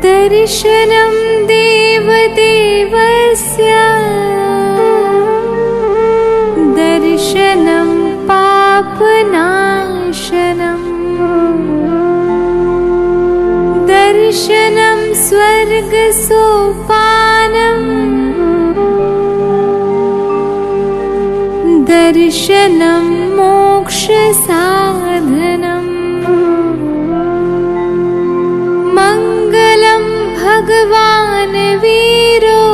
दर्शनं देवदेवस्य दर्शनं पापनाशनम् दर्शनं स्वर्गसोपानम् दर्शनं मोक्षसाधनम् मङ्गलं भगवान् वीरो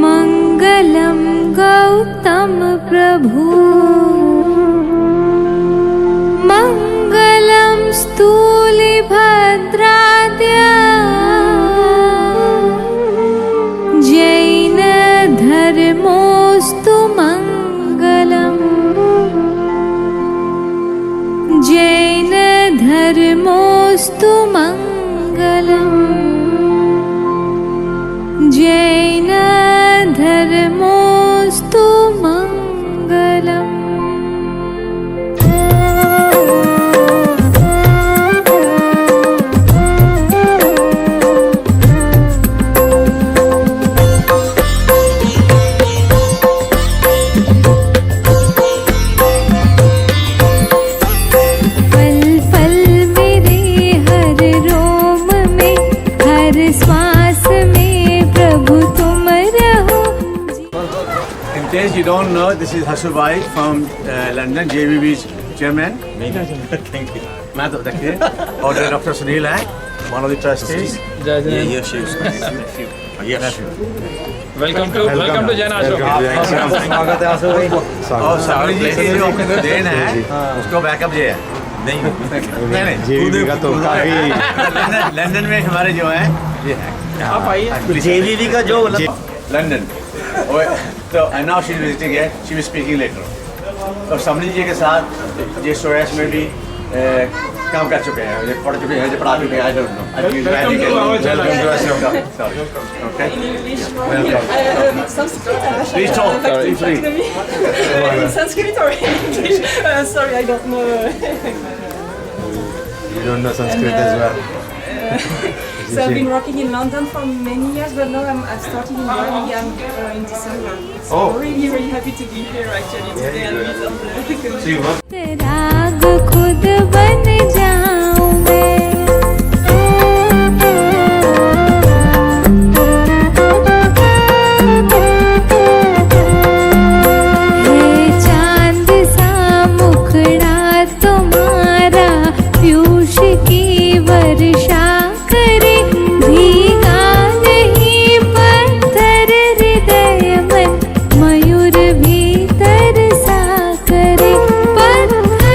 मङ्गलं गौतम प्रभु मङ्गलं स्थूलिभद्राद्य जैन धर्मोऽस्तु मङ्गलम् जैन धर्मोऽस्तु मङ्गलम् जैन धर्मोऽस्तु मङ्गलम्। In case you don't know, this is Hasubai from London, JVB's chairman. Thank you. मैं तो देखिए और डॉक्टर सुनील है, one of the trustees. Yes. Welcome to Jain Ashram. स्वागत है आशु भाई। और सामने जी के जो अपने को देना है, उसको बैकअप जे है। नहीं। JVB का तो काफी लंदन में हमारे जो है, ये है। आप आइए। JVB का जो लंदन तो now she is visiting here, she will speaking later. तो समनी जी के साथ ये स्टोरेज में भी काम कर चुके हैं, ये पढ़ चुके हैं, ये पढ़ा चुके हैं, I don't know. Welcome to Ashram. Sorry. Okay. In English, Sanskrit. Please talk. Free. In Sanskrit or in English? Sorry, I don't know. You don't know Sanskrit as well. So I've been working in London for many years, but now I'm starting in Birmingham in December. So really, really happy to be here actually today and meet all the राग खुद बन जाऊं मैं हे चांद सा मुखड़ा तुम्हारा पीयूष की वर्षा करे भीगा नहीं पत्थर हृदय मन मयूर भी तरसा करे पत्थर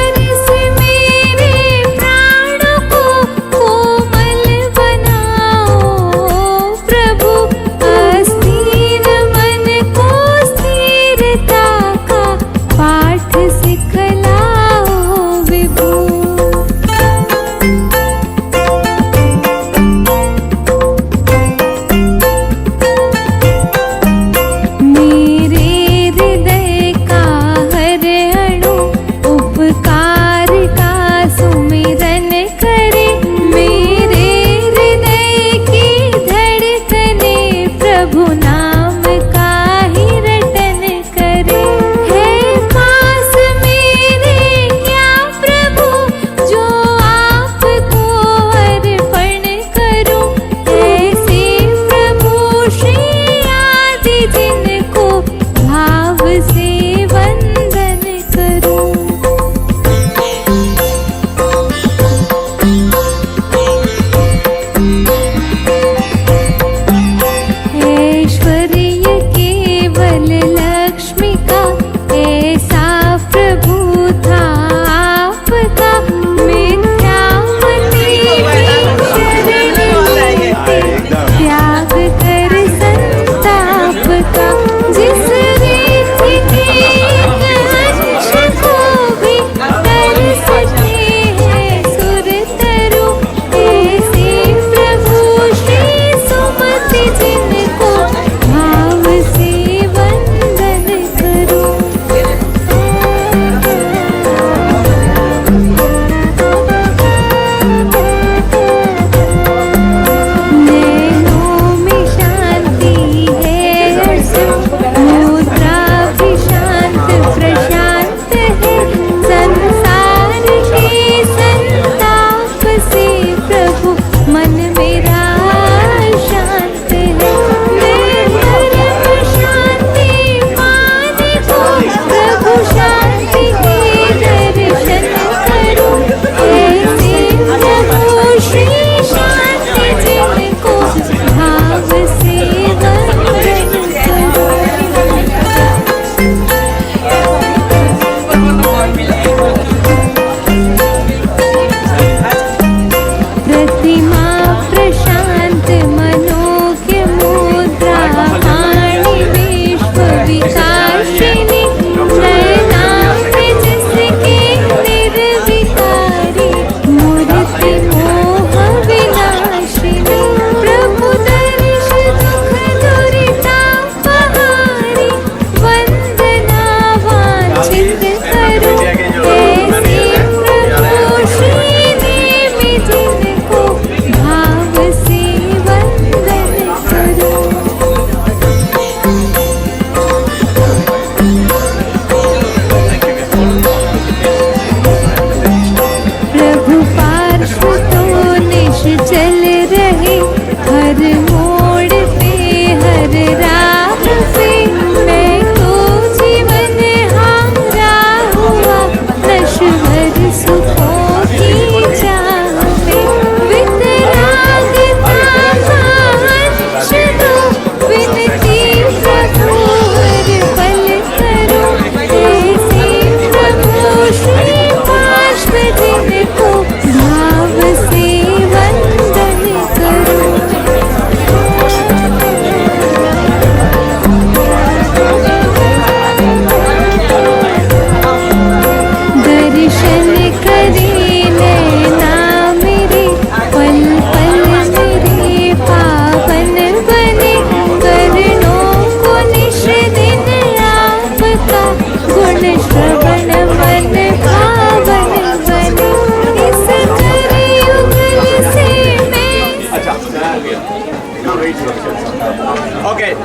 Okay.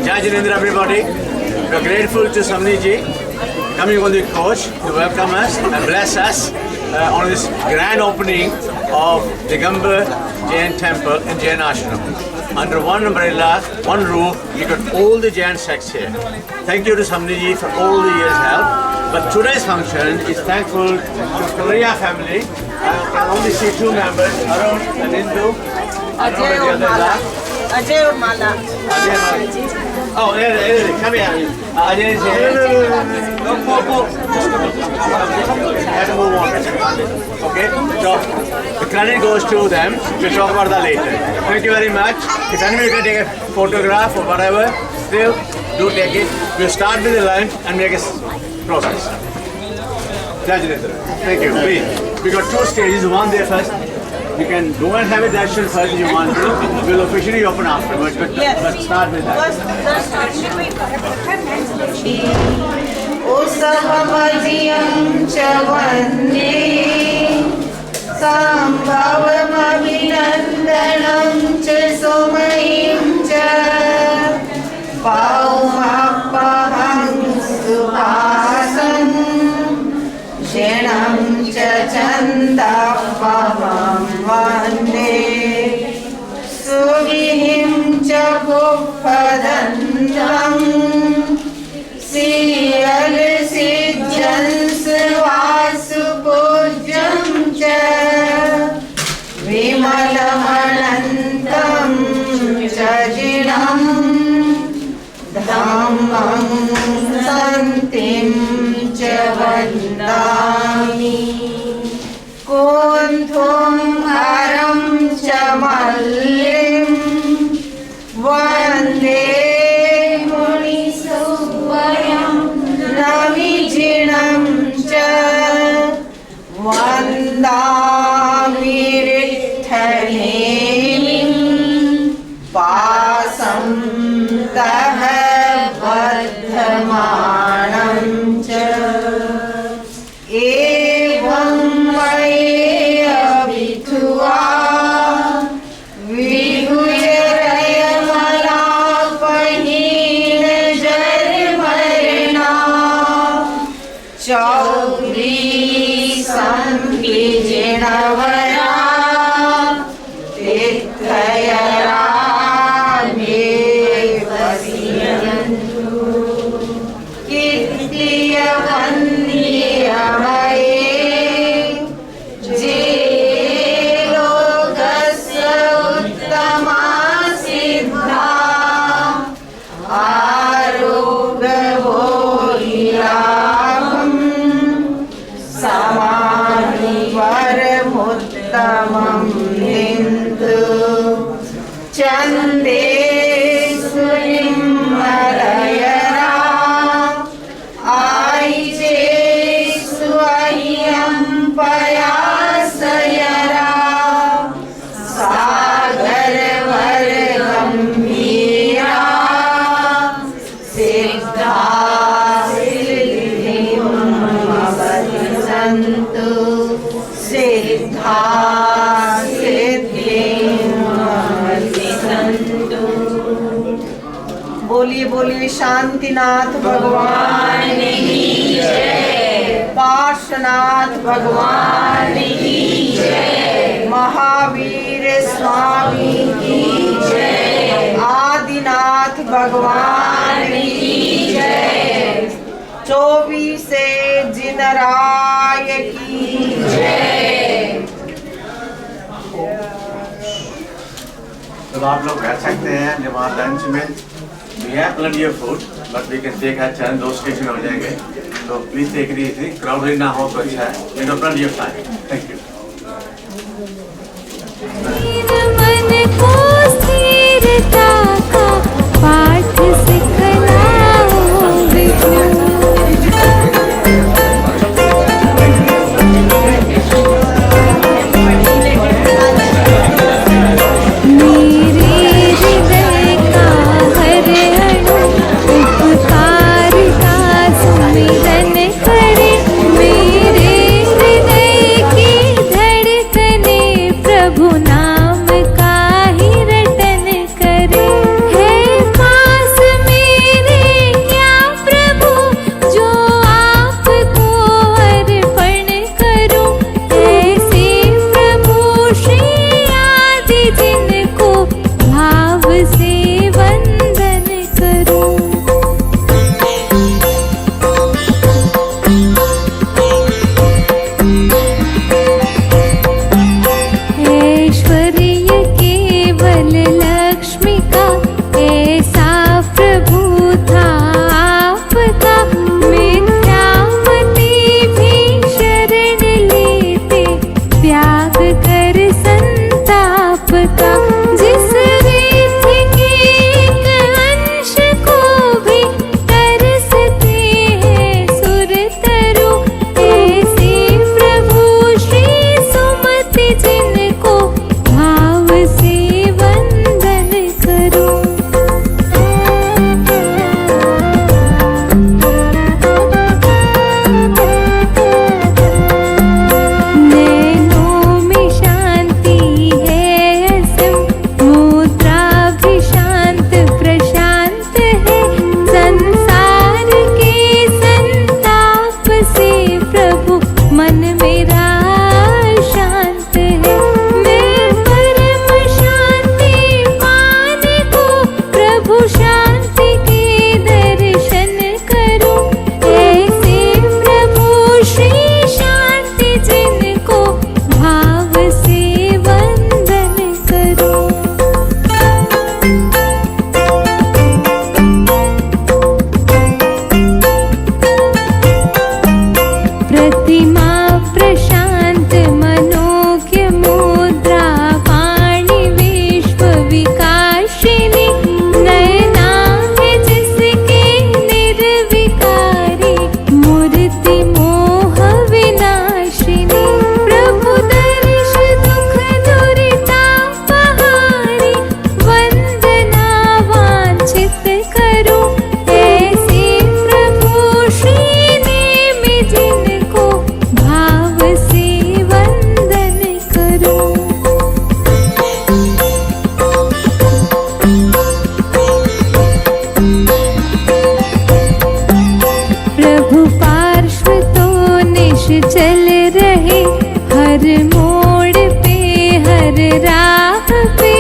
Jai Jinendra, everybody. We are grateful to Samni ji coming on the coach to welcome us and bless us on this grand opening of Digambar Jain Temple in Jain Ashram. Under one umbrella, one roof, we got all the Jain sects here. Thank you to Samni ji for all the years' help. But today's function is thankful to Korea family. I can only see two members, Arun and Indu. Ajay or Mala. Ajay or Mala. Oh, come here. Ajay is here. No, have to move on. Okay, so the credit goes to them. We'll talk about that later. Thank you very much. If anybody can take a photograph or whatever, still do take it. We'll start with the lunch and make a process. Thank you. Please. We got two stages. One there first. You can go and have a darshan first if you want to. We'll officially open afterwards, but start with that. Usavavajiyam cha vande Sambhavamabhinandanam cha somayim cha Paumapaham supasam Shenam cha chandapaham vande Suvihim cha bhupadandam Siyal sijjans vasupujjam cha Vimalamanantam cha jinam Dhammam santim cha vandami Kunthum haram cha mallim Vande Navijinam cha Vandami Ritthanemim Pasam taha Vardhamanam cha Evam maya vidhuva Vihuyaraya malapahina jarmarna Chaudhri sampijinavara Tithayara me vasiyantu Kirtiya vandiyamaye Je lokasya uttama siddha Arogavo ilaham Samani varamuttamam nindu Chande surim malayara Aije suayam payasayara Sagar vargambira Siddha siddhim avadhisantu Siddha siddhim avadhisantu बोलिए बोलिए शांतिनाथ भगवान की जय पार्श्वनाथ भगवान की जय महावीर स्वामी की जय आदिनाथ भगवान की जय 24 जिनराय की जय। तो आप लोग बैठ सकते हैं जब वहाँ लंच में we have plenty of food, but we can take our turn. 2 station हो जाएंगे, तो please take it easy. Crowded ना हो तो अच्छा है. We have plenty of time. Thank you. मन को स्थिरता का पाठ सिखलाओ विष्णु प्रभु नाम चल रहे हर मोड़ पे हर राह पे,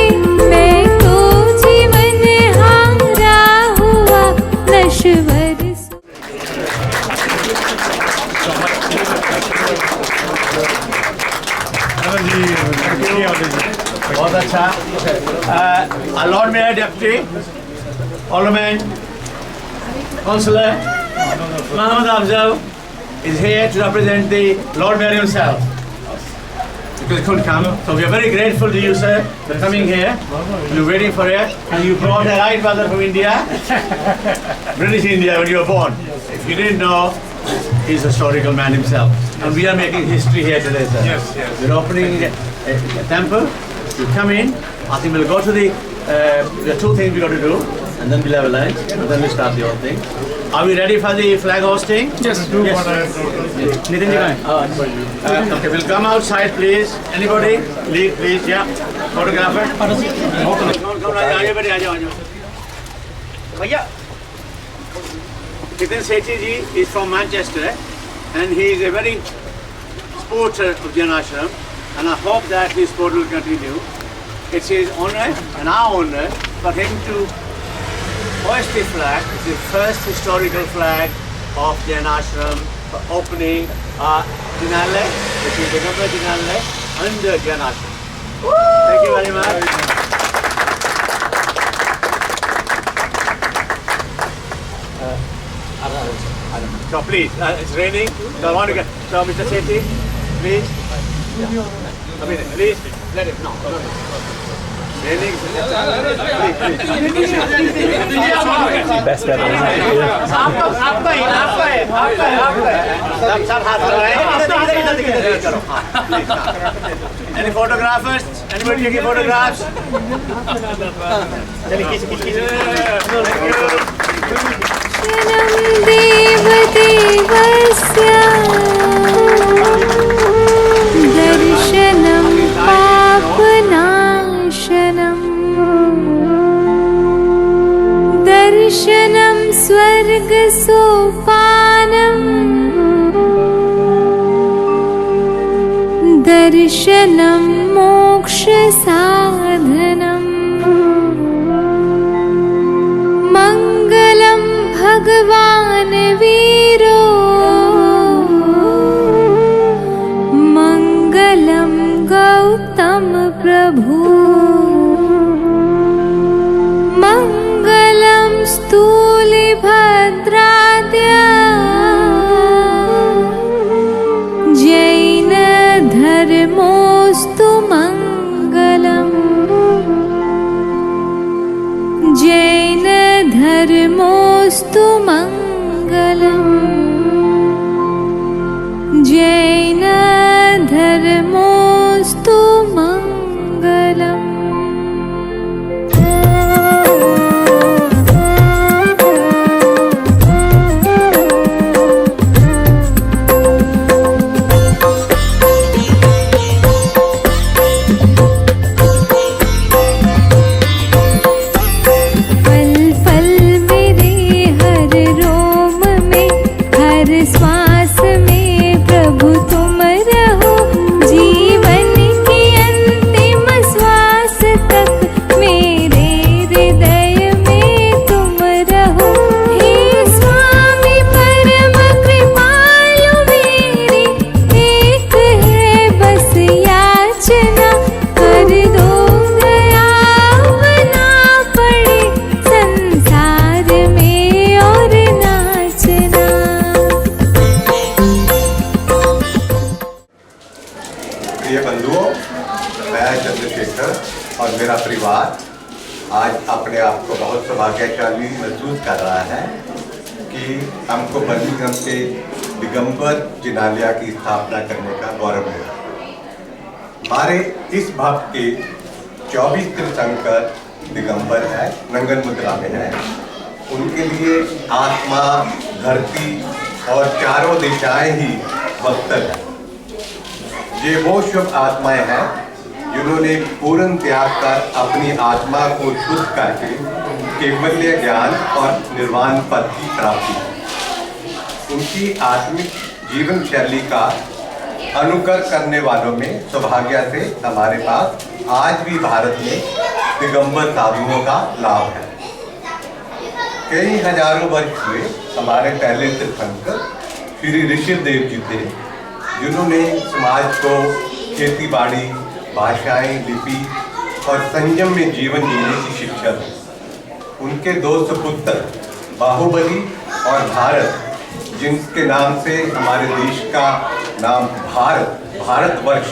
मैं तो जीवन हारा हुआ नश्वर। बहुत अच्छा। Lord mayor, deputy, parliament, councillor, Muhammad Afzal is here to represent the Lord Mayor himself. Because he couldn't come, so we are very grateful to you, sir, for coming here. We were waiting for it, and you brought a right brother from India, British India, when you were born. If you didn't know, he's a historical man himself, and we are making history here today, sir. Yes, yes. We're opening a temple. You come in. I think we'll go to the. There are two things we got to do, and then we'll have a lunch, and then we'll start the whole thing. Are we ready for the flag hosting? Yes. Yes. Nitin ji, okay, we'll come outside, please. Anybody? Lead, please. Yeah. Photographer. Bhaiya. Nitin Sethi ji is from Manchester, and he is a very supporter of Jain Ashram, and I hope that his support will continue. It's his honor and our honor for him to hoist the flag. It's the first historical flag of Jain Ashram for opening Jinalay, which is Digambar Jinalay, under Jain Ashram. Thank you very much. So please, it's raining, so I want to get, so Mr. Sethi, please. Please, let him, no. Raining, Best brother. Any photographers? Anybody taking photographs? देव देवस्य दर्शनं पापनाशनम्, दर्शनं स्वर्गसोपानम्, दर्शनं मोक्षसाधनम्। मङ्गलं भगवान् वीरो, मङ्गलं गौतम प्रभु, मङ्गलं स्थूलिभद्राद्य, जैन धर्मोऽस्तु मङ्गलम्, जैन धर्मोऽस्तु मङ्गलम्, जैन धर्मोऽस्तु मङ्गलम्। श्वास में प्रभु तुम रहो, जीवन की अंतिम श्वास तक मेरे हृदय में तुम रहो। हे स्वामी परम कृपालु मेरी, एक है बस याचना, कर दो दया बना पड़े संसार में और नाचना। प्रिय बंधुओं, मैं चंद्रशेखर और मेरा परिवार आज अपने आप को बहुत सौभाग्यशाली महसूस कर रहा है कि हमको बर्मिंघम से दिगंबर जिनालय की स्थापना करने का गौरव मिला। हमारे इस भक्त के 24 तीर्थंकर दिगंबर है, नंगन मुद्रा में है। उनके लिए आत्मा, धरती और चारों दिशाएं ही वक्तव्य है। ये वो शुभ आत्माएं हैं जिन्होंने पूर्ण त्याग कर अपनी आत्मा को शुद्ध करके केवल्य ज्ञान और निर्वाण पद की प्राप्ति की। उनकी आत्मिक जीवन शैली का अनुकरण करने वालों में सौभाग्य से हमारे पास आज भी भारत में दिगंबर साधुओं का लाभ है। कई हजारों वर्ष हुए हमारे पहले तीर्थंकर श्री ऋषिदेव जी थे, जिन्होंने समाज को खेती बाड़ी, भाषाएं, लिपि और संयम में जीवन जीने की शिक्षा दी। उनके दो सुपुत्र बाहुबली और भारत, जिनके नाम से हमारे देश का नाम भारतवर्ष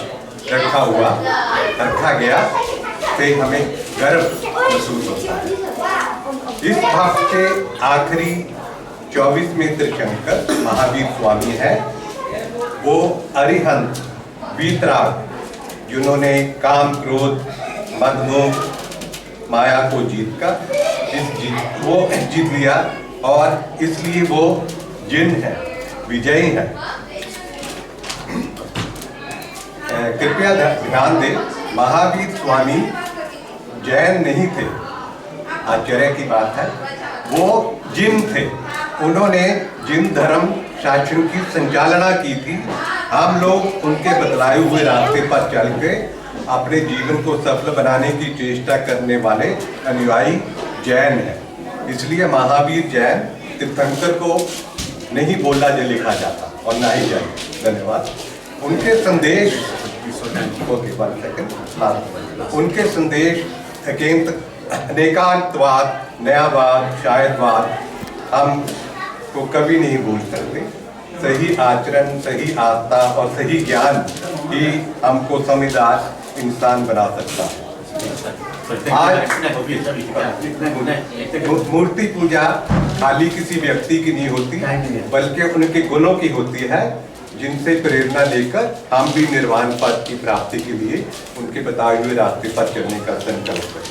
रखा गया, से हमें गर्व महसूस होता है। इस भाग के आखिरी 24वें तीर्थंकर महावीर स्वामी है। वो अरिहंत वीतराग, जिन्होंने काम, क्रोध, मद, मोह, माया को जीत लिया और इसलिए वो जिन है, विजयी है। कृपया ध्यान दें, महावीर स्वामी जैन नहीं थे, आश्चर्य की बात है। वो जिन थे। उन्होंने जिन धर्म शासन की संचालना की थी। हम लोग उनके बतलाए हुए रास्ते पर चल के अपने जीवन को सफल बनाने की चेष्टा करने वाले अनुयायी जैन हैं। इसलिए महावीर जैन तीर्थंकर को नहीं बोला जो लिखा जाता और ना ही जैन। धन्यवाद। उनके संदेश उनके संदेश अनेकांतवाद, नयावाद, शायदवाद हम को कभी नहीं भूल सकते। सही आचरण, सही आस्था और सही ज्ञान ही हमको समझदार इंसान बना सकता है। आज मूर्ति पूजा खाली किसी व्यक्ति की नहीं होती, बल्कि उनके गुणों की होती है, जिनसे प्रेरणा लेकर हम भी निर्वाण पद की प्राप्ति के लिए उनके बताए हुए रास्ते पर चलने का संकल्प करें।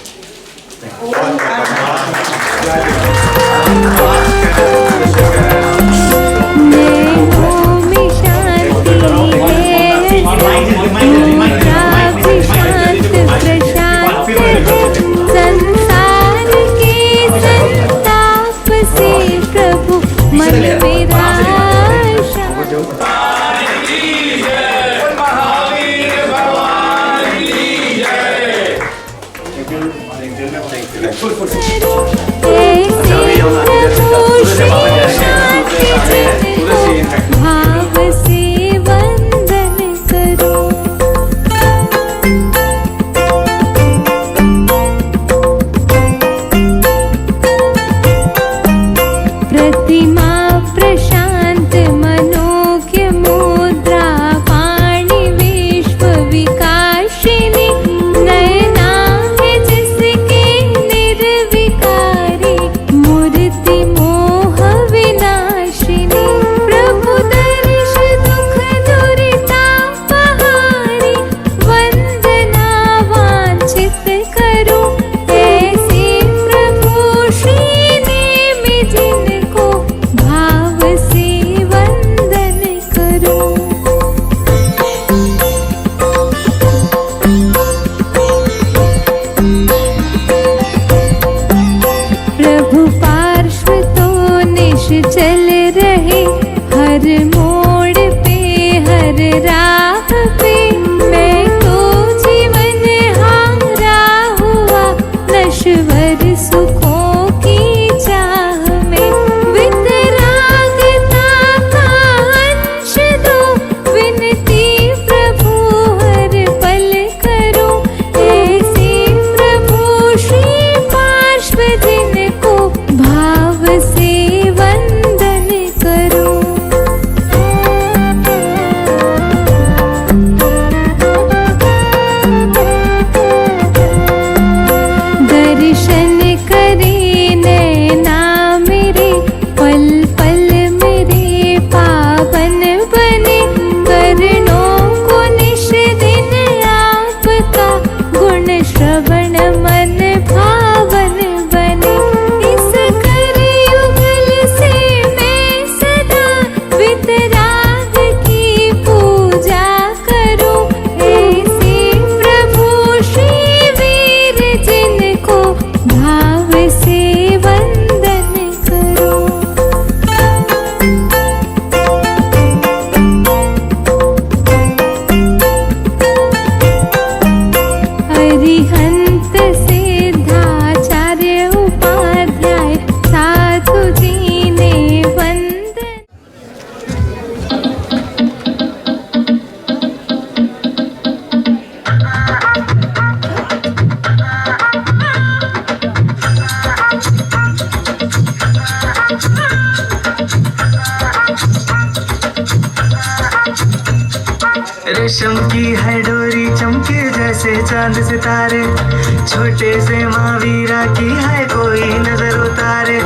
संसार के संताप से प्रभु मन मेरा Full. रेशम की है डोरी चमके जैसे चांद सितारे, छोटे से महावीरा की है कोई नजर उतारे।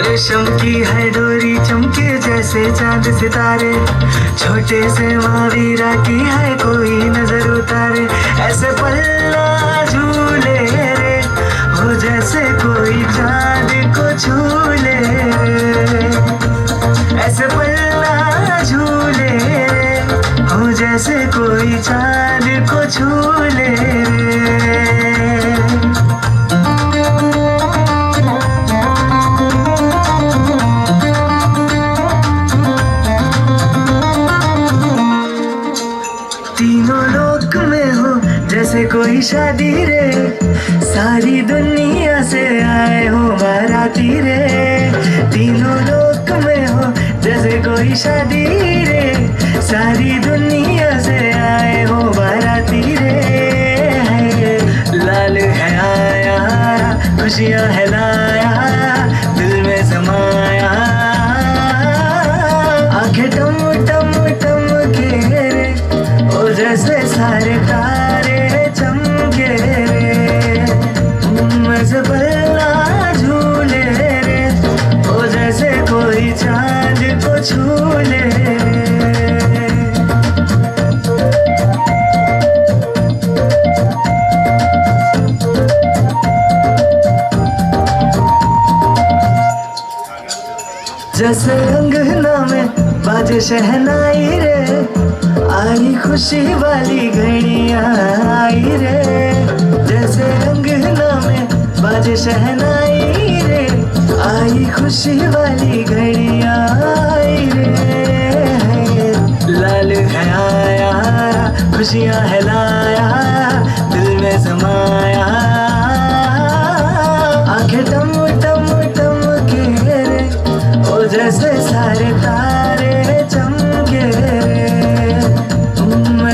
रेशम की है डोरी चमके जैसे चांद सितारे, छोटे से महावीरा की है कोई नजर उतारे। ऐसे पल्ला झूले रे हो जैसे कोई चांद को झूले रे, ऐसे पल्ला झूले रे हो जैसे कोई चांद को झूले रे। तीनों लोक में हो जैसे कोई शादी रे, सारी दुनिया से आए हो बाराती रे। तीनों लोक में हो जैसे कोई शादी रे, सारी दुनिया से आए हो बाराती रे। लाल है आया खुशियाँ है लाया, दिल में समाया, आंखें टम टम टम के रे ओ जैसे सारे तारे चमके रे। ऐसे पल्ला झूले रे ओ जैसे कोई चांद को छूले रे। जैसे अंगना में बाजे शहनाई रे, आई खुशी वाली घड़ियाँ आई रे। जैसे अंगना में बाजे शहनाई रे, आई खुशी वाली घड़ियाँ आई रे। लाल है आया खुशियाँ है लाया, दिल में समाया, आंखें टम टम टम के रे ओ जैसे सारे तारे चमके रे।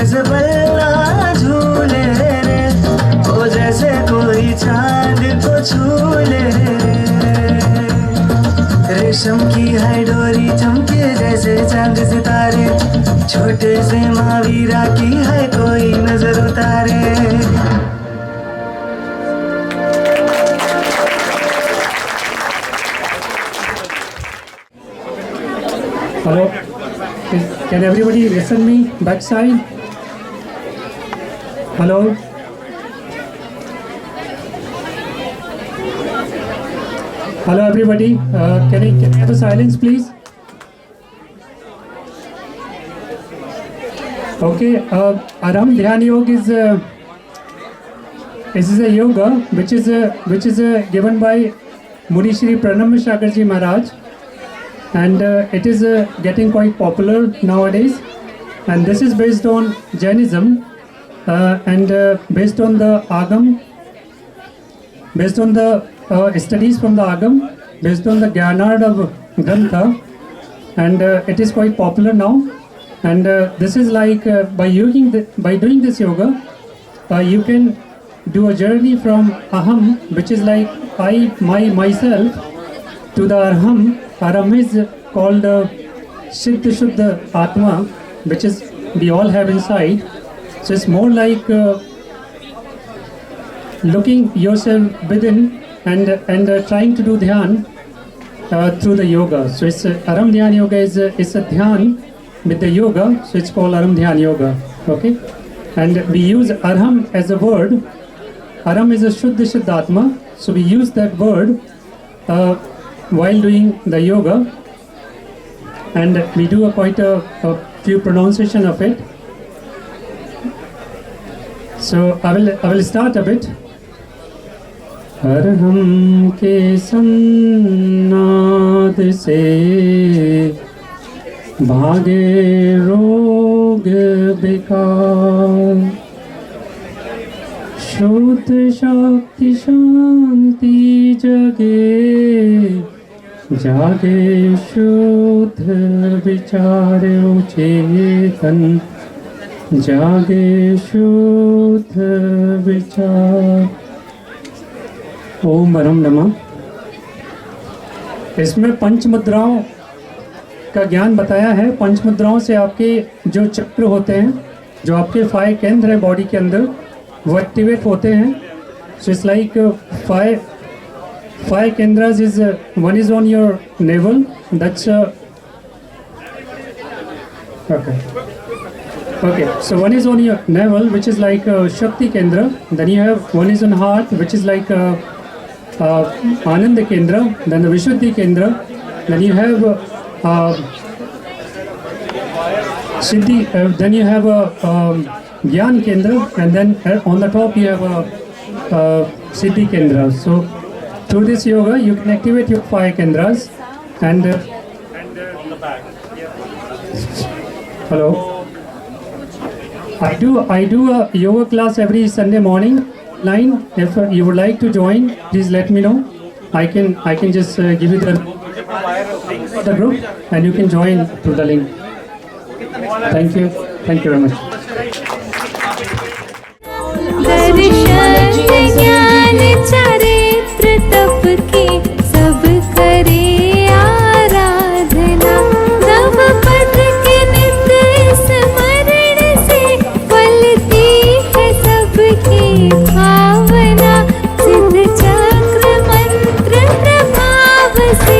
ऐसे पल्ला झूले रे ओ जैसे कोई चांद को छूले रे। रेशम की है डोरी चमके जैसे चांद सितारे, छोटे से महावीरा की है कोई नजर उतारे। Hello, can everybody listen me backside? Hello. Hello everybody, can I have a silence please? Okay, Aram Dhyan Yoga is a yoga which is given by Muni Shri Pranam Shakarji Maharaj, and it is getting quite popular nowadays, and this is based on Jainism and based on the Agam, based on the studies from the Agam, based on the Gyanard of Grantha, and it is quite popular now. And this is like by doing this yoga, you can do a journey from Aham, which is like I, myself, to the Arham. Aram is called Siddh Shuddha Atma, which is we all have inside. So it's more like looking yourself within and trying to do dhyan through the yoga. So it's Aram Dhyan Yoga is a dhyan with the yoga, so it's called Aram Dhyan Yoga. Okay, and we use Arham as a word. Aram is a Shuddha Atma, so we use that word while doing the yoga, and we do quite a few pronunciation of it. So I will start a bit. Arham ke sannad se bhage rog bikar, Shuddh Shakti Shanti jage, जागे शुद्ध विचार चेतन, जागे शुद्ध विचार। ओम परम नमः। इसमें पंच मुद्राओं का ज्ञान बताया है। पंच मुद्राओं से आपके जो चक्र होते हैं जो आपके 5 केंद्र है बॉडी के अंदर वो एक्टिवेट होते हैं. So it's like 5 kendras is one is on your navel. That's okay. So one is on your navel, which is like Shakti Kendra. Then you have one is on heart, which is like Ananda Kendra. Then the Vishuddhi Kendra. Then you have Siddhi. Then you have Gyan Kendra, and then on the top you have Siddhi Kendra. So through this yoga, you can activate your 5 kendras. And hello. I do a yoga class every Sunday morning. Line. If you would like to join, please let me know. I can just give you the group, and you can join through the link. Thank you very much. दर्शन ज्ञान चरित्र तप की सब करे आराधना. तब पद के नित स्मरण से फलती है सबकी भावना. सिद्ध चक्र मंत्र प्रभाव से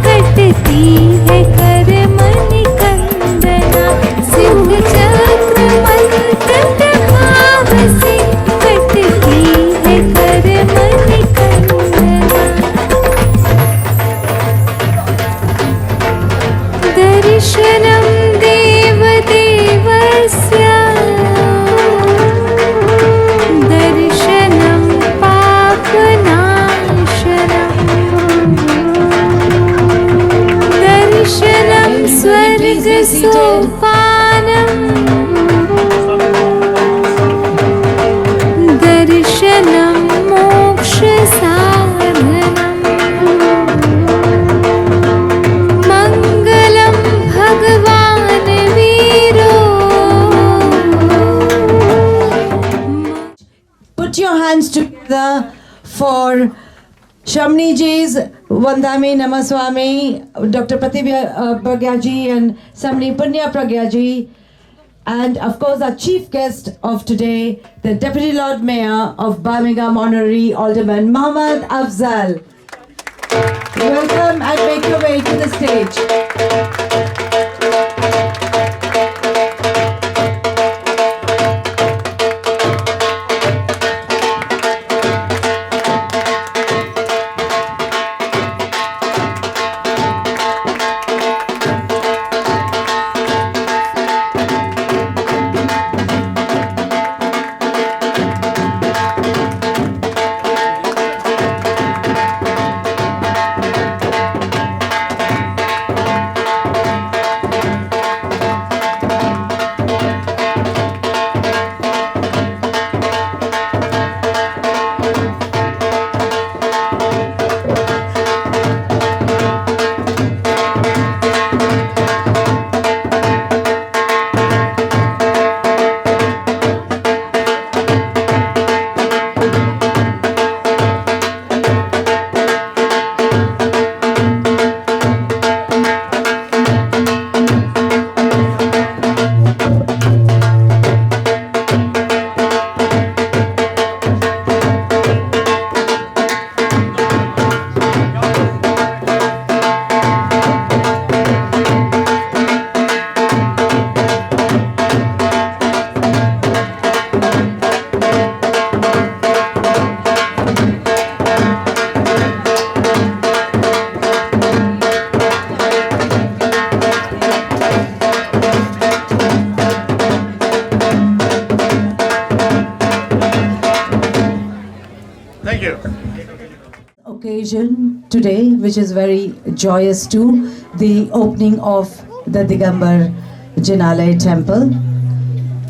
कटती है कर्म निकंदना. सिद्ध चक्र मंत्र प्रभाव से कटती है कर्म निकंदना. दर्शनं देवदेवस्य दर्शनं पापनाशनं दर्शनं स्वर्गसोपानं दर्शनं मोक्षसाधनं मङ्गलं भगवान् वीरो. Put your hands together for Shamni ji's Vandami Namaswami, Dr. Pratibha Pragyaji and Samni Punya Pragyaji, and of course our chief guest of today, the Deputy Lord Mayor of Birmingham Honorary Alderman Mohammad Afzal. Welcome and make your way to the stage. Thank you. Occasion today, which is very joyous too, the opening of the Digambar Jinalay temple.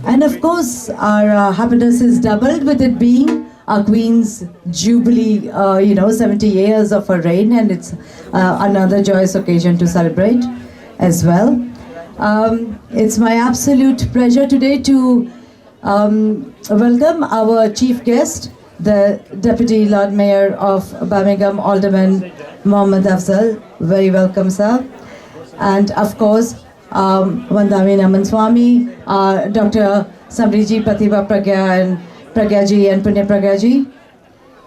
And of course, our happiness is doubled with it being our Queen's Jubilee, 70 years of her reign, and it's another joyous occasion to celebrate as well. It's my absolute pleasure today to welcome our chief guest, the Deputy Lord Mayor of Birmingham, Alderman Mohammad Afzal. Very welcome, sir. And of course, Vandami Naman Swami, Dr. Samriji Pratibha Pragya and Pragyaji and Punya Pragyaji,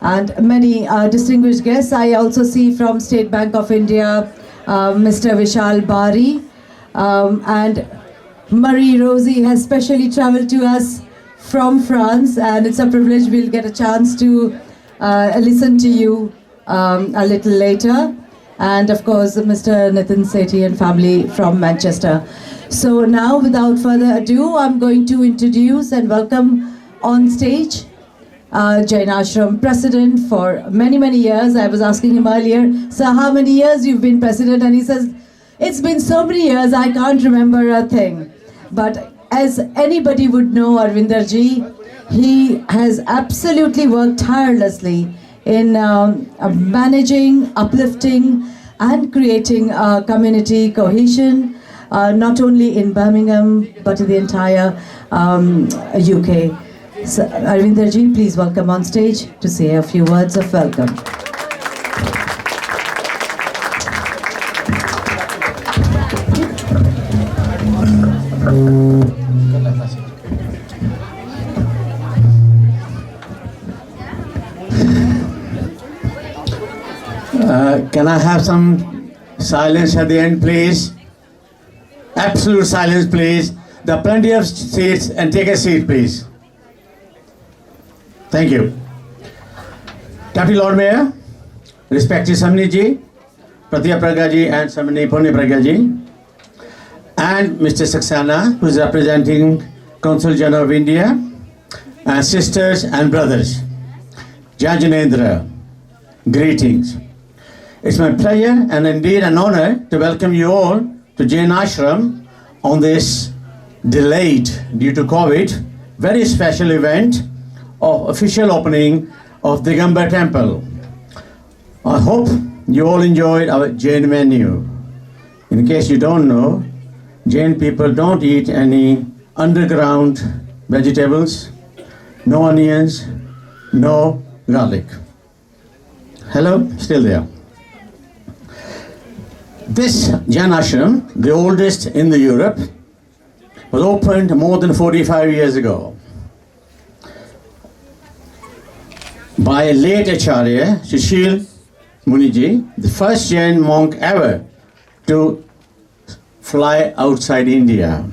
and many distinguished guests. I also see from State Bank of India, Mr. Vishal Bari, and Marie Rosie has specially traveled to us from France, and it's a privilege. We'll get a chance to listen to you a little later. And of course, Mr. Nitin Sethi and family from Manchester. So now, without further ado, I'm going to introduce and welcome on stage Jain Ashram president for many, many years. I was asking him earlier, sir, how many years you've been president? And he says, it's been so many years, I can't remember a thing. But as anybody would know, Arvinder ji, he has absolutely worked tirelessly in managing, uplifting, and creating community cohesion, not only in Birmingham, but in the entire UK. So, Arvinder ji, please welcome on stage to say a few words of welcome. Can I have some silence at the end, please? Absolute silence, please. There are plenty of seats, and take a seat, please. Thank you. Deputy Lord Mayor, respected Samni ji, Pratibha Pragya ji, and Samni Punya Pragya ji, and Mr. Saxena, who is representing Consul General of India, and sisters and brothers. Jai Jinendra, greetings. It's my pleasure and indeed an honor to welcome you all to Jain Ashram on this delayed due to COVID, very special event of official opening of Digambar temple. I hope you all enjoyed our Jain menu. In case you don't know, Jain people don't eat any underground vegetables, no onions, no garlic. Hello, still there. This Jain Ashram, the oldest in the Europe, was opened more than 45 years ago by late Acharya Shishil Muniji, the first Jain monk ever to fly outside India.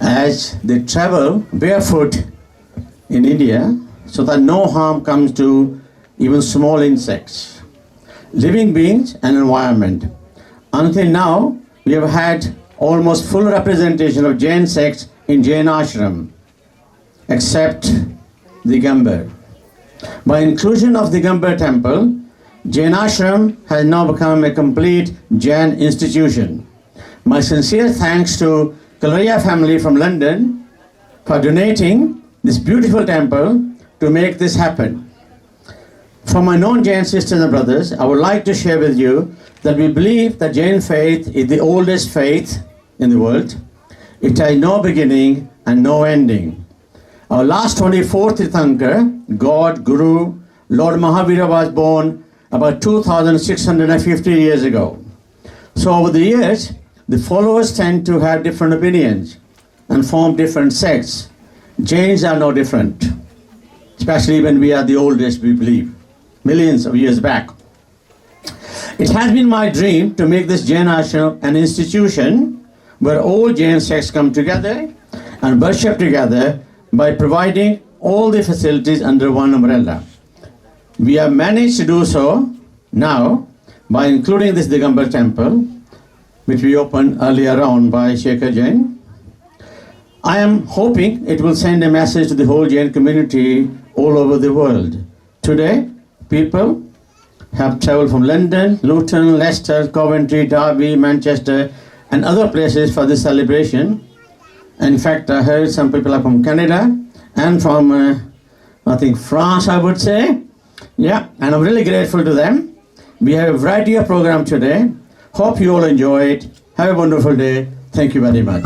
As they travel barefoot in India, so that no harm comes to even small insects, living beings and environment. Until now, we have had almost full representation of Jain sects in Jain Ashram, except Digambar. By inclusion of Digambar temple, Jain Ashram has now become a complete Jain institution. My sincere thanks to Kalria family from London for donating this beautiful temple to make this happen. For my non-Jain sisters and brothers, I would like to share with you that we believe that Jain faith is the oldest faith in the world. It has no beginning and no ending. Our last 24th Tirthankar, God, Guru, Lord Mahavira was born about 2,650 years ago. So over the years, the followers tend to have different opinions and form different sects. Jains are no different, especially when we are the oldest, we believe, millions of years back. It has been my dream to make this Jain Ashram an institution where all Jain sects come together and worship together by providing all the facilities under one umbrella. We have managed to do so now by including this Digambar temple, which we opened earlier on by Shekhar Jain. I am hoping it will send a message to the whole Jain community all over the world. Today, people have traveled from London, Luton, Leicester, Coventry, Derby, Manchester, and other places for this celebration. In fact, I heard some people are from Canada and from, I think, France, I would say. Yeah, and I'm really grateful to them. We have a variety of program today. Hope you all enjoy it. Have a wonderful day. Thank you very much.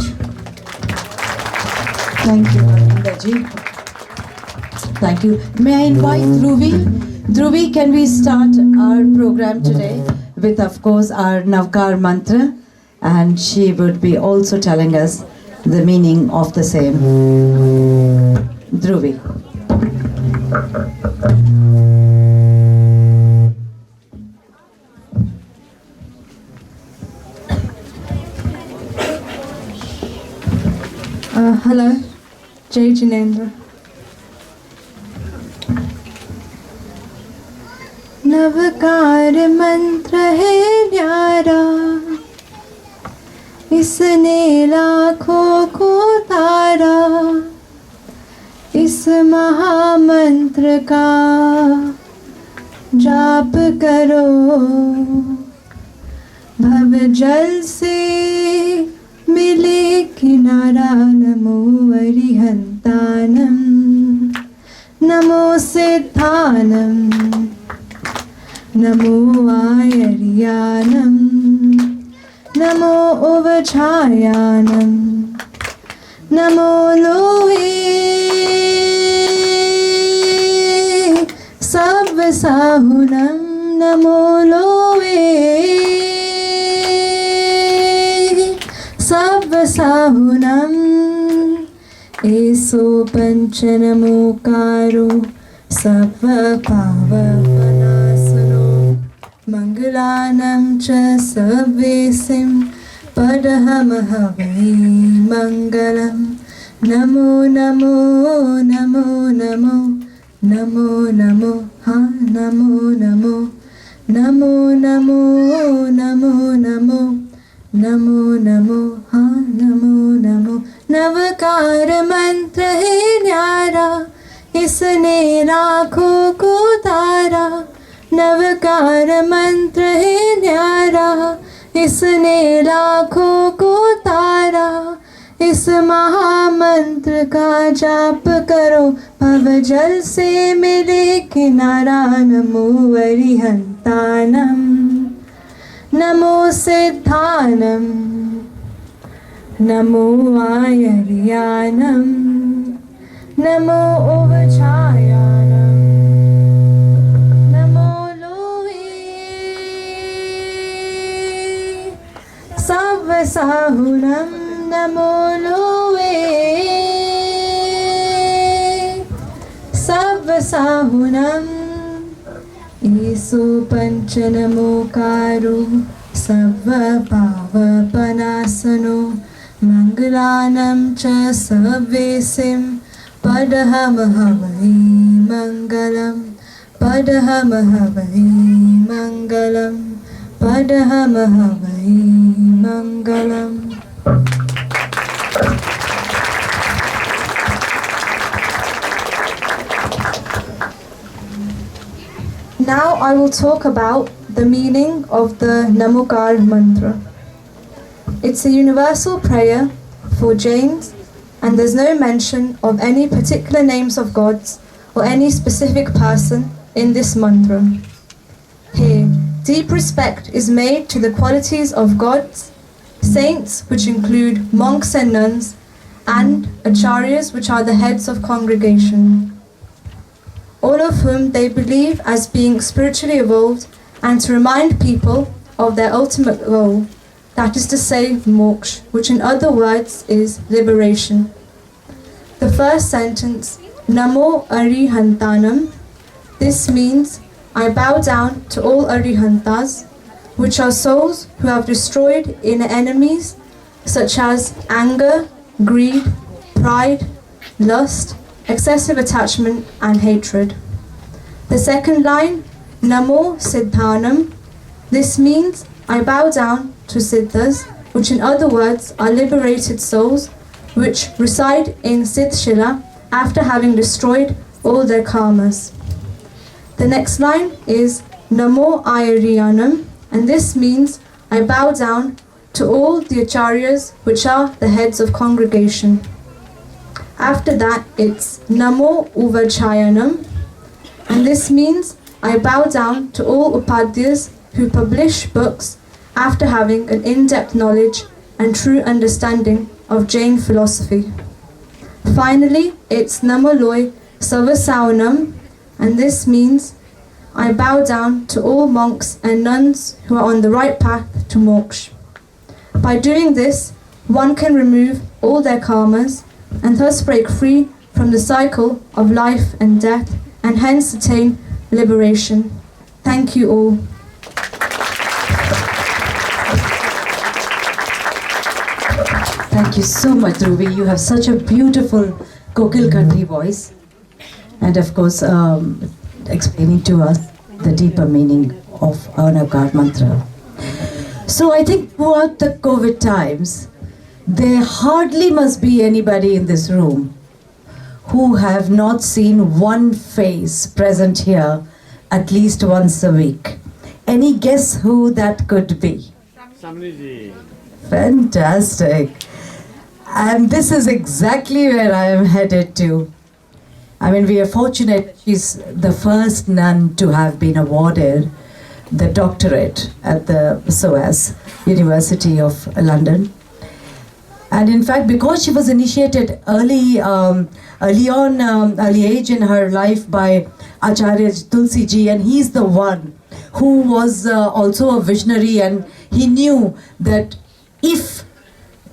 Thank you, Arvinderji. Thank you. May I invite Dhruvi? Dhruvi, can we start our program today with, of course, our Navkar mantra? and she would be also telling us the meaning of the same. Dhruvi. Hello, Jai Jinendra. Navkar मंत्र है न्यारा, इसने लाखों को तारा, इस महामंत्र का जाप करो, भव जल से मिले किनारा। नमो अरिहंतानम, नमो सिद्धानम, नमो आयर्यानम, नमो उवछायानम, नमो लोहे सव्वसाहुनम, नमो लोहे सव्वसाहुनम। एसो पंचनमोकारो सव्वपावपनासनो, मंगलानं च सव्वेसिं पदहमः वै मंगलम्। नमो नमो नमो नमो नमो नमो हा नमो नमो नमो नमो नमो नमो नमो नमो हा नमो नमो। नवकार मंत्र है न्यारा, इसने लाखों को तारा। नवकार मंत्र है न्यारा, इसने लाखों को तारा। इस महामंत्र का जाप करो, भव जल से मिले किनारा। नमो अरिहंतानम, नमो सिद्धानम, नमो आयर्यानम, नमो उवछायानम, नमो लोहे सव्वसाहुनम, नमो लोहे सव्वसाहुनम। ईसो पंचनमोकारो सव्वपावपनासनो, मंगलानं च सव्वेसिं पदहमः वै मंगलम्। पदहमः वै मंगलम्, पदहमः वै मंगलम्। Now I will talk about the meaning of the Namokar mantra. It's a universal prayer for Jains, and there's no mention of any particular names of gods or any specific person in this mantra. Here, deep respect is made to the qualities of gods, saints, which include monks and nuns, and acharyas, which are the heads of congregation, all of whom they believe as being spiritually evolved, and to remind people of their ultimate goal, that is to say, moksha, which in other words is liberation. The first sentence, Namo Arihantanam, this means I bow down to all Arihantas, which are souls who have destroyed inner enemies such as anger, greed, pride, lust, excessive attachment and hatred. The second line, Namo Siddhanam, this means I bow down to Siddhas, which in other words are liberated souls which reside in Siddhshila after having destroyed all their karmas. The next line is Namo Ayariyanam, and this means I bow down to all the acharyas which are the heads of congregation. After that, it's Namo Uvachayanam, and this means I bow down to all upadhyas who publish books after having an in-depth knowledge and true understanding of Jain philosophy. Finally, it's Namo Loy Savasaunam, and this means I bow down to all monks and nuns who are on the right path to moksha. By doing this, one can remove all their karmas and thus break free from the cycle of life and death and hence attain liberation. Thank you all. Thank you so much, Ruby. You have such a beautiful Kokil Khanti voice. And of course, explaining to us the deeper meaning of our Navkar mantra. So I think throughout the COVID times, there hardly must be anybody in this room who have not seen one face present here at least once a week. Any guess who that could be? Fantastic. And this is exactly where I am headed to. I mean, we are fortunate she's the first nun to have been awarded the doctorate at the SOAS, University of London. And in fact, because she was initiated early age in her life by Acharya Tulsi Ji, and he's the one who was also a visionary, and he knew that if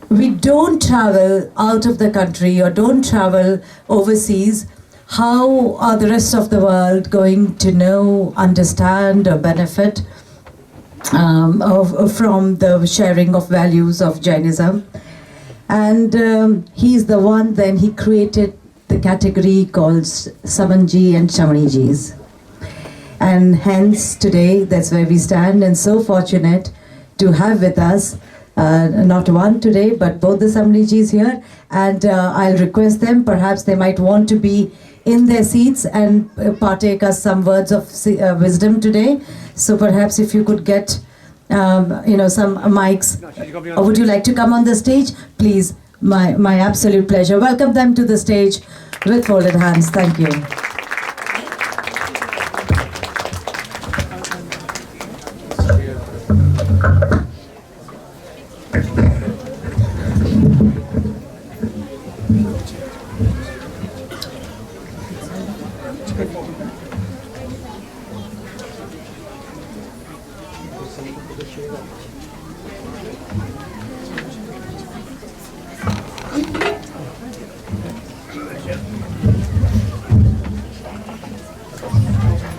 we don't travel out of the country or don't travel overseas, how are the rest of the world going to know, understand, or benefit from the sharing of values of Jainism? And he's the one, then he created the category called Samanji and Shamanijis. And hence today, that's where we stand, and so fortunate to have with us not one today, but both the Samanijis here. And I'll request them, perhaps they might want to be in their seats and partake us some words of wisdom today. So perhaps if you could get some mics. Or would you like to come on the stage? Please, my absolute pleasure. Welcome them to the stage with folded hands. Thank you.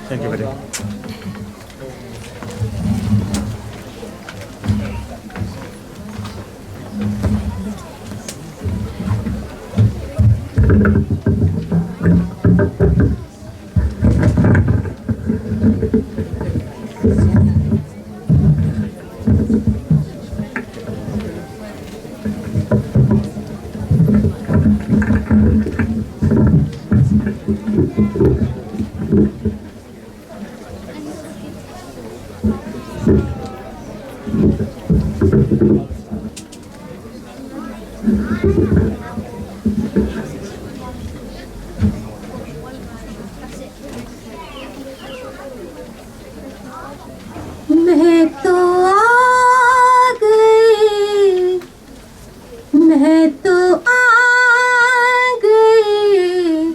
Thank you very much. मैं तो आ गई, मैं तो आ गई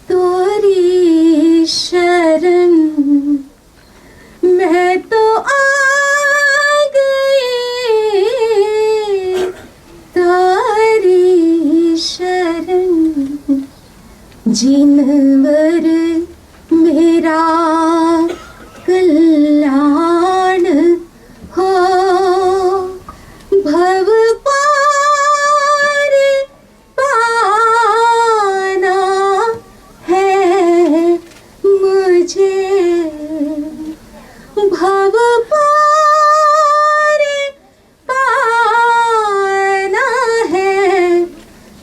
तोरी शरण, मैं तो आ गई तोरी शरण, जिनवर मेरा कल्याण हो, भव पार पाना है मुझे, भव पार पाना है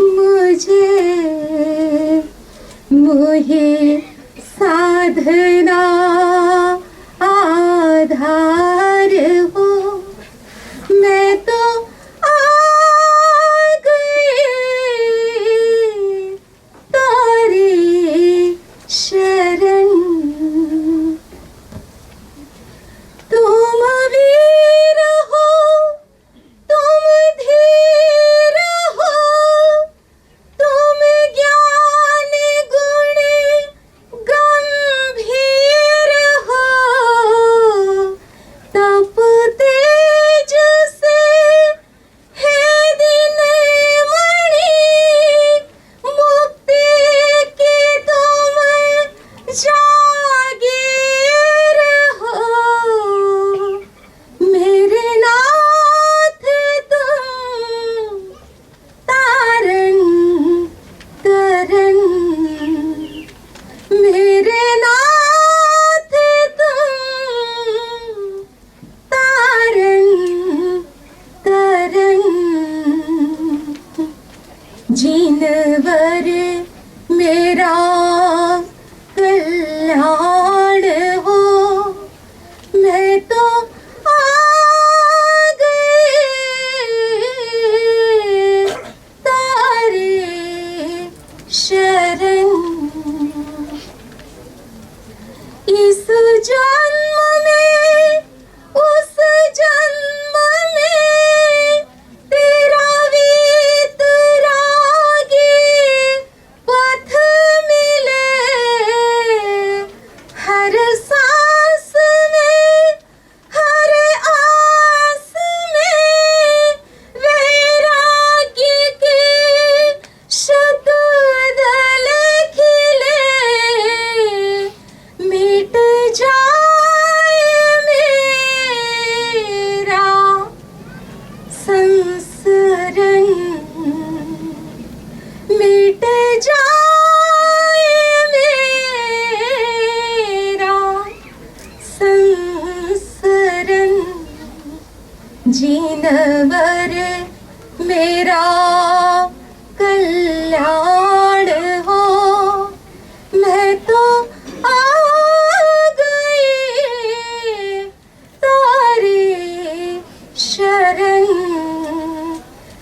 मुझे, मोहे साधना जीनवर मेरा कल्याण हो, मैं तो आ गई तारे शरण। इस जन्म में उस जन्म में तेरा वीतरागी पथ मिले, हर सांस में हर आस में वैरागी की शतदल खिले, मिट जाए मेरा संसरण, मिट जाए मेरा संसरण। जीनवर मेरा कल्याण हो, मैं तो आ गई तारे शरण।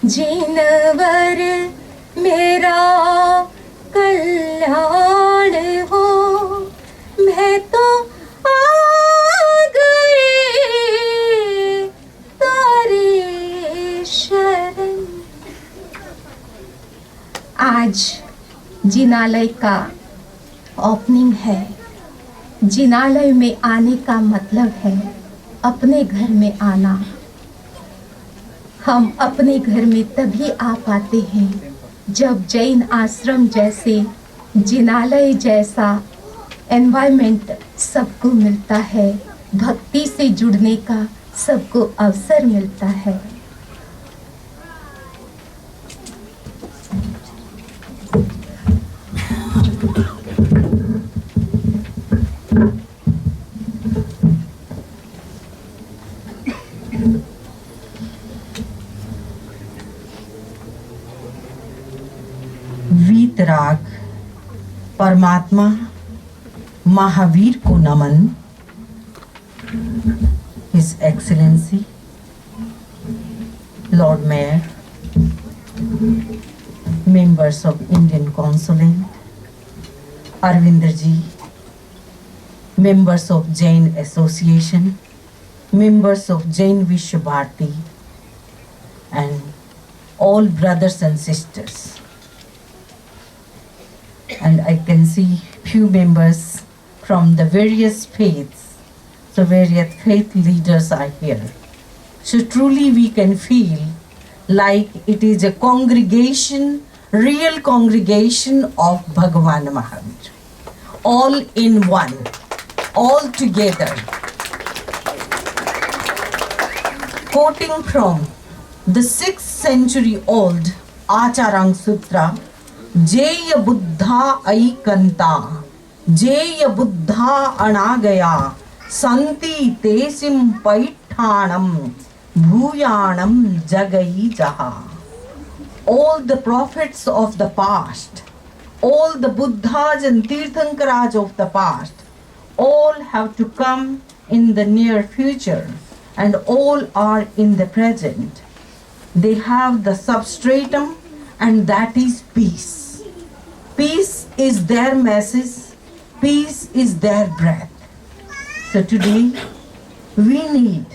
जीनवर मेरा कल्याण हो, मैं तो आ गई तारे शरण। आज जिनालय का ओपनिंग है। जिनालय में आने का मतलब है अपने घर में आना। हम अपने घर में तभी आ पाते हैं जब जैन आश्रम जैसे, जिनालय जैसा एनवायरनमेंट सबको मिलता है, भक्ति से जुड़ने का सबको अवसर मिलता है। वीतराग परमात्मा महावीर को नमन। His Excellency Lord Mayor, members of Indian Consulate, Arvinder ji, members of Jain Association, members of Jain Vishwa Bharati, and all brothers and sisters. And I can see few members from the various faiths. So various faith leaders are here. So truly we can feel like it is a congregation, real congregation of Bhagavan Mahavir. All in one, all together. Quoting from the 6th century old Acharang Sutra, Jaya Buddha Aikanta, Jaya Buddha Anagaya, Santi Tesim Paithanam, Bhuyanam Jagai Jaha. All the prophets of the past, all the Buddhas and Tirthankaras of the past, all have to come in the near future and all are in the present. They have the substratum and that is peace. Peace is their message, peace is their breath. So today we need,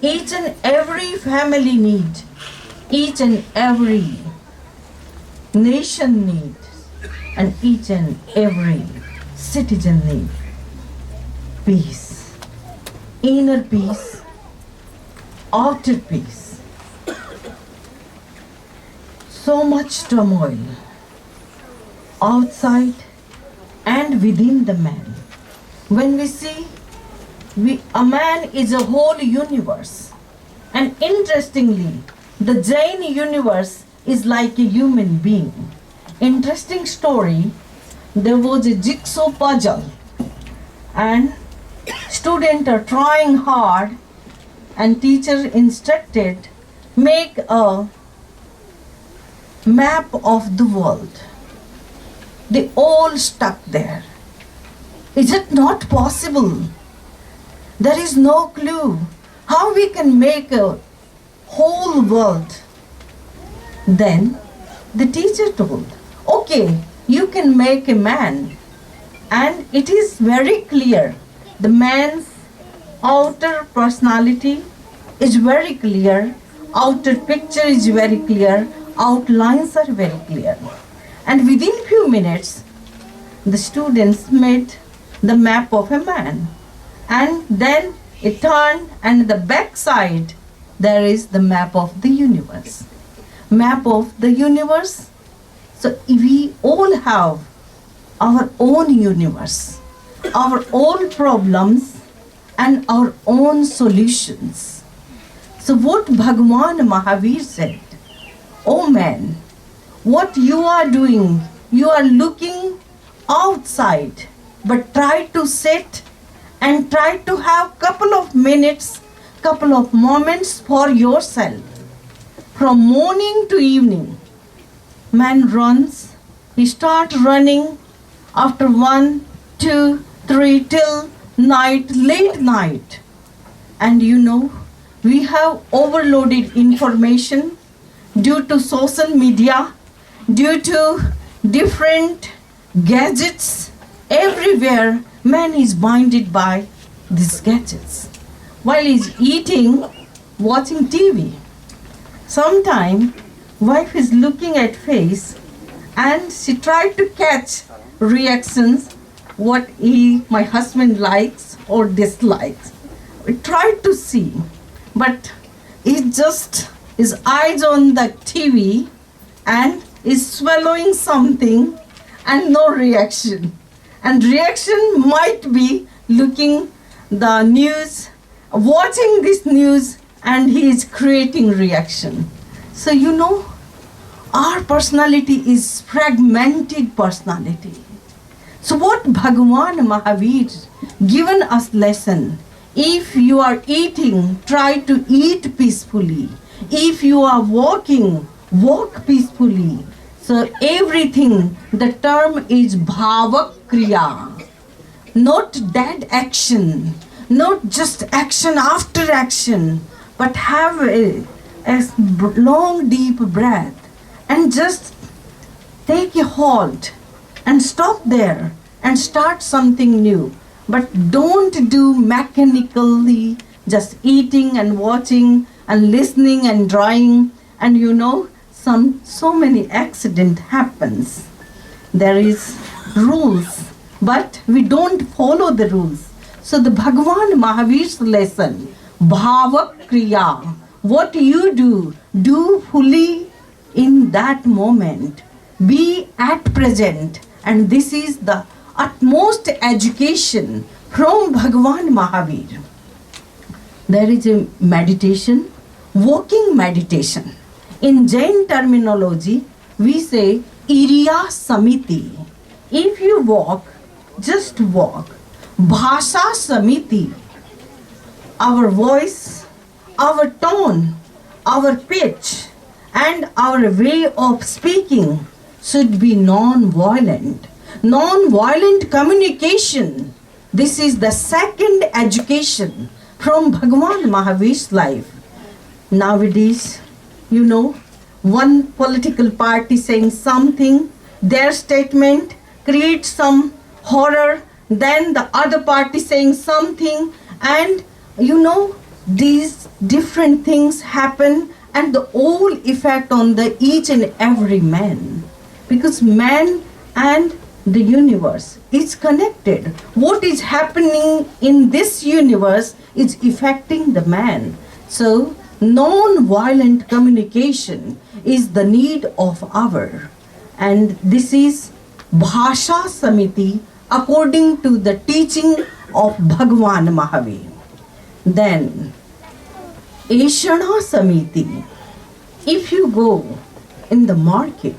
each and every family needs, each and every nation needs, and each and every citizen needs peace, inner peace, outer peace. So much turmoil outside and within the man. When we see a man is a whole universe, and interestingly, the Jain universe is like a human being. Interesting story, there was a jigsaw puzzle and students are trying hard and teacher instructed, make a map of the world. They all stuck there. Is it not possible? There is no clue how we can make a whole world. Then the teacher told, okay, you can make a man. And it is very clear. The man's outer personality is very clear. Outer picture is very clear. Outlines are very clear. And within few minutes, the students made the map of a man. And then it turned, and the back side, there is the map of the universe. Map of the universe. So we all have our own universe, our own problems, and our own solutions. So what Bhagwan Mahavir said, oh man, what you are doing, you are looking outside, but try to sit and try to have couple of minutes, couple of moments for yourself. From morning to evening, man runs, he starts running after 1, 2, 3 till night, late night. And you know, we have overloaded information due to social media, due to different gadgets. Everywhere man is blinded by these gadgets. While he's eating, watching TV. Sometime wife is looking at face and she tried to catch reactions, what my husband likes or dislikes. We tried to see, but he just his eyes on the TV and is swallowing something and no reaction. And reaction might be looking the news, watching this news, and he is creating reaction. So you know, our personality is fragmented personality. So what Bhagwan Mahavir given us lesson, if you are eating, try to eat peacefully. If you are walking, walk peacefully. So everything, the term is Bhava Kriya, not dead action, not just action after action, but have a long deep breath and just take a halt and stop there and start something new. But don't do mechanically, just eating and watching and listening and drawing, and you know, so many accident happens. There is rules, but we don't follow the rules. So the Bhagwan Mahavir's lesson, Bhava Kriya, what you do fully in that moment. Be at present. And this is the utmost education from Bhagwan Mahavir. There is a meditation, walking meditation. In Jain terminology, we say Iriya Samiti. If you walk, just walk. Bhasha Samiti. Our voice, our tone, our pitch, and our way of speaking should be non-violent. Non-violent communication. This is the second education from Bhagwan Mahavir's life. Nowadays, you know, one political party saying something, their statement creates some horror, then the other party saying something, and you know, these different things happen and the whole effect on the each and every man. Because man and the universe is connected. What is happening in this universe is affecting the man. So non-violent communication is the need of hour. And this is Bhasha Samiti according to the teaching of Bhagwan Mahavir. Then Eshana Samiti. If you go in the market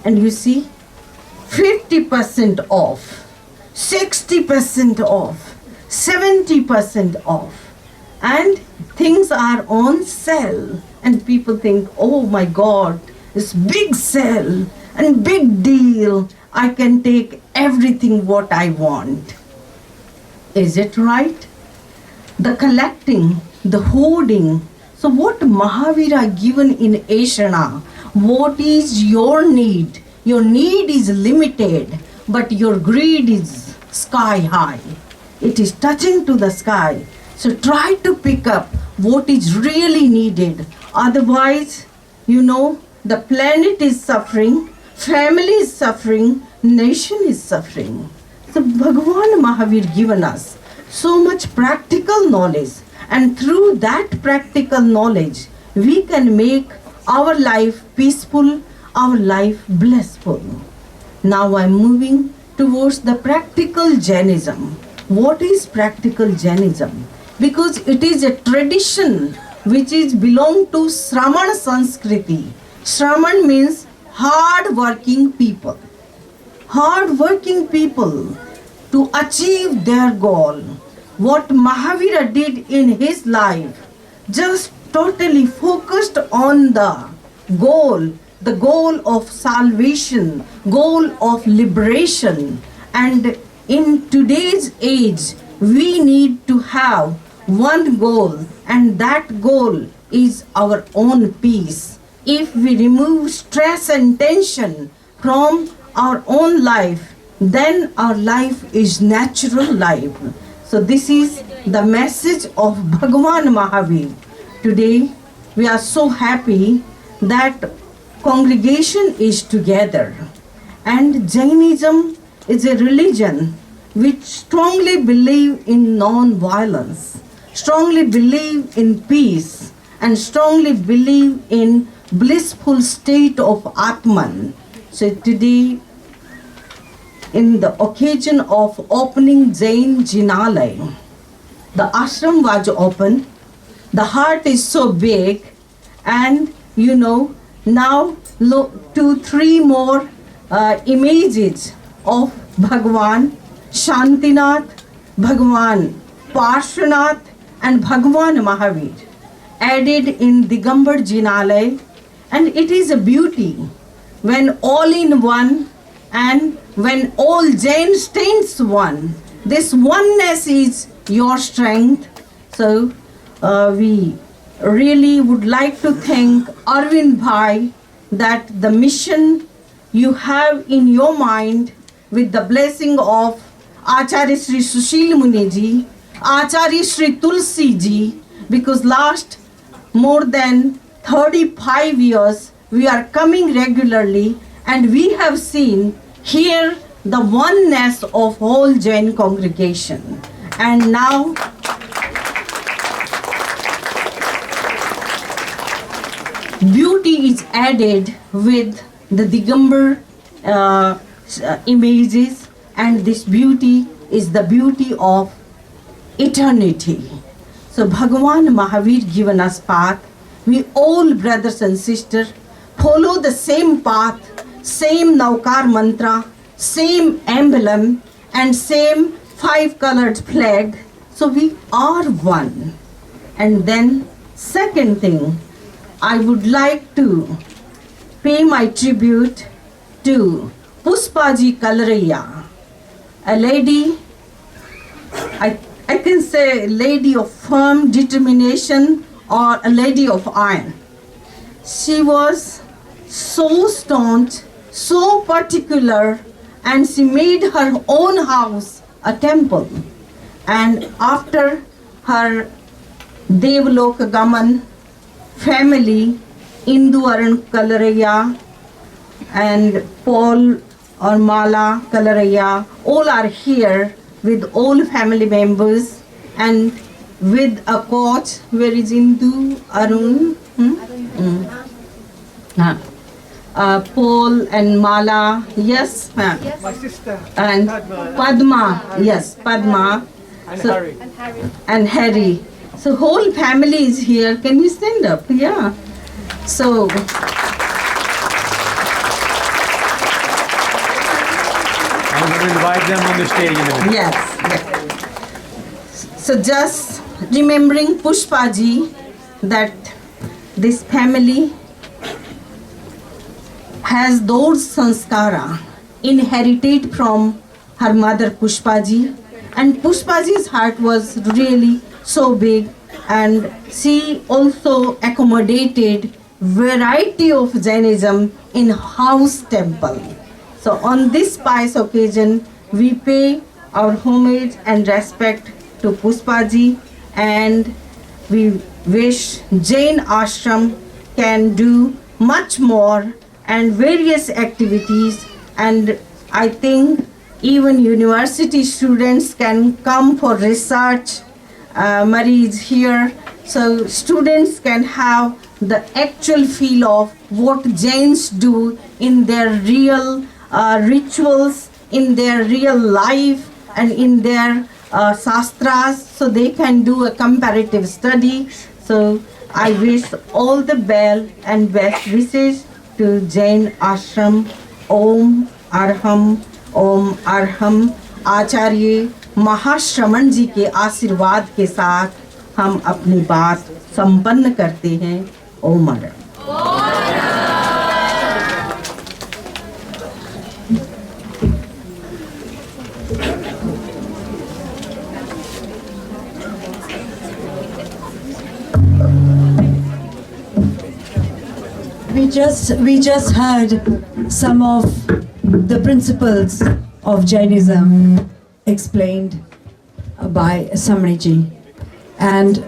and you see 50% off, 60% off, 70% off, and things are on sale, and people think, oh my God, this big sale and big deal. I can take everything what I want. Is it right? The collecting, the hoarding. So what Mahavira given in Ashana, what is your need? Your need is limited, but your greed is sky high. It is touching to the sky. So try to pick up what is really needed. Otherwise, the planet is suffering, family is suffering, nation is suffering. So Bhagavan Mahavir given us so much practical knowledge, and through that practical knowledge, we can make our life peaceful, our life blissful. Now I'm moving towards the practical Jainism. What is practical Jainism? Because it is a tradition which is belong to Shraman Sanskriti. Shraman means hard-working people. Hard-working people to achieve their goal. What Mahavira did in his life, just totally focused on the goal of salvation, goal of liberation. And in today's age, we need to have one goal, and that goal is our own peace. If we remove stress and tension from our own life, then our life is natural life. So this is the message of Bhagavan Mahavir. Today we are so happy that congregation is together, and Jainism is a religion which strongly believe in non-violence, strongly believe in peace, and strongly believe in blissful state of Atman. So today, in the occasion of opening Jain Jinalay, the ashram was open. The heart is so big, and now look 2-3 more images of Bhagwan Shantinath, Bhagwan Parshvanath, and Bhagwan Mahavir added in Digambar Jinalay, and it is a beauty when all in one and when all Jain stands one. This oneness is your strength. So we really would like to thank Arvind Bhai that the mission you have in your mind, with the blessing of Acharya Sri Sushil Muni ji, Acharya Sri Tulsi ji, because last more than 35 years we are coming regularly, and we have seen here the oneness of whole Jain congregation. And now beauty is added with the Digambar images, and this beauty is the beauty of eternity. So Bhagavan Mahavir given us path. We all brothers and sisters follow the same path, same Naukar mantra, same emblem, and same 5-colored flag. So we are one. And then second thing, I would like to pay my tribute to Pushpaji Kalaraiya, a lady, I can say a lady of firm determination or a lady of iron. She was so staunch, so particular, and she made her own house a temple. And after her Devloka Gaman family, Indu Aran Kalaraiya and Paul or Mala Kalaraiya, all are here with all family members and with a coach. Where is Indu Arun? Paul and Mala, yes, ma'am. My sister. And Padma, yes, Padma. And So- Harry. And Harry. So whole family is here. Can you stand up? Yeah. So I'm going to invite them on the stage in a minute. yes. So just remembering Pushpaji, that this family has those sanskara inherited from her mother Pushpaji, and Pushpaji's heart was really so big, and she also accommodated variety of Jainism in house temple. So on this pious occasion, we pay our homage and respect to Pushpaji, and we wish Jain Ashram can do much more and various activities, and I think even university students can come for research. Marie is here, so students can have the actual feel of what Jains do in their real rituals, in their real life, and in their shastras, so they can do a comparative study. So I wish all the best and best wishes to Jain Ashram. Om Arham, Om Arham. आचार्य महाश्रमण जी के आशीर्वाद के साथ हम अपनी बात संपन्न करते हैं। ओम आर्हम। We just heard some of the principles of Jainism explained by Samriji, and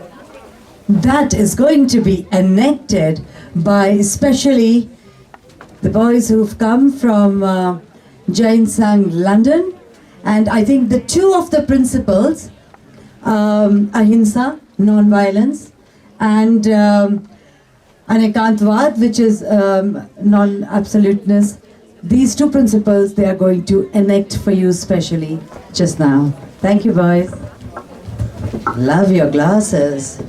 that is going to be enacted by especially the boys who've come from Jain Sangh London, and I think the two of the principles, ahimsa, non-violence, and anekantvad, which is non-absoluteness. These two principles they are going to enact for you specially just now. Thank you, boys. Love your glasses.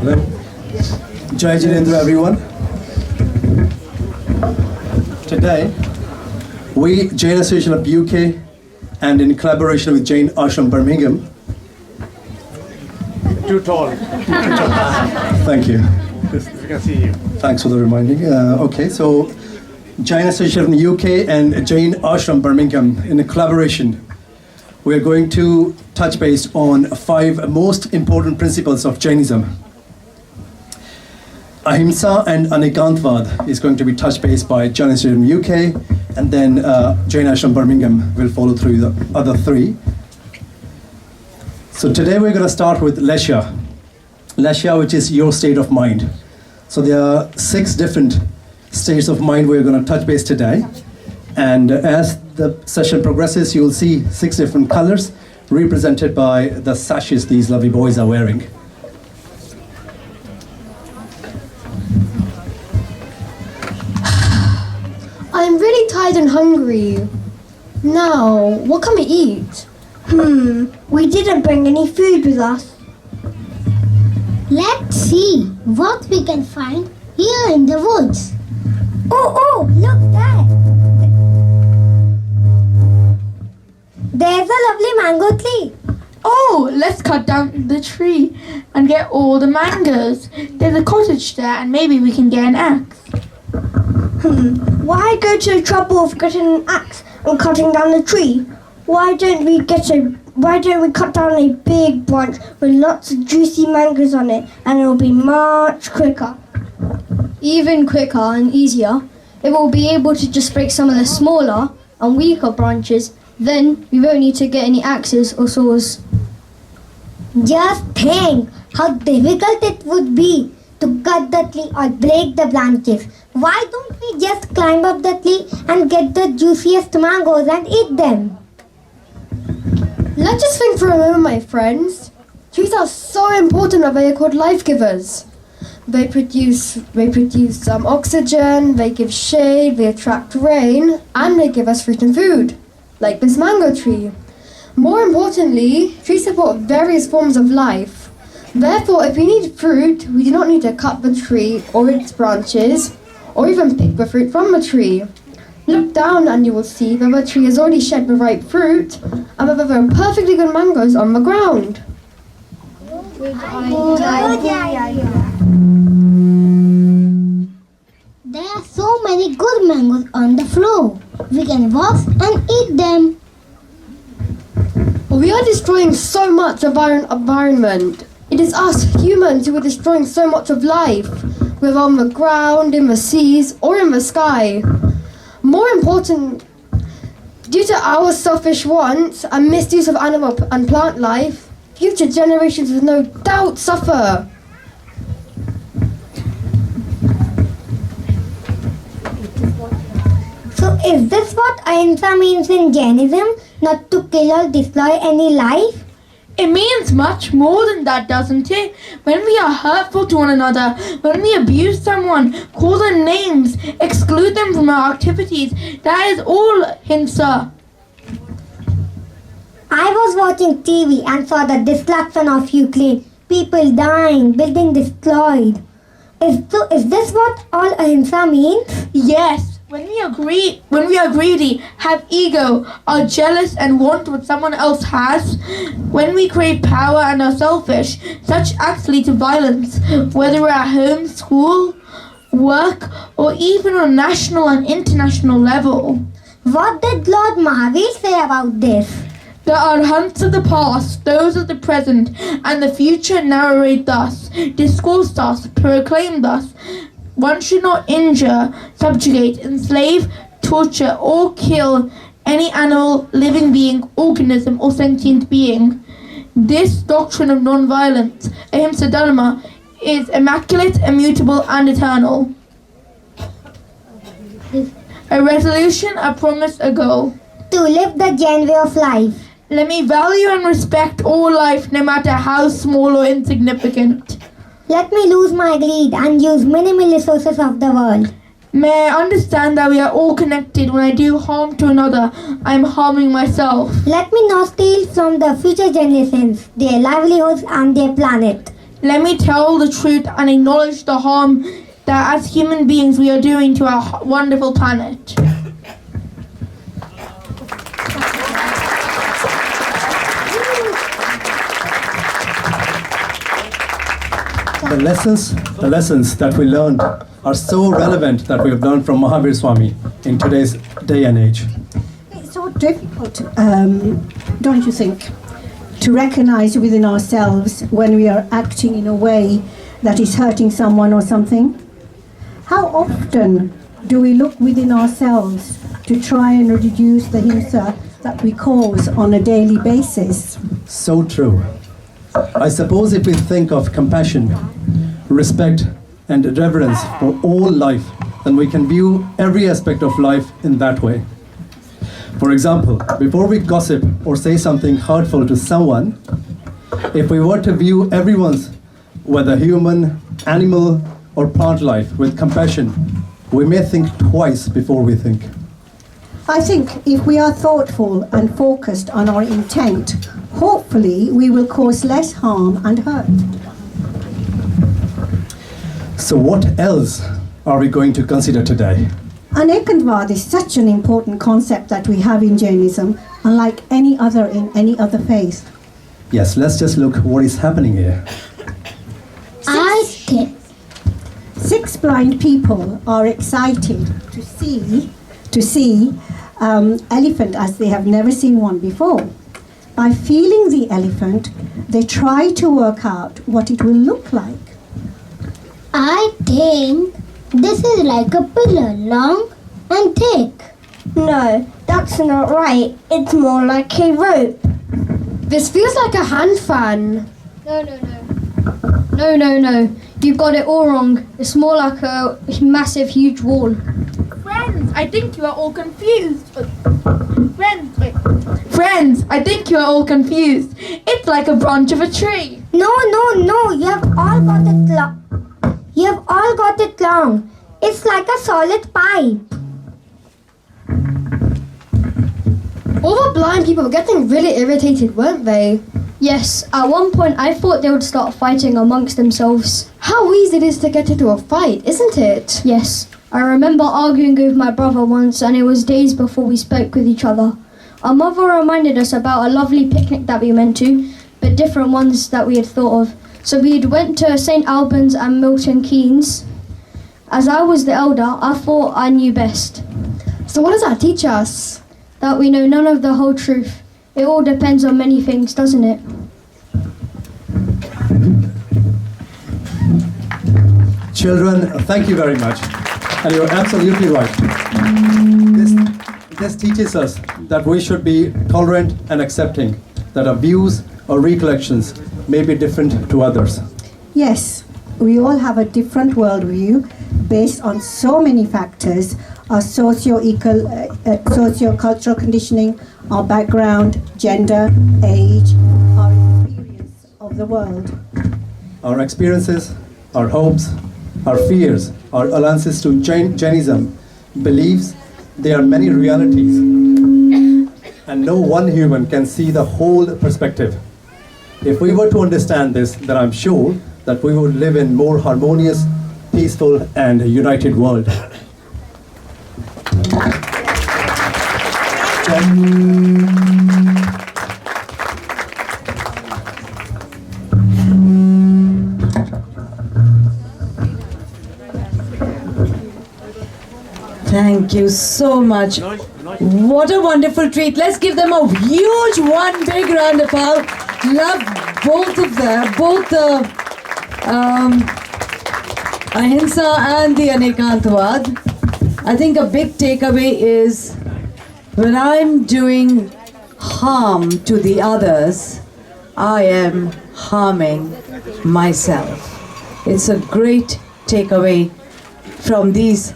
Hello. Jai Jinendra, everyone. Today, we, Jain Association of UK, and in collaboration with Jain Ashram Birmingham. Too tall. Thank you. We can see you. Thanks for the reminding. Okay, so Jain Association of the UK and Jain Ashram Birmingham, in a collaboration, we are going to touch base on 5 most important principles of Jainism. Ahimsa and Anekantvad is going to be touched base by Jain Ashram UK, and then Jain Ashram Birmingham will follow through the other 3. So today we're going to start with Lesha. Lesha, which is your state of mind. So there are 6 different states of mind we're going to touch base today. And as the session progresses, you'll see 6 different colors represented by the sashes these lovely boys are wearing. I'm really tired and hungry. Now, what can we eat? We didn't bring any food with us. Let's see what we can find here in the woods. Oh, look there. There's a lovely mango tree. Oh, let's cut down the tree and get all the mangoes. There's a cottage there and maybe we can get an axe. Why go to the trouble of getting an axe and cutting down the tree? Why don't we cut down a big branch with lots of juicy mangoes on it, and it will be much quicker. Even quicker and easier. It will be able to just break some of the smaller and weaker branches. Then we won't need to get any axes or saws. Just think how difficult it would be to cut the tree or break the branches. Why don't we just climb up the tree and get the juiciest mangoes and eat them? Let's just think for a moment, my friends. Trees are so important that they are called life givers. They produce oxygen, they give shade, they attract rain, and they give us fruit and food, like this mango tree. More importantly, trees support various forms of life. Therefore, if we need fruit, we do not need to cut the tree or its branches, or even pick the fruit from the tree. Look down and you will see that the tree has already shed the ripe fruit, and that there are perfectly good mangoes on the ground. Good idea. see good mangoes on the floor. We can wash and eat them. We are destroying so much of our environment. It is us humans who are destroying so much of life, whether on the ground, in the seas, or in the sky. More important, due to our selfish wants and misuse of animal and plant life, future generations will no doubt suffer. So is this what ahimsa means in Jainism? Not to kill or destroy any life? It means much more than that, doesn't it? When we are hurtful to one another, when we abuse someone, call them names, exclude them from our activities, that is all hinsa. I was watching TV and saw the destruction of Ukraine. People dying, building destroyed. Is this what all ahimsa means? Yes. When we are greedy, have ego, are jealous and want what someone else has, when we crave power and are selfish, such acts lead to violence, whether at home, school, work, or even on national and international level. What did Lord Mahavir say about this? The arhants of the past, those of the present, and the future narrate thus, discourse thus, proclaim thus. One should not injure, subjugate, enslave, torture, or kill any animal, living being, organism, or sentient being. This doctrine of non-violence, ahimsa dharma, is immaculate, immutable, and eternal. A resolution, a promise, a goal. To live the Jain way of life. Let me value and respect all life, no matter how small or insignificant. Let me lose my greed and use minimal resources of the world. May I understand that we are all connected. When I do harm to another, I am harming myself. Let me not steal from the future generations, their livelihoods and their planet. Let me tell the truth and acknowledge the harm that as human beings we are doing to our wonderful planet. The lessons that we learned are so relevant that we have learned from Mahavir Swami in today's day and age. It's so difficult, don't you think, to recognize within ourselves when we are acting in a way that is hurting someone or something? How often do we look within ourselves to try and reduce the himsa that we cause on a daily basis? So true. I suppose if we think of compassion, respect, and reverence for all life, then we can view every aspect of life in that way. For example, before we gossip or say something hurtful to someone, if we were to view everyone's, whether human, animal, or plant life, with compassion, we may think twice before we think. I think if we are thoughtful and focused on our intent, hopefully we will cause less harm and hurt. So what else are we going to consider today? Anekantvad is such an important concept that we have in Jainism, unlike any other in any other faith. Yes, let's just look what is happening here. Six blind people are excited to see elephant as they have never seen one before. By feeling the elephant, they try to work out what it will look like. I think this is like a pillar, long and thick. No, that's not right. It's more like a rope. This feels like a hand fan. No. You've got it all wrong. It's more like a massive, huge wall. Friends, I think you are all confused. Friends, I think you are all confused. It's like a branch of a tree. No. You have all got it wrong. You have all got it wrong. It's like a solid pipe. All the blind people were getting really irritated, weren't they? Yes, at one point I thought they would start fighting amongst themselves. How easy it is to get into a fight, isn't it? Yes, I remember arguing with my brother once, and it was days before we spoke with each other. Our mother reminded us about a lovely picnic that we went to, but different ones that we had thought of. So we went to St Albans and Milton Keynes, As I was the elder, I thought I knew best. So what does that teach us? That we know none of the whole truth. It all depends on many things, doesn't it? Children, thank you very much. And you're absolutely right. This teaches us that we should be tolerant and accepting, that our views or recollections may be different to others. Yes, we all have a different worldview based on so many factors: our socio-cultural conditioning, our background, gender, age, our experience of the world. Our experiences, our hopes, our fears, our alliances to Jainism, beliefs, there are many realities, and no one human can see the whole perspective. If we were to understand this, then I'm sure that we would live in more harmonious, peaceful, and united world. Thank you so much. What a wonderful treat. Let's give them a huge one big round of applause. Love both of them, both the Ahimsa and the Anekantavad. I think a big takeaway is when I'm doing harm to the others, I am harming myself. It's a great takeaway from these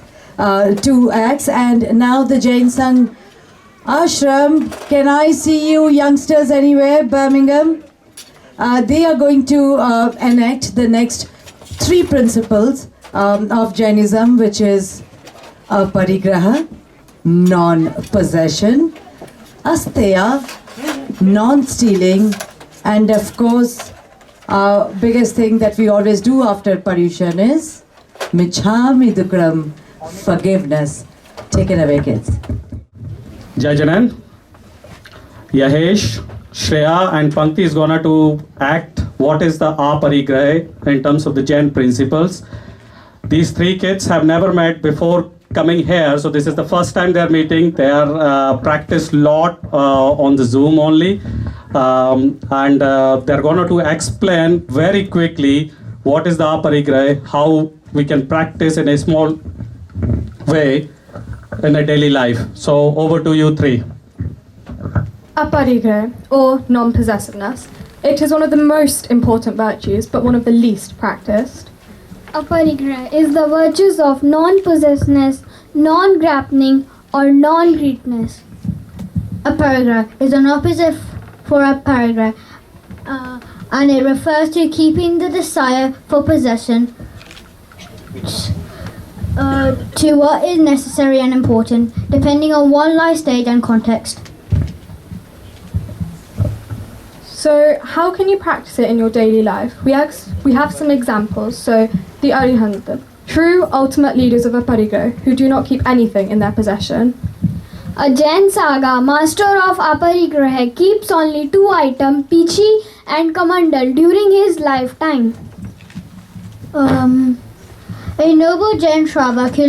two acts. And now the Jain Ashram, can I see you youngsters anywhere, Birmingham? They are going to enact the next 3 principles of Jainism, which is aparigraha, non-possession, asteya, non-stealing, and of course, biggest thing that we always do after Paryushan is michhami dukram, forgiveness. Take it away, kids. Jai Janan, Yahesh, Shreya and Pankti is gonna to act what is the aparigraha in terms of the Jain principles. These 3 kids have never met before coming here, so this is the first time they are meeting. They are practiced lot on the Zoom only, and they're gonna to explain very quickly what is the aparigraha, how we can practice in a small way in a daily life. So over to you 3. Aparigraha, or non-possessiveness. It is one of the most important virtues, but one of the least practiced. Aparigraha is the virtues of non-possessiveness, non-grappling, or non-greediness. Aparigraha is an opposite for aparigraha, and it refers to keeping the desire for possession to what is necessary and important, depending on one's life stage and context. So how can you practice it in your daily life? We have some examples. So the Arihanta, true ultimate leaders of aparigraha, who do not keep anything in their possession. A Jain saga, master of aparigraha, keeps only 2 items, Pichi and Kamandal, during his lifetime. A noble Jain Shravak who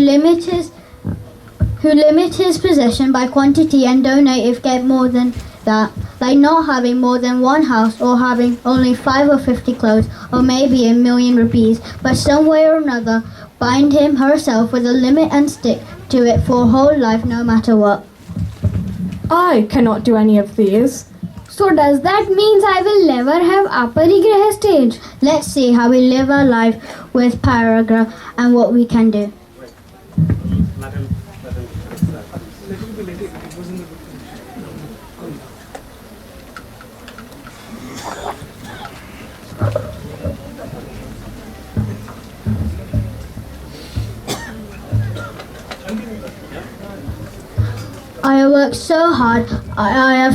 limits his possession by quantity and donate if get more than that, like not having more than 1 house or having only 5 or 50 clothes or maybe 1,000,000 rupees, but some way or another bind him herself with a limit and stick to it for whole life no matter what. I cannot do any of these. So does that mean I will never have aparigraha stage? Let's see how we live our life with aparigraha and what we can do. I work so hard. I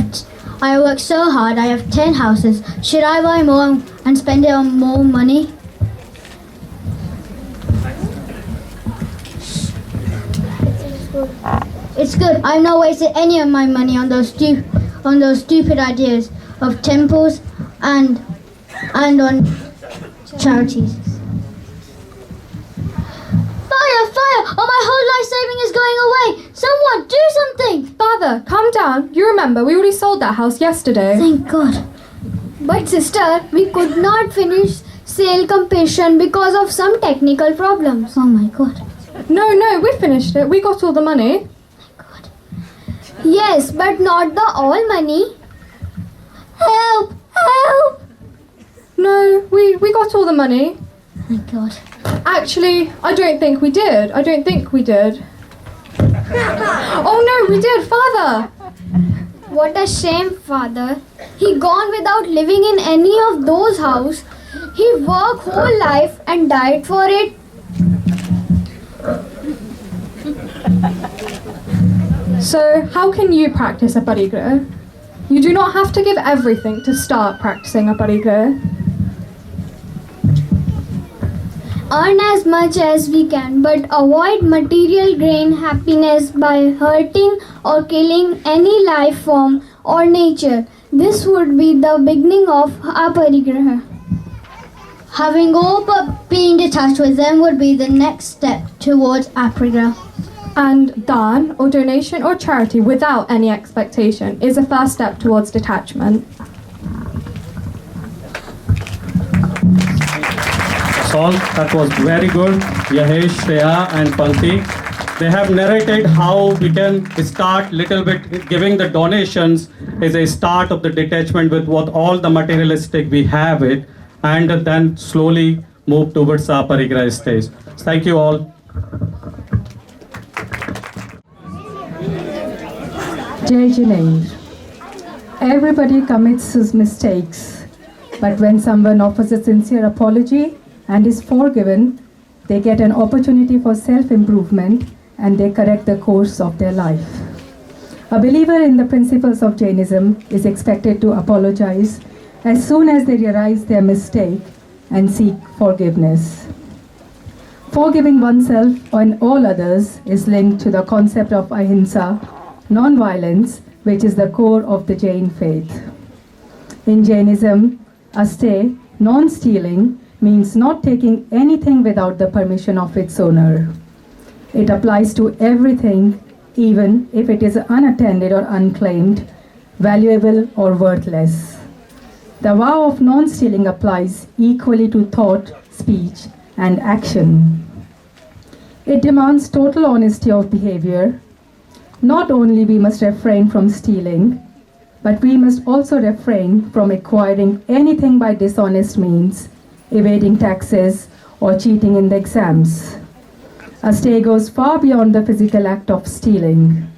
work so hard. I have 10 houses. Should I buy more and spend it on more money? It's good. I've not wasted any of my money on those stupid ideas of temples and on charities. Fire! going away. Someone do something. Father, calm down. You remember, we already sold that house yesterday. Thank God. But sister, we could not finish sale completion because of some technical problems. Oh my God. No, we finished it. We got all the money. Yes, but not the all money. Help! Help! No, we got all the money. Oh my God. Actually, I don't think we did. Oh no, we did, Father! What a shame, Father. He gone without living in any of those houses. He worked whole life and died for it. So, how can you practice a parigraha? You do not have to give everything to start practicing a parigraha. Earn as much as we can, but avoid material gain happiness by hurting or killing any life form or nature. This would be the beginning of aparigraha. Having all but being detached with them would be the next step towards aparigraha. And dan, or donation or charity without any expectation, is a first step towards detachment. All that was very good. Yahesh, Shreya and Pankti, they have narrated how we can start little bit giving the donations is a start of the detachment with what all the materialistic we have it, and then slowly move towards our parigraha stage. Thank you all. Jai Jinalay. Everybody commits his mistakes, but when someone offers a sincere apology and is forgiven, they get an opportunity for self-improvement and they correct the course of their life. A believer in the principles of Jainism is expected to apologize as soon as they realize their mistake and seek forgiveness. Forgiving oneself and all others is linked to the concept of ahimsa, non-violence, which is the core of the Jain faith. In Jainism, aste, non-stealing, means not taking anything without the permission of its owner. It applies to everything, even if it is unattended or unclaimed, valuable or worthless. The vow of non-stealing applies equally to thought, speech, and action. It demands total honesty of behavior. Not only we must refrain from stealing, but we must also refrain from acquiring anything by dishonest means, evading taxes, or cheating in the exams. Aste goes far beyond the physical act of stealing.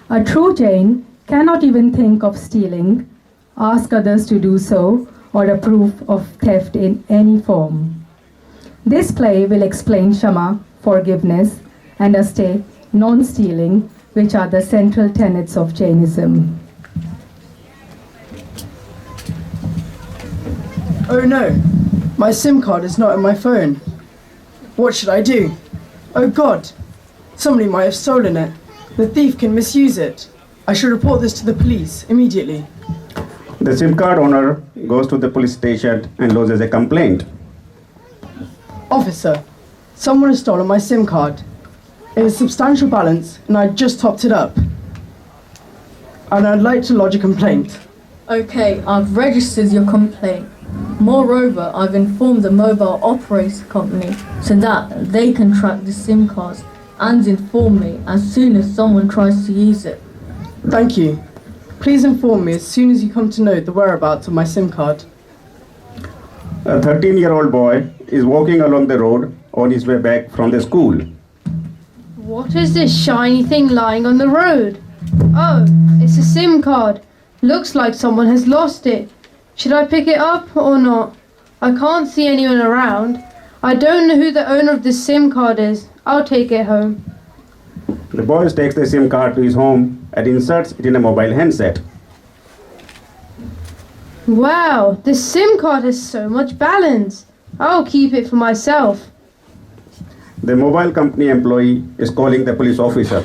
A true Jain cannot even think of stealing, ask others to do so, or approve of theft in any form. This play will explain Shama, forgiveness, and Aste, non-stealing, which are the central tenets of Jainism. Oh no! My SIM card is not in my phone. What should I do? Oh God! Somebody might have stolen it. The thief can misuse it. I should report this to the police immediately. The SIM card owner goes to the police station and lodges a complaint. Officer, someone has stolen my SIM card. It is substantial balance and I just topped it up. And I'd like to lodge a complaint. Okay, I've registered your complaint. Moreover, I've informed the mobile operator company so that they can track the SIM cards and inform me as soon as someone tries to use it. Thank you. Please inform me as soon as you come to know the whereabouts of my SIM card. A 13-year-old boy is walking along the road on his way back from the school. What is this shiny thing lying on the road? Oh, it's a SIM card. Looks like someone has lost it. Should I pick it up or not? I can't see anyone around. I don't know who the owner of this SIM card is. I'll take it home. The boy takes the SIM card to his home and inserts it in a mobile handset. Wow, this SIM card has so much balance. I'll keep it for myself. The mobile company employee is calling the police officer.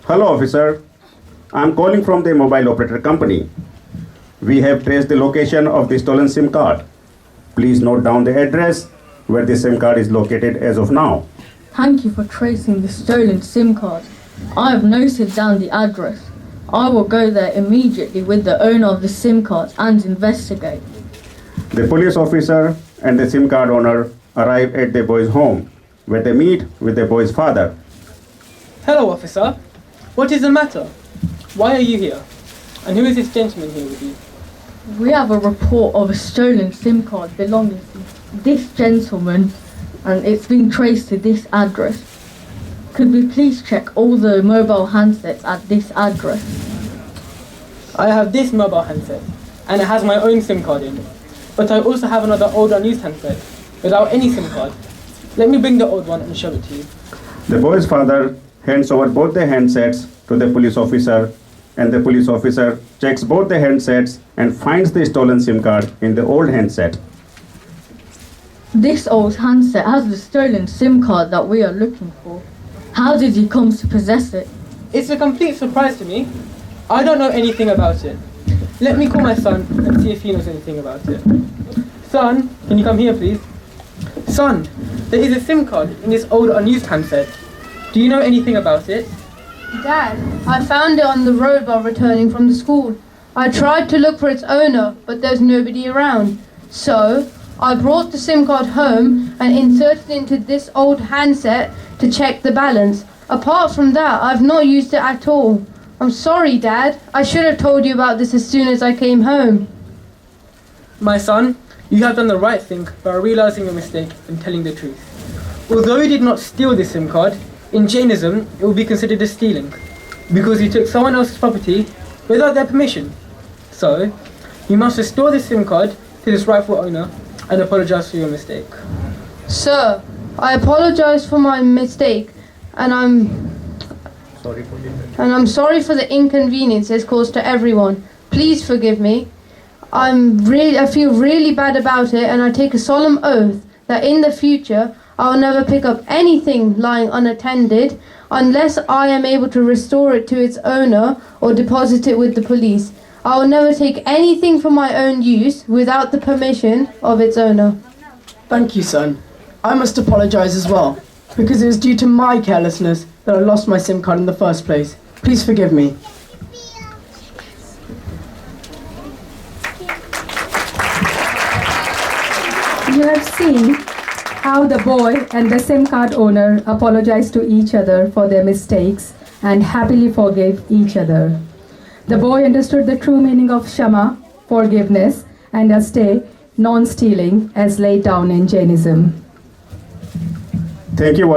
Hello, officer. I'm calling from the mobile operator company. We have traced the location of the stolen SIM card. Please note down the address where the SIM card is located as of now. Thank you for tracing the stolen SIM card. I have noted down the address. I will go there immediately with the owner of the SIM card and investigate. The police officer and the SIM card owner arrive at the boy's home, where they meet with the boy's father. Hello, officer. What is the matter? Why are you here? And who is this gentleman here with you? We have a report of a stolen SIM card belonging to this gentleman, and it's been traced to this address. Could we please check all the mobile handsets at this address? I have this mobile handset, and it has my own SIM card in it. But I also have another old unused handset without any SIM card. Let me bring the old one and show it to you. The boy's father hands over both the handsets to the police officer, and the police officer checks both the handsets and finds the stolen SIM card in the old handset. This old handset has the stolen SIM card that we are looking for. How did he come to possess it? It's a complete surprise to me. I don't know anything about it. Let me call my son and see if he knows anything about it. Son, can you come here, please? Son, there is a SIM card in this old unused handset. Do you know anything about it? Dad, I found it on the road while returning from the school. I tried to look for its owner, but there's nobody around. So, I brought the SIM card home and inserted it into this old handset to check the balance. Apart from that, I've not used it at all. I'm sorry, Dad. I should have told you about this as soon as I came home. My son, you have done the right thing by realizing your mistake and telling the truth. Although you did not steal this SIM card, in Jainism it will be considered as stealing, because you took someone else's property without their permission. So, you must restore this SIM card to its rightful owner and apologize for your mistake. Sir, I apologize for my mistake, and I'm sorry for the inconveniences caused to everyone. Please forgive me. I feel really bad about it, and I take a solemn oath that in the future I will never pick up anything lying unattended unless I am able to restore it to its owner or deposit it with the police. I will never take anything for my own use without the permission of its owner. Thank you, son. I must apologize as well, because it was due to my carelessness that I lost my SIM card in the first place. Please forgive me. You have seen how the boy and the SIM card owner apologized to each other for their mistakes and happily forgave each other. The boy understood the true meaning of Shama, forgiveness, and Aste, non-stealing, as laid down in Jainism. Thank you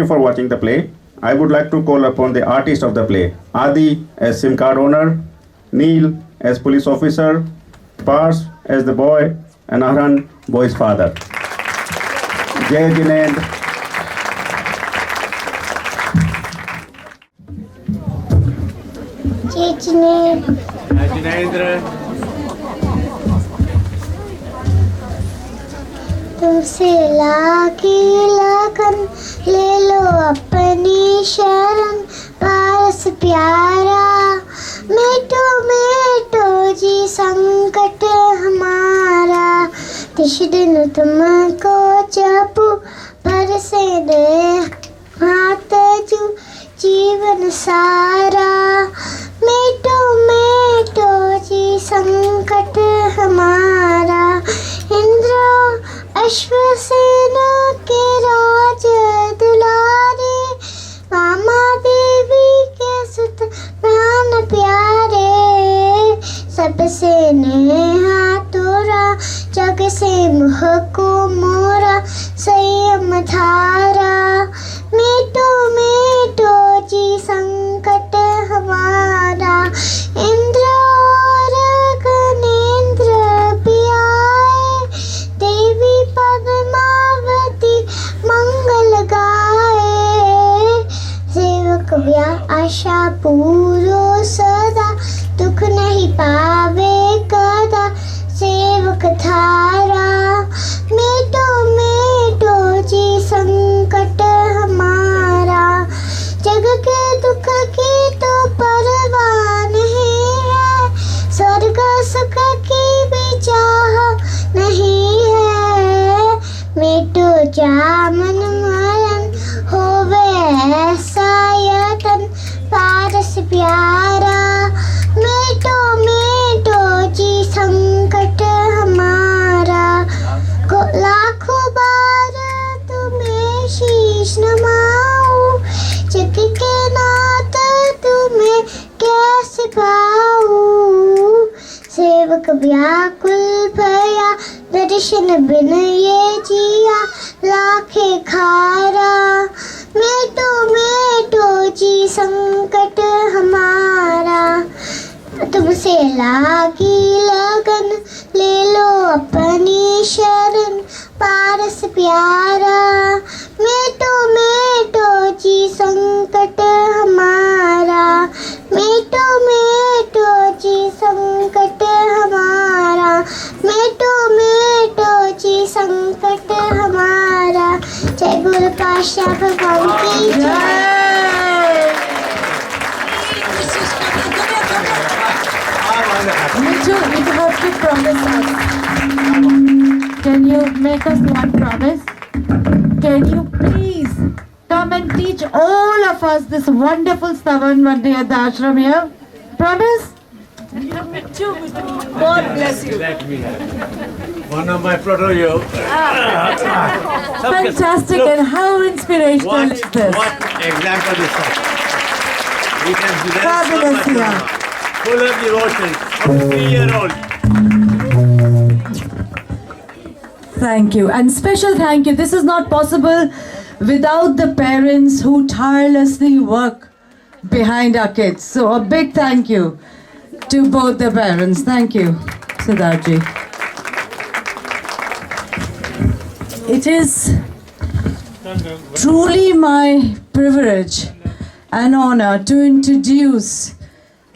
for watching the play. I would like to call upon the artist of the play, Adi as SIM card owner, Neil as police officer, Pars as the boy, and Ahran, boy's father. Jai Jinalay. Jai Jinalay. तुमसे लागी लगन ले लो अपनी शरण पारस प्यारा मेटो जी संकट हमारा तिस दिन तुमको जब बरसे दे हाथ जू जीवन सारा मेटो जी संकट हमारा इंद्र अश्वसेना के राज दुलारे मामा देवी के सुत प्राण प्यारे सबसे नेहा तोरा जग से मुह को मोरा संयम धारा मेटो जी संकट हमारा इंद्र और गणेंद्र भी आए देवी पद्मावती मंगल गाए सेवक व्या आशा पूरो सदा दुख नहीं पावे कदा सेवक धारा मेटो जी संकट हमारा जग के दुख की तो परवाह नहीं है स्वर्ग सुख की भी चाह नहीं है मेटो जा मन मरण होवे ऐसा यतन प्यारा मेटो मेटो जी संकट हमारा लाखों बार तुम्हें शीश नमाऊं जग के नाथ तुम्हें कैसे पाऊं सेवक व्याकुल भया दर्शन बिन ये जिया लाखे खारा मेटो जी संकट हमारा तुमसे लागी लगन ले लो अपनी शरण पारस प्यारा मेटो जी संकट हमारा मेटो जी संकट हमारा मेटो जी संकट हमारा जय गुरु पातशाह भगवान की जय। Mitu, you have to promise us. Can you make us one promise? Can you please come and teach all of us this wonderful Stavan one day at the ashram here? Promise? God bless you. Let me have one of my proto. Fantastic, and how inspirational is this? What example is that? We can learn so Fabulous, much yeah. full of devotion from 3-year-old. Thank you, and special thank you. This is not possible without the parents who tirelessly work behind our kids. So a big thank you to both the parents. Thank you, Siddharji. It is truly my privilege and honor to introduce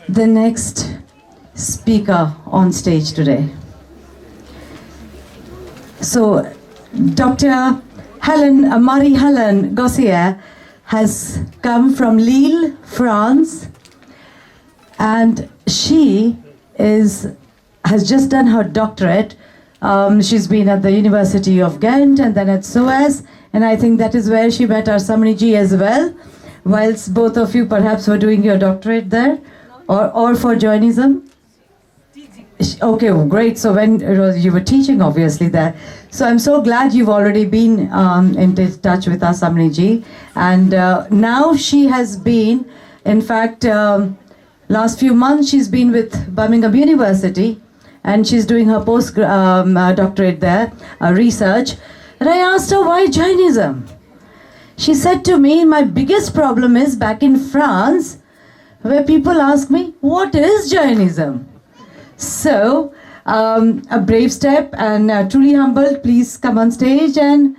the next speaker on stage today. So, Dr. Marie-Hélène Gossier has come from Lille, France, and she has just done her doctorate. She's been at the University of Ghent and then at SOAS, and I think that is where she met our Samriji as well, whilst both of you perhaps were doing your doctorate there, or for Jainism. Okay, well, great. So when you were teaching, obviously, there. So I'm so glad you've already been in touch with us, Samriji. And now she has been, in fact, last few months she's been with Birmingham University, and she's doing her doctorate there, research. And I asked her, why Jainism? She said to me, my biggest problem is back in France, where people ask me, what is Jainism? So, a brave step and truly humbled. Please come on stage and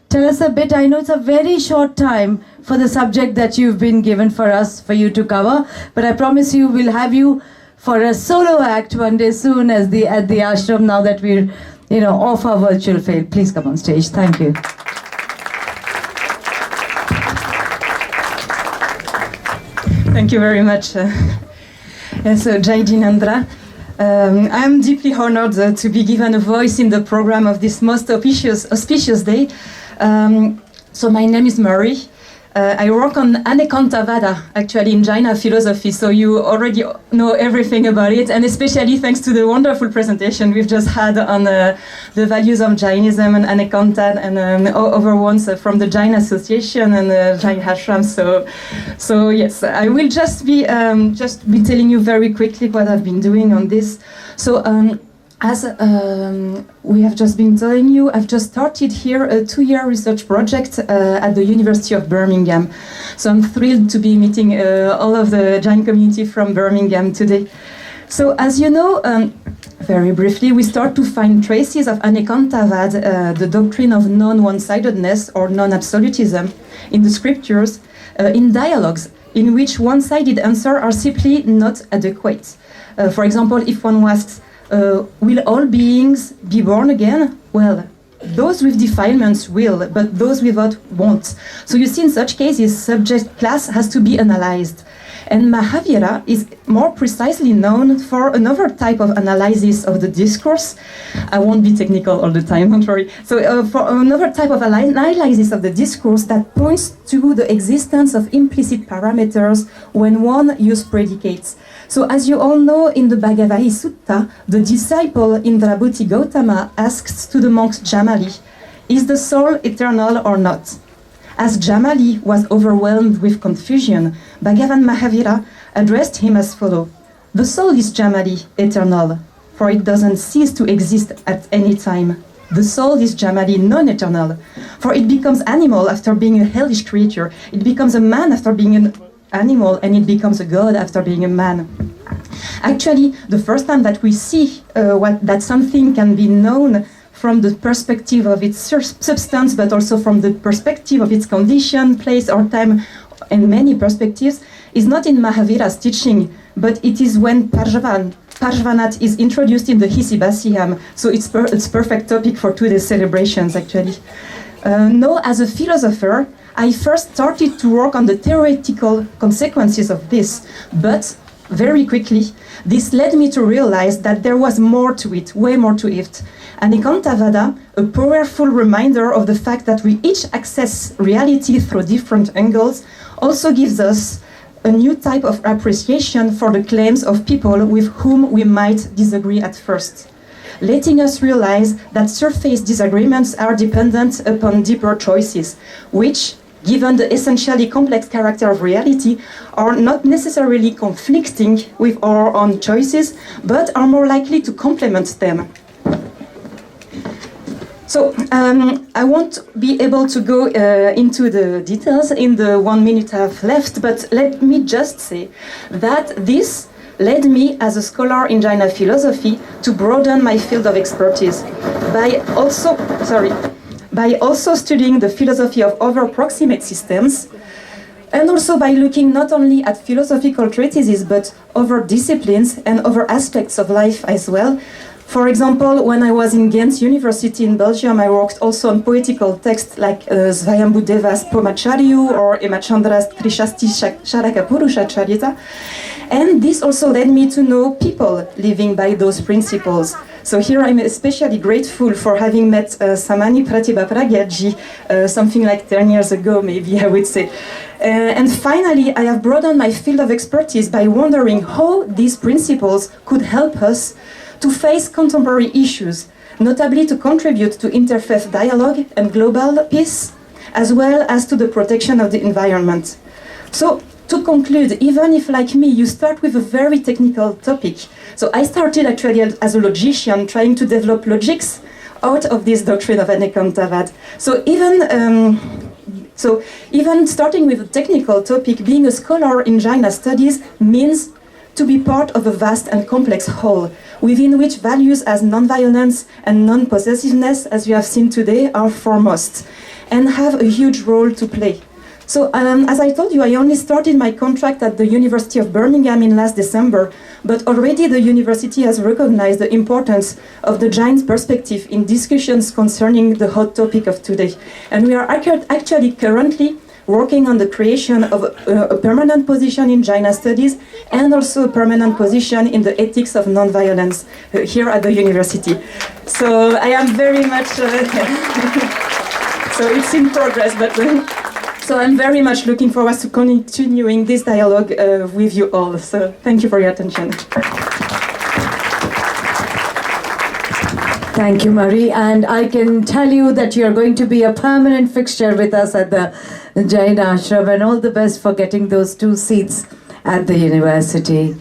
tell us a bit. I know it's a very short time for the subject that you've been given for you to cover, but I promise you we'll have you for a solo act one day soon at the ashram, now that we're off our virtual field. Please come on stage. Thank you. Thank you very much. So, Jai Jinandra. I am deeply honored to be given a voice in the program of this most auspicious day. So my name is Marie. I work on Anekantavada, actually in Jaina philosophy, so you already know everything about it, and especially thanks to the wonderful presentation we've just had on the values of Jainism and Anekanta and other ones from the Jain Association and the Jain Ashram. So yes, I will just be telling you very quickly what I've been doing on this. So as we have just been telling you, I've just started here a 2-year research project at the University of Birmingham. So I'm thrilled to be meeting all of the Jain community from Birmingham today. So as you know, very briefly, we start to find traces of Anekantavad, the doctrine of non-one-sidedness or non-absolutism in the scriptures, in dialogues in which one-sided answers are simply not adequate. For example, if one asks, will all beings be born again? Well, those with defilements will, but those without won't. So you see, in such cases, subject class has to be analyzed. And Mahavira is more precisely known for another type of analysis of the discourse. I won't be technical all the time, don't worry. So for another type of analysis of the discourse that points to the existence of implicit parameters when one uses predicates. So as you all know, in the Bhagavati Sutta, the disciple Indrabhuti Gautama asks to the monk Jamali, is the soul eternal or not? As Jamali was overwhelmed with confusion, Bhagavan Mahavira addressed him as follows: the soul is Jamali, eternal, for it doesn't cease to exist at any time. The soul is Jamali, non-eternal, for it becomes animal after being a hellish creature. It becomes a man after being an animal, and it becomes a god after being a man. Actually, the first time that we see that something can be known from the perspective of its substance, but also from the perspective of its condition, place, or time, and many perspectives, is not in Mahavira's teaching, but it is when Parshvanat is introduced in the Hisibasiyam, so it's perfect topic for today's celebrations, actually. Now, as a philosopher, I first started to work on the theoretical consequences of this, but very quickly, this led me to realize that there was more to it, way more to it. And Ekantavada, a powerful reminder of the fact that we each access reality through different angles, also gives us a new type of appreciation for the claims of people with whom we might disagree at first, letting us realize that surface disagreements are dependent upon deeper choices, which, given the essentially complex character of reality, are not necessarily conflicting with our own choices, but are more likely to complement them. So I won't be able to go into the details in the 1 minute I have left, but let me just say that this led me as a scholar in Jaina philosophy to broaden my field of expertise by also studying the philosophy of other proximate systems, and also by looking not only at philosophical treatises but other disciplines and other aspects of life as well. For example, when I was in Ghent University in Belgium, I worked also on poetical texts like Svayambhudeva's Pomacharyu or Hemachandra's Trishasti Sharakapurusha Charita. And this also led me to know people living by those principles. So here I'm especially grateful for having met Samani Pratibha Pragyaji something like 10 years ago, maybe I would say. And finally, I have broadened my field of expertise by wondering how these principles could help us to face contemporary issues, notably to contribute to interfaith dialogue and global peace, as well as to the protection of the environment. So, to conclude, even if, like me, you start with a very technical topic, so I started actually as a logician, trying to develop logics out of this doctrine of Ekantavad. So even starting with a technical topic, being a scholar in Jaina studies means to be part of a vast and complex whole, within which values as non-violence and non-possessiveness, as you have seen today, are foremost, and have a huge role to play. So, as I told you, I only started my contract at the University of Birmingham in last December, but already the university has recognized the importance of the Jain perspective in discussions concerning the hot topic of today. And we are actually currently working on the creation of a permanent position in Jaina studies and also a permanent position in the ethics of non-violence here at the university. So I am very much, so it's in progress, but so I'm very much looking forward to continuing this dialogue with you all. So thank you for your attention. Thank you, Marie. And I can tell you that you're going to be a permanent fixture with us at the Jain Ashram, and all the best for getting those 2 seats at the university.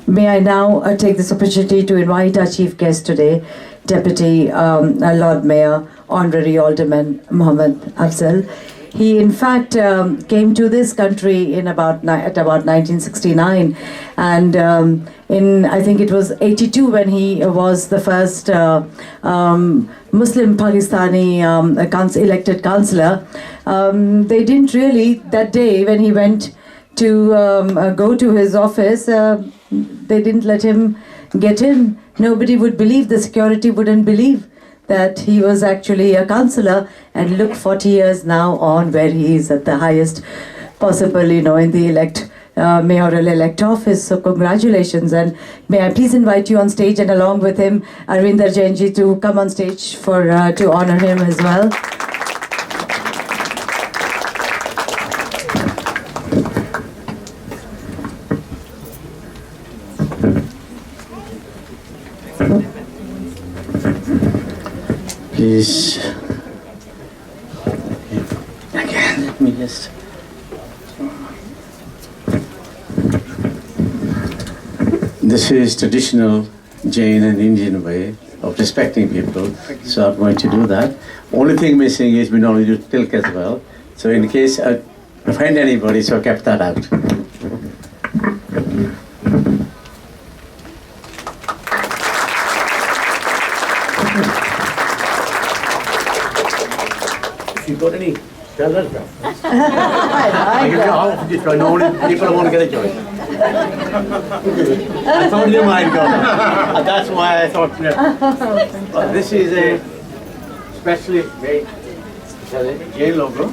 May I now take this opportunity to invite our chief guest today, Deputy Lord Mayor, Honorary Alderman Mohammed Afzal. He, in fact, came to this country at about 1969, and I think it was 82 when he was the first Muslim Pakistani elected councillor. They didn't really, that day when he went to go to his office, they didn't let him get in. Nobody would believe, the security wouldn't believe that he was actually a councillor, and look 40 years now on where he is at the highest possible, in the mayoral-elect office. So congratulations, and may I please invite you on stage, and along with him, Arvinder Jainji, to come on stage to honor him as well. Please, again, let me just. This is traditional Jain and Indian way of respecting people, so I'm going to do that. Only thing missing is we normally do tilk as well. So in case I offend anybody, so I kept that out. If you got any, tell us about. I know people want to get a joy. I thought you might go. That's why I thought. Well, this is a specially made Jain logo.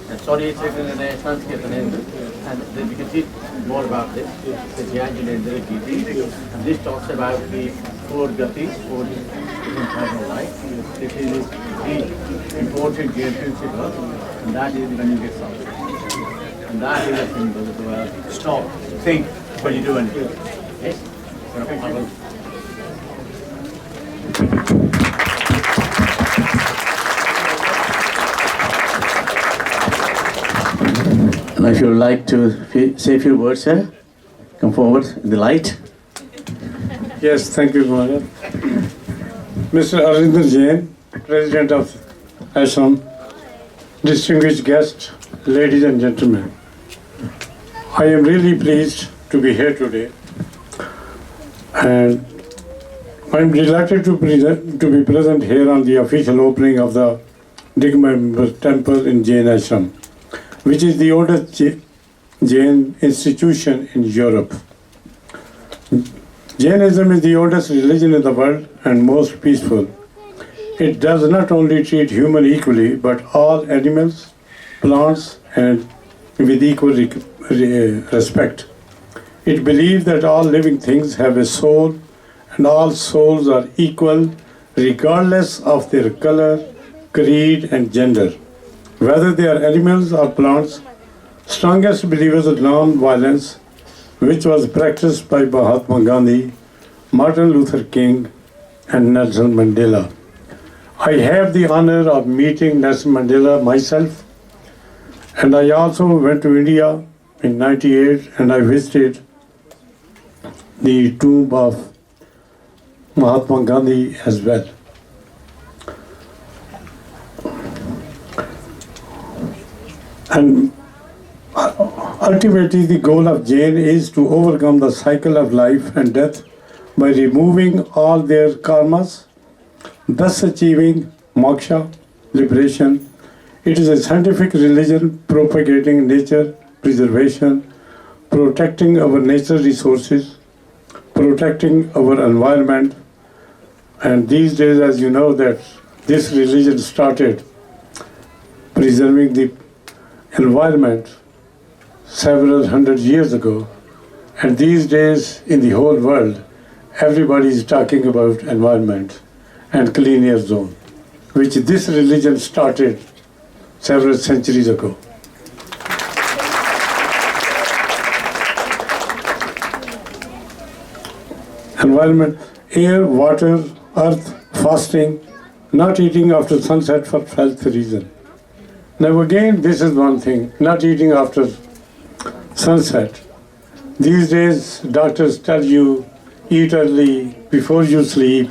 And sorry, it's written in a Sanskrit name. And then you can see more about this. The Jain Jinalay Giti. And this talks about the 4 gatis, 4 different types of life. This is the important Jain principle. And that is when you get something. And that is a symbol as well. Stop, think before you do anything. Yes? And if you would like to say a few words, sir, come forward in the light. Yes, thank you, Maharaj. Mr. Arvinder Jain, President of Ashram, distinguished guests, ladies and gentlemen. I am really pleased to be here today, and I am delighted to be present here on the official opening of the Digambar temple in Jain Ashram, which is the oldest Jain institution in Europe. Jainism is the oldest religion in the world and most peaceful. It does not only treat humans equally, but all animals, plants, and with equal respect. It believes that all living things have a soul, and all souls are equal regardless of their color, creed, and gender. Whether they are animals or plants, strongest believers of non-violence, which was practiced by Mahatma Gandhi, Martin Luther King, and Nelson Mandela. I have the honor of meeting Nelson Mandela myself, and I also went to India in '98 and I visited the tomb of Mahatma Gandhi as well. And ultimately the goal of Jain is to overcome the cycle of life and death by removing all their karmas, thus achieving moksha, liberation. It is a scientific religion propagating nature preservation, protecting our natural resources, protecting our environment. And these days, as you know, that this religion started preserving the environment several hundred years ago. And these days, in the whole world, everybody is talking about environment and clean air zone, which this religion started several centuries ago. Environment, air, water, earth, fasting, not eating after sunset for health reason. Now again, this is one thing, not eating after sunset. These days, doctors tell you, eat early, before you sleep,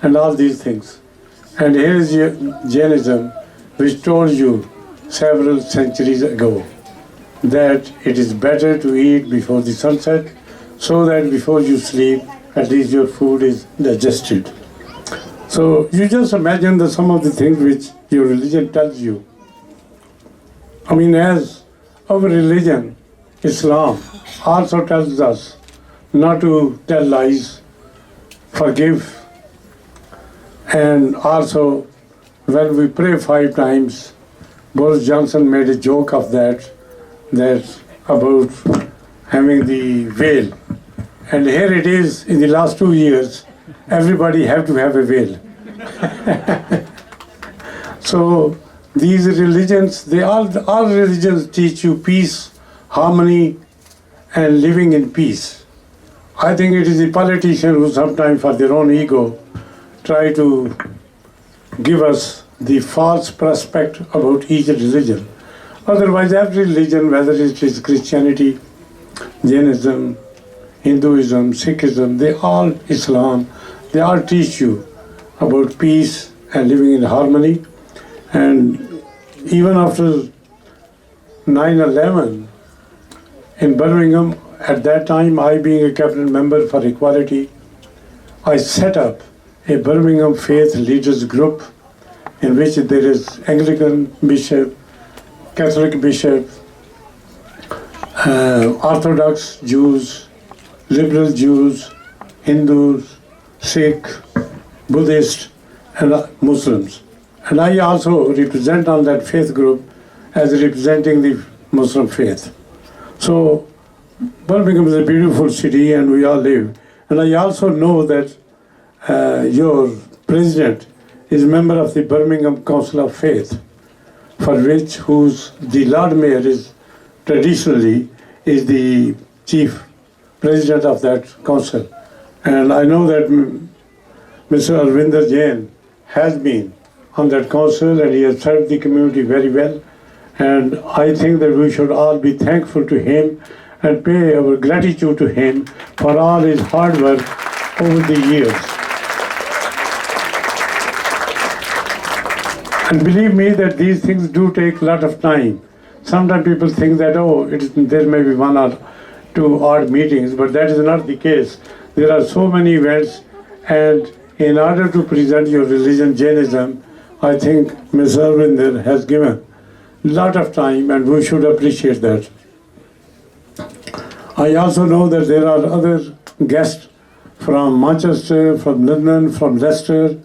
and all these things. And here is Jainism, which told you several centuries ago that it is better to eat before the sunset, so that before you sleep, at least your food is digested. So you just imagine some of the things which your religion tells you. I mean, as our religion, Islam, also tells us not to tell lies, forgive, and also when we pray 5 times, Boris Johnson made a joke of that. that about having the veil. And here it is, in the last 2 years, everybody have to have a veil. So these religions, all religions teach you peace, harmony, and living in peace. I think it is the politicians who sometimes for their own ego try to give us the false prospect about each religion. Otherwise, every religion, whether it is Christianity, Jainism, Hinduism, Sikhism, Islam, they all teach you about peace and living in harmony. And even after 9/11 in Birmingham, at that time, I being a cabinet member for equality, I set up a Birmingham faith leaders group in which there is Anglican bishop, Catholic bishop, Orthodox Jews, liberal Jews, Hindus, Sikh, Buddhist, and Muslims. And I also represent on that faith group as representing the Muslim faith. So Birmingham is a beautiful city and we all live. And I also know that your president is a member of the Birmingham Council of Faith, whose the Lord Mayor is traditionally is the chief president of that council. And I know that Mr. Arvinder Jain has been on that council and he has served the community very well. And I think that we should all be thankful to him and pay our gratitude to him for all his hard work over the years. And believe me that these things do take a lot of time. Sometimes people think that, there may be 1 or 2 odd meetings, but that is not the case. There are so many events, and in order to present your religion, Jainism, I think Ms. Arvinder has given a lot of time, and we should appreciate that. I also know that there are other guests from Manchester, from London, from Leicester,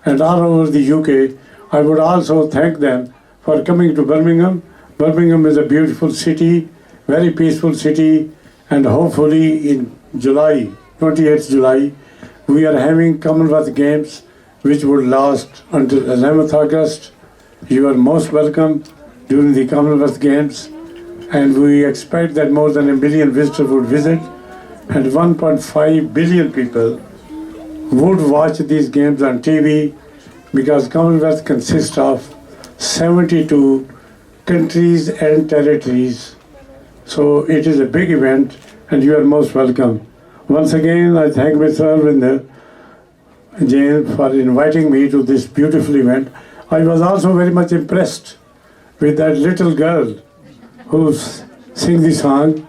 and all over the UK. I would also thank them for coming to Birmingham. Birmingham is a beautiful city, very peaceful city, and hopefully in July, 28th July, we are having Commonwealth Games which would last until 11th August. You are most welcome during the Commonwealth Games, and we expect that more than 1 billion visitors would visit, and 1.5 billion people would watch these games on TV, because Commonwealth consists of 72 countries and territories. So it is a big event, and you are most welcome. Once again, I thank Mr. Arvinder Jain for inviting me to this beautiful event. I was also very much impressed with that little girl who sang the song,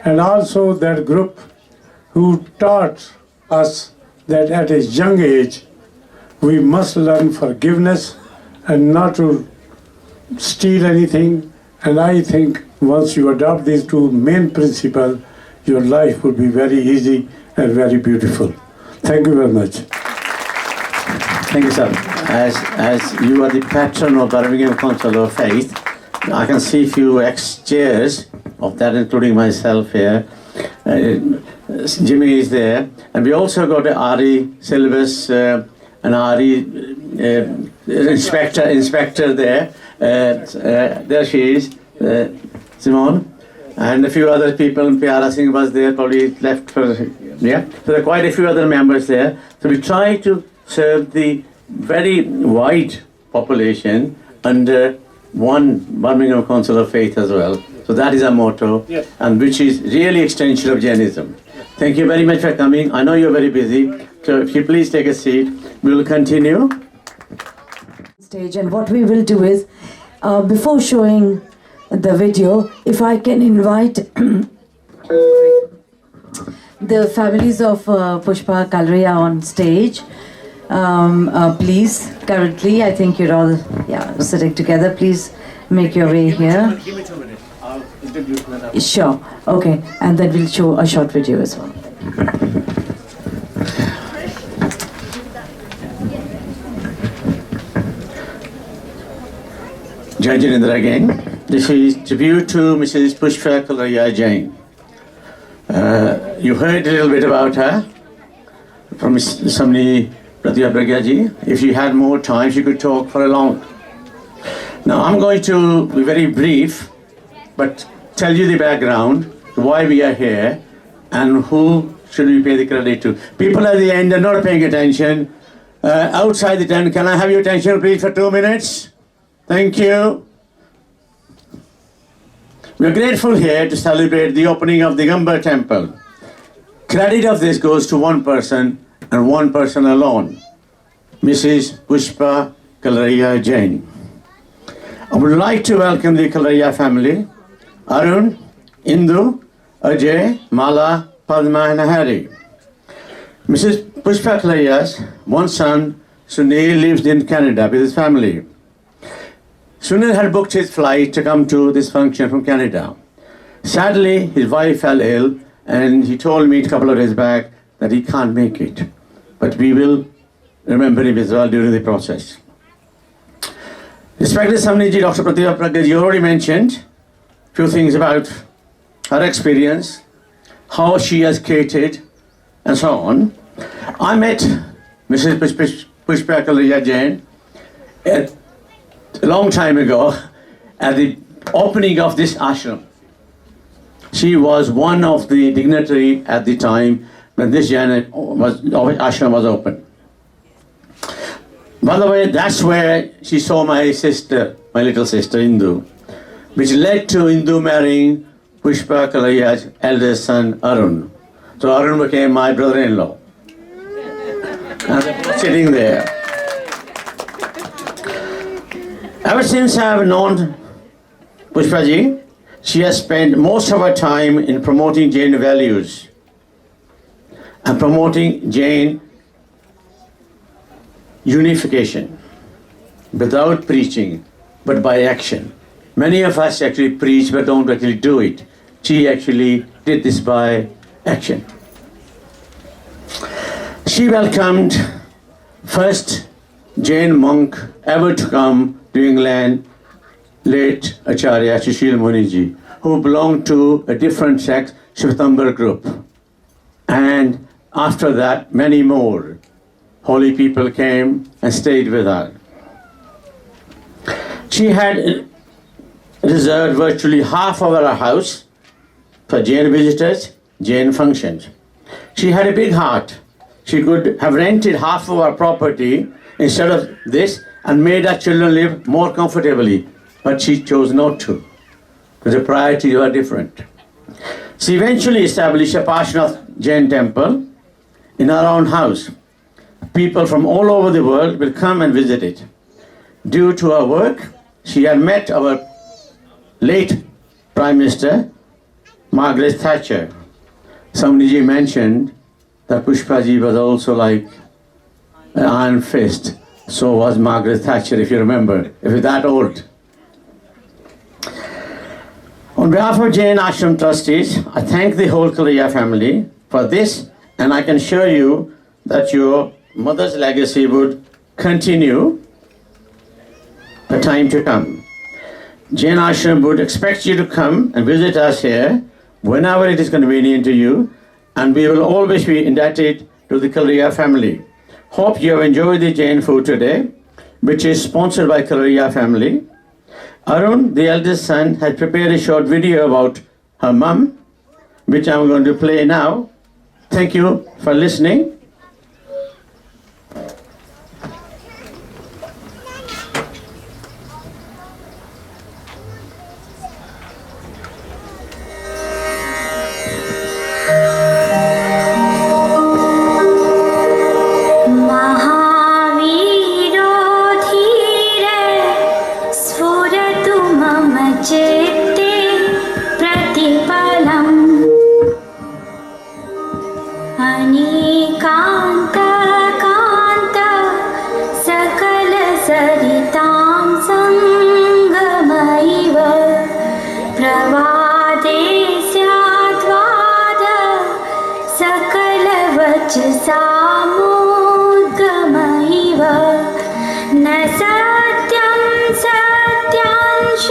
and also that group who taught us that at a young age we must learn forgiveness and not to steal anything. And I think once you adopt these 2 main principles, your life would be very easy and very beautiful. Thank you very much. Thank you, sir. As you are the patron of Birmingham Council of Faith, I can see a few ex-chairs of that, including myself here. Jimmy is there. And we also got Ari Silvers and Ari inspector there. There she is, Simone. And a few other people. Pyara Singh was there, probably left for, yeah. So there are quite a few other members there. So we try to serve the very wide population under one Birmingham Council of Faith as well. So that is our motto, yes. And which is really extension of Jainism. Thank you very much for coming. I know you're very busy, so if you please take a seat, we will continue. Stage, and what we will do is, before showing the video, if I can invite the families of Pushpa Kalriya on stage, please. Currently, I think you're all sitting together. Please make your way here. Give me 2 minutes. I'll introduce them. Sure. Okay, and then we'll show a short video as well. Jai Jinalay again. This is tribute to Mrs. Pushpa Kalraya Jain. You heard a little bit about her from somebody, Pratibha Pragya ji. If she had more time, she could talk for a long. Now I'm going to be very brief, but tell you the background, why we are here, and who should we pay the credit to. People at the end are not paying attention. Outside the tent, can I have your attention please for 2 minutes? Thank you. We are grateful here to celebrate the opening of the Digambar temple. Credit of this goes to one person and one person alone, Mrs. Pushpa Kalraya Jain. I would like to welcome the Kalraya family, Arun, Indu, Ajay, Mala, Padma and Hari. Mrs. Pushpa Kalraya's one son, Sunil, lives in Canada with his family. Sunil had booked his flight to come to this function from Canada. Sadly, his wife fell ill and he told me a couple of days back that he can't make it. But we will remember him as well during the process. Respected Samniji, Dr. Pratibha Pragya, you already mentioned a few things about her experience, how she has catered, and so on. I met Mrs. Pushpa Kalraya Jain a long time ago at the opening of this ashram. She was one of the dignitary at the time when this ashram was open. By the way, that's where she saw my sister, my little sister Indu, which led to Indu marrying Pushpa Kalraya's eldest son Arun. So Arun became my brother-in-law. And sitting there. Ever since I have known Pushpa ji, she has spent most of her time in promoting Jain values and promoting Jain unification without preaching, but by action. Many of us actually preach but don't actually do it. She actually did this by action. She welcomed first Jain monk ever to come to England, late Acharya Sushil Muniji, who belonged to a different sect, Shvetambar group. And after that, many more holy people came and stayed with her. She had reserved virtually half of her house for Jain visitors, Jain functions. She had a big heart. She could have rented half of her property instead of this and made her children live more comfortably, but she chose not to, because the priorities were different. She eventually established a Parshanath Jain temple in her own house. People from all over the world will come and visit it. Due to her work, she had met our late Prime Minister, Margaret Thatcher. Somebody mentioned that Pushpa ji was also like an iron fist. So was Margaret Thatcher, if you remember, if you're that old. On behalf of Jain Ashram trustees, I thank the whole Kalraya family for this, and I can assure you that your mother's legacy would continue for time to come. Jain Ashram would expect you to come and visit us here whenever it is convenient to you, and we will always be indebted to the Kalraya family. Hope you have enjoyed the Jain food today, which is sponsored by Kalraya family. Arun, the eldest son, has prepared a short video about her mum, which I'm going to play now. Thank you for listening. न सत्यं सत्यांश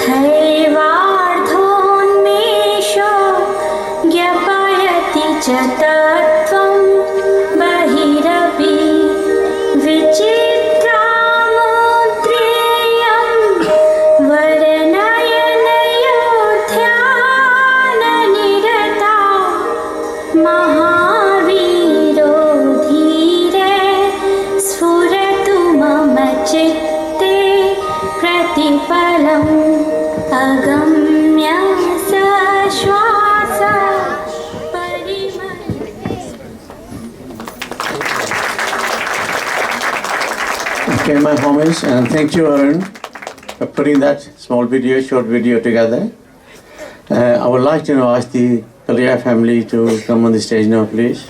हैवार्थोन्मेषो ज्ञापयति च तत्त्वं बहिरपि विचित्रामुद्रेयं वर्णयनयोध्याननिरता महावीरो धीरे स्फुरतु मम चित्ते प्रतिपलम् अगम्य सश्वास Okay, my homies, and thank you, Arun, for putting that small video, short video together. I would like to now ask the Kalia family to come on the stage now, please.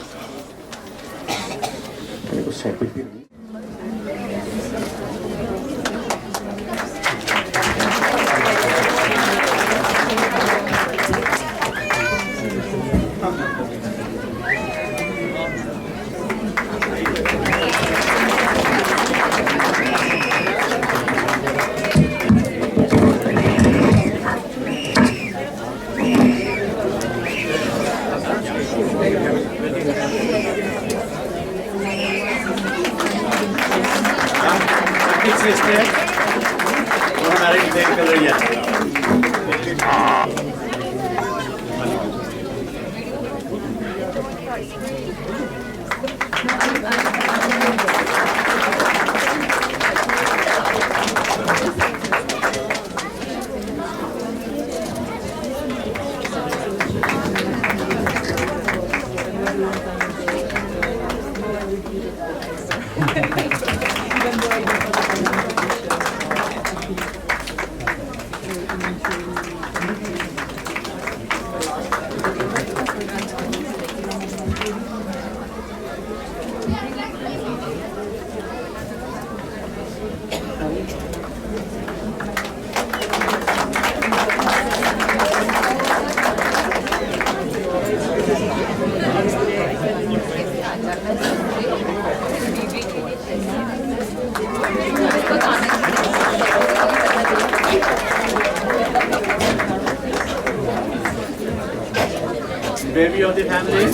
Baby of the family.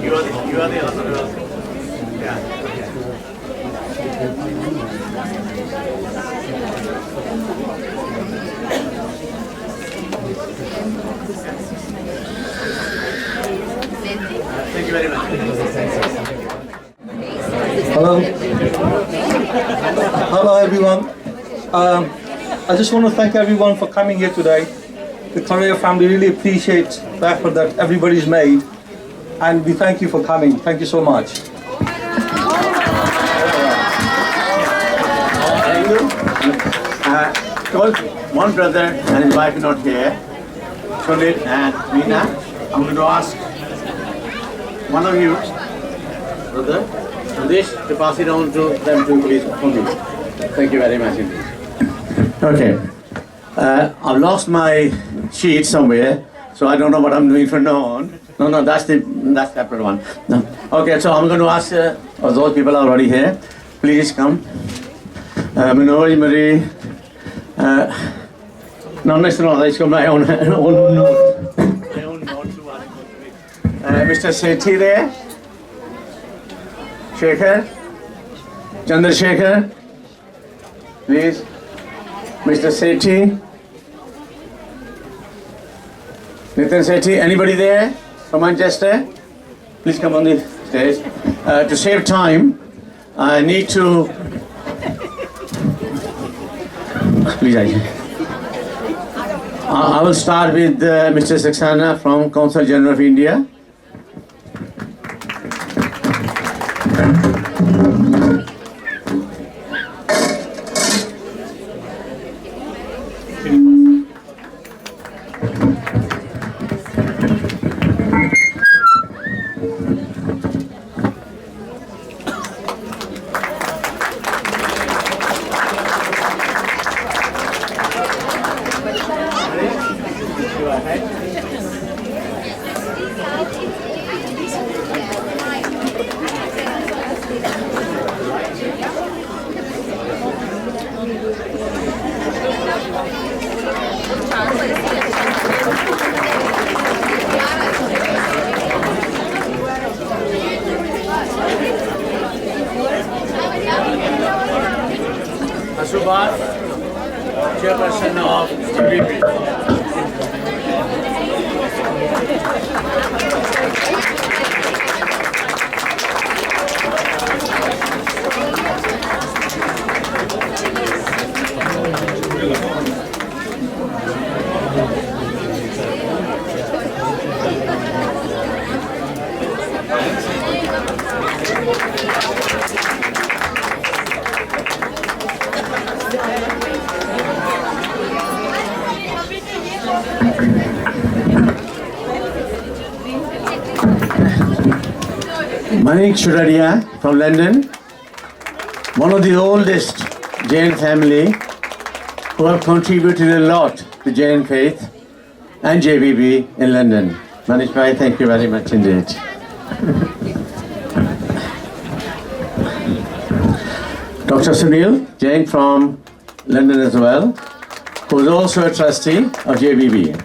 You are the other. Yeah. Thank you very much. Hello. Hello, everyone. I just want to thank everyone for coming here today. The Korea family really appreciates the effort that everybody's made, and we thank you for coming. Thank you so much. Thank you. One brother and his wife are not here, Sholit and Meena. I'm going to ask one of you, brother, Sandesh, to pass it on to them to please for me. Thank you very much indeed. Okay. I've lost my sheet somewhere, so So I don't know what I'm doing from now on. No, that's separate one. No. Okay, so I'm going to ask those people are already here. Please come. Manoj, Marie. No, it's got my own note. Mr. Sethi there. Shekhar. Chandrasekhar. Please. Mr. Sethi. Nitin Sethi. Anybody there from Manchester? Please come on the stage. To save time, I need to... Please, I will start with Mr. Saxena from Consul General of India. Asubat, chairperson of TVP. Manik Churadia from London, one of the oldest Jain family who have contributed a lot to Jain faith and JBB in London. Manish Bhai, thank you very much indeed. Dr. Sunil Jain from London as well, who is also a trustee of JBB.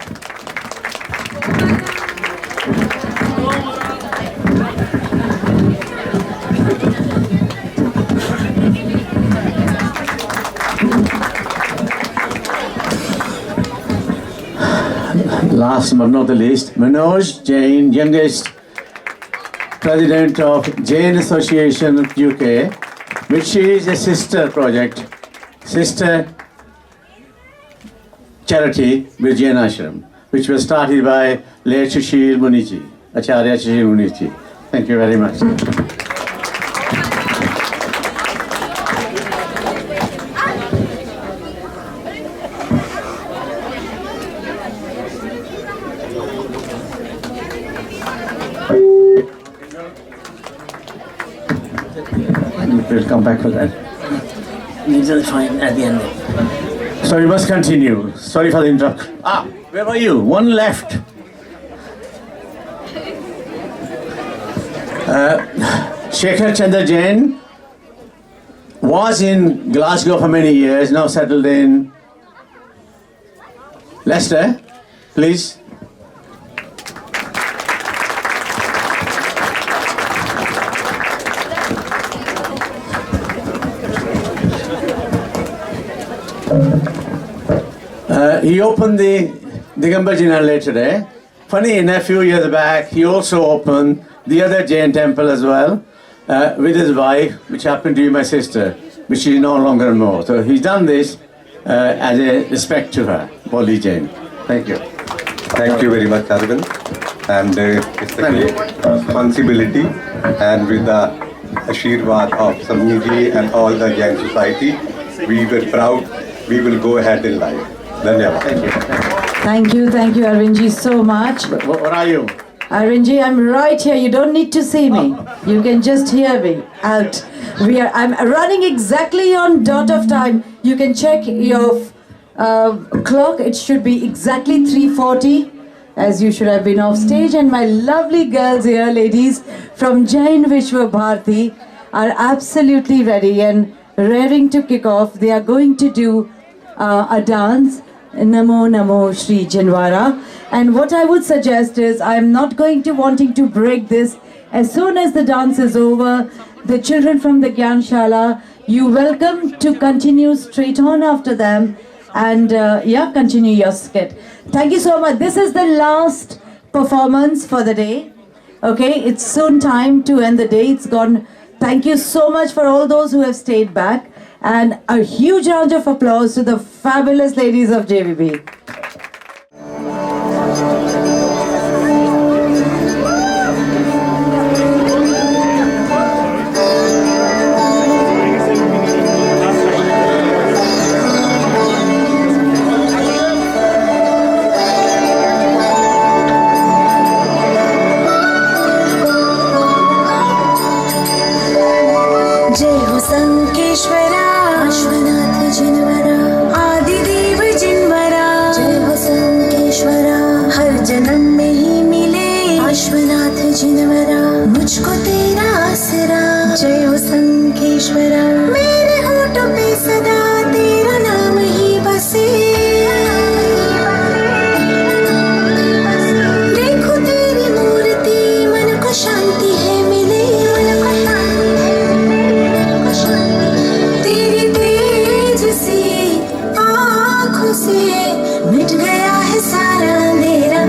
Last but not the least, Manoj Jain, youngest president of Jain Association of UK, which is a sister project, sister charity with Jain Ashram, which was started by late Sushil Muniji, Acharya Sushil Muniji. Thank you very much. We'll come back for that. Needle fine at the end. So we must continue. Sorry for the interruption. Where were you? One left. Shekhar Chandra Jain was in Glasgow for many years, now settled in Leicester. Please. He opened the Digambar Jinalay today. Funny enough, a few years back, he also opened the other Jain temple as well, with his wife, which happened to be my sister, which is no longer more. So he's done this as a respect to her, Bolli Jain. Thank you. Thank you very much, Arvind. And it's a great responsibility, and with the Ashirwad of Samiji and all the Jain society, we were proud. We will go ahead in life. Dhanyavad. Thank you, Arvindji, so much. Where are you? Arvindji, I'm right here. You don't need to see me. You can just hear me out. I'm running exactly on dot of time. You can check your clock. It should be exactly 3:40. as you should have been off stage. And my lovely girls here, ladies, from Jain Vishwa Bharati are absolutely ready and raring to kick off. They are going to do a dance, Namo Namo Shri Jinwara. And what I would suggest is, I'm not going to wanting to break this. As soon as the dance is over, the children from the Gyan Shala, you welcome to continue straight on after them and continue your skit. Thank you so much. This is the last performance for the day. Okay, it's soon time to end the day. It's gone. Thank you so much for all those who have stayed back, and a huge round of applause to the fabulous ladies of JVB. मुझको तेरा आसरा, जय हो संकेश्वरा। मेरे होठों पे सदा तेरा नाम ही बसे। देखो तेरी मूर्ति, मन को शांति है मिले। तेरी तेज सी आँखों से मिट गया है सारा अंधेरा।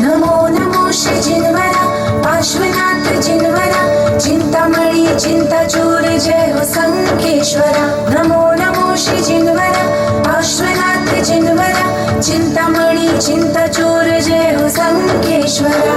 नमो नमो श्री जिनवरा, पार्श्वनाथ जिनवरा, चिंतामणि चिंताचूर, जय हो संकेश्वरा। नमो नमो श्री जिनवरा, पार्श्वनाथ जिनवरा, चिंतामणि चिंताचूर, जय हो संकेश्वरा।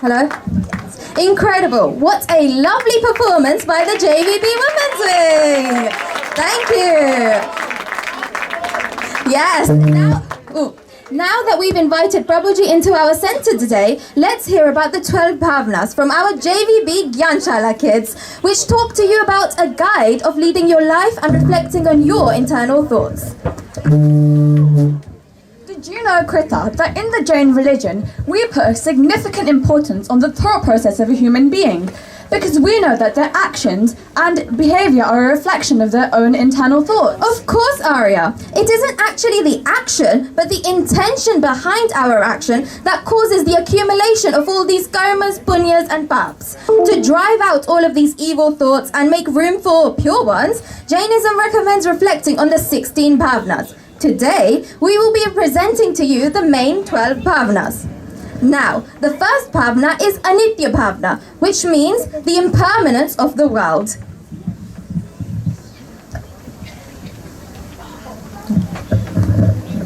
Hello? Incredible. What a lovely performance by the JVB Women's Wing. Thank you. Yes. Now that we've invited Prabhuji into our centre today, let's hear about the 12 bhavnas from our JVB Gyanshala kids, which talk to you about a guide of leading your life and reflecting on your internal thoughts. Did you know, Krita, that in the Jain religion, we put a significant importance on the thought process of a human being? Because we know that their actions and behaviour are a reflection of their own internal thoughts. Of course, Arya. It isn't actually the action, but the intention behind our action that causes the accumulation of all these karmas, punyas and paps. To drive out all of these evil thoughts and make room for pure ones, Jainism recommends reflecting on the 16 bhavnas. Today, we will be presenting to you the main 12 bhavnas. Now, the first bhavna is Anitya bhavna, which means the impermanence of the world.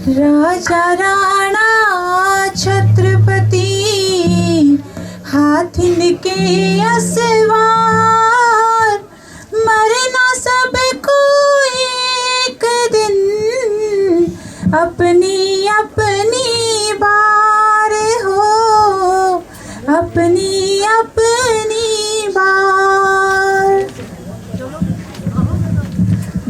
Raja Rana Chhatrapati नाथिन के असवार मरना सबको एक दिन अपनी अपनी बार हो अपनी अपनी बार.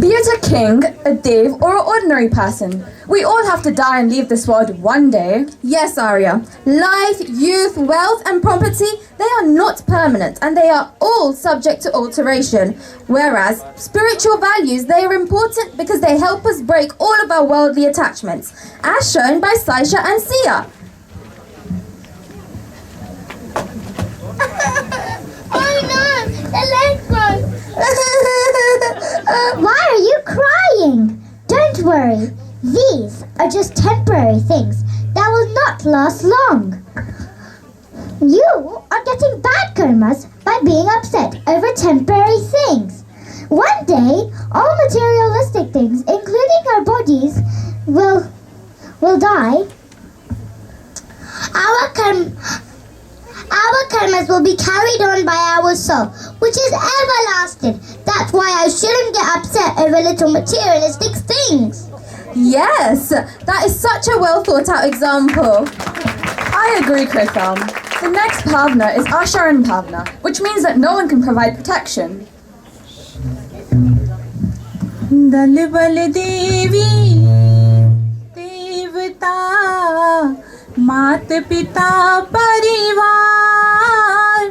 Be it a king, a dev, or an ordinary person, we all have to die and leave this world one day. Yes, Arya. Life, youth, wealth, and property, they are not permanent and they are all subject to alteration. Whereas spiritual values, they are important because they help us break all of our worldly attachments, as shown by Saisha and Sia. Oh no, the leg broke. Why are you crying? Don't worry. These are just temporary things that will not last long. You are getting bad karmas by being upset over temporary things. One day, all materialistic things, including our bodies, will die. Our karmas will be carried on by our soul, which is everlasting. That's why I shouldn't get upset over little materialistic things. Yes, that is such a well thought out example. I agree, Kritham. The next Bhavna is Asharan Bhavna, which means that no one can provide protection. दल बल देवी देवता मात पिता परिवार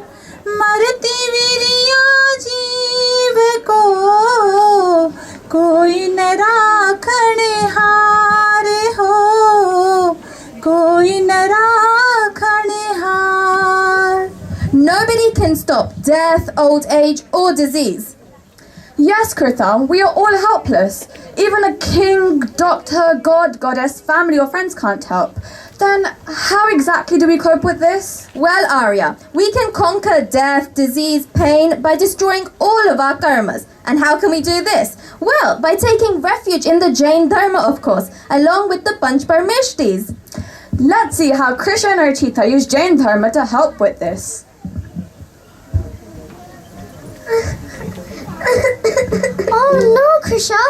मरती वीरिया जीव को कोई न राखने हार हो कोई न राखने हार. Nobody can stop death, old age, or disease. Yes, Kritham, we are all helpless. Even a king, doctor, god, goddess, family or friends can't help. Then how exactly do we cope with this? Well, Arya, we can conquer death, disease, pain by destroying all of our karmas. And how can we do this? Well, by taking refuge in the Jain Dharma, of course, along with the Panch Parmeshtis. Let's see how Krisha and Archita use Jain Dharma to help with this. Oh no, Krisha!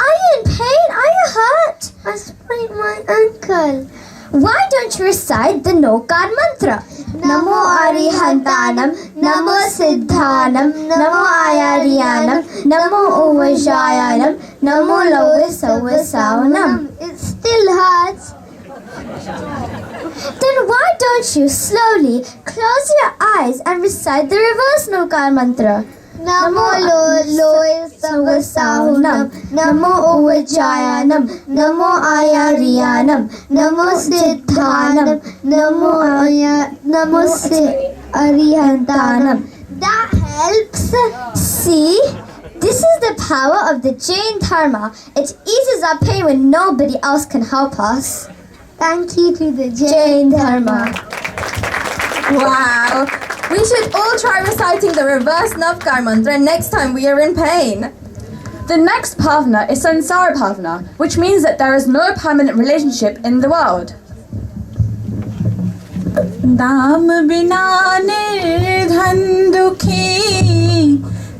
Are you in pain? Are you hurt? I sprained my ankle. Why don't you recite the No-Card mantra? Namo Arihantanam, Namo Siddhanam, Namo Ayariyanam, Namo Uvajayanam, Namo Lovisavasavanam. It still hurts. Then why don't you slowly close your eyes and recite the reverse No-Card mantra? Namo Lovisavasavanam, Namo Uvajayanam, Namo Ayariyanam, Namo Siddhanam, Namo Arihantanam. That helps. See? This is the power of the Jain Dharma. It eases our pain when nobody else can help us. Thank you to the Jain Dharma. Wow! We should all try reciting the reverse Navkar mantra next time we are in pain. The next Bhavna is Sansar Bhavna, which means that there is no permanent relationship in the world. दाम बिना निर्धन दुखी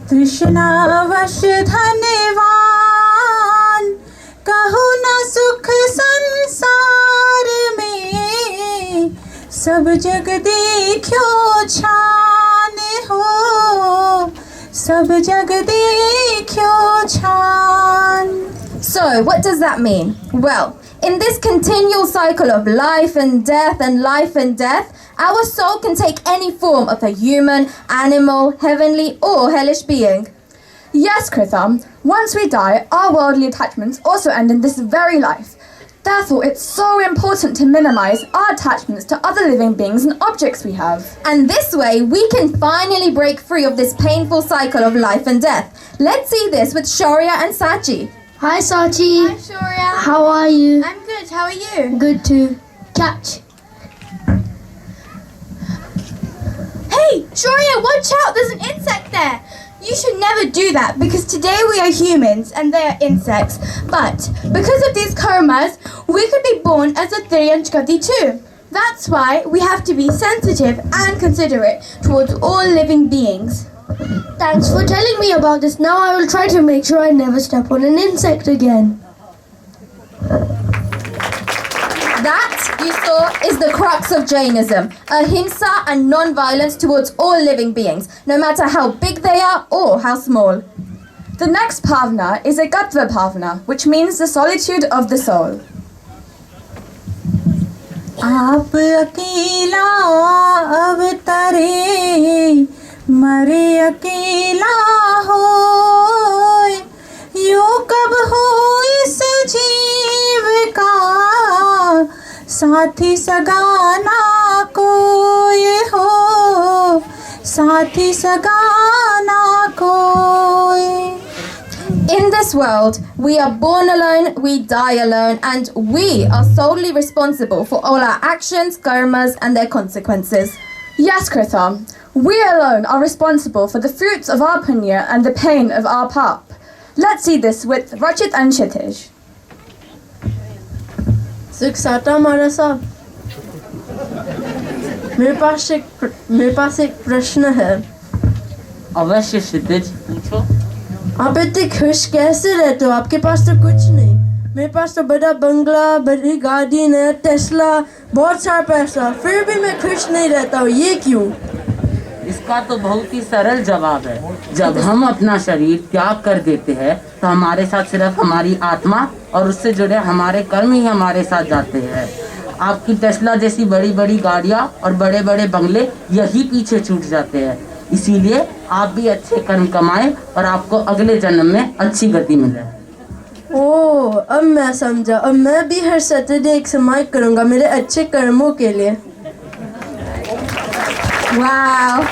तृष्णावश धनवान कहु न सुख संसार में सब जग देखो छान हो सब जग देखो छान. So, what does that mean? Well, in this continual cycle of life and death, our soul can take any form of a human, animal, heavenly or hellish being. Yes, Kritham. Once we die, our worldly attachments also end in this very life. Therefore, it's so important to minimize our attachments to other living beings and objects we have. And this way, we can finally break free of this painful cycle of life and death. Let's see this with Shaurya and Sachi. Hi Sachi. Hi Shaurya. How are you? I'm good, how are you? Good too. Catch. Hey, Shaurya, watch out, there's an insect there. You should never do that because today we are humans and they are insects. But because of these karmas, we could be born as a Tiryanchkati too. That's why we have to be sensitive and considerate towards all living beings. Thanks for telling me about this. Now I will try to make sure I never step on an insect again. That, you saw, is the crux of Jainism. Ahimsa and non-violence towards all living beings, no matter how big they are or how small. The next bhavna is a Gatva bhavna, which means the solitude of the soul. आप अकेला अवतरे मरे अकेला होय यूं कब हो इस जीव का साथी सगाना कोई हो साथी सगाना कोई. In this world, we are born alone, we die alone, and we are solely responsible for all our actions, karmas, and their consequences. Yes, Krita, we alone are responsible for the fruits of our punya and the pain of our pap. Let's see this with Rachit and Kshitij. Suksata Mara साहब, मेरे पास एक प्रश्न है. अवश्य क्षितिज, पूछो. आप इतने खुश कैसे रहते हो? आपके पास तो कुछ नहीं. मेरे पास तो बड़ा बंगला, बड़ी गाड़ी, नया टेस्ला, बहुत सारा पैसा, फिर भी मैं खुश नहीं रहता हूँ. ये क्यों? इसका तो बहुत ही सरल जवाब है. जब हम अपना शरीर त्याग कर देते हैं तो हमारे साथ सिर्फ हमारी आत्मा और उससे जुड़े हमारे कर्म ही हमारे साथ जाते हैं. आपकी टेस्ला जैसी बड़ी बड़ी गाड़ियाँ और बड़े बड़े बंगले यही पीछे छूट जाते हैं. इसीलिए आप भी अच्छे कर्म कमाएं और आपको अगले जन्म में अच्छी गति मिले. ओह, अब मैं समझा. अब मैं भी हर सैटरडे एक समाज करूँगा मेरे अच्छे कर्मों के लिए. Wow.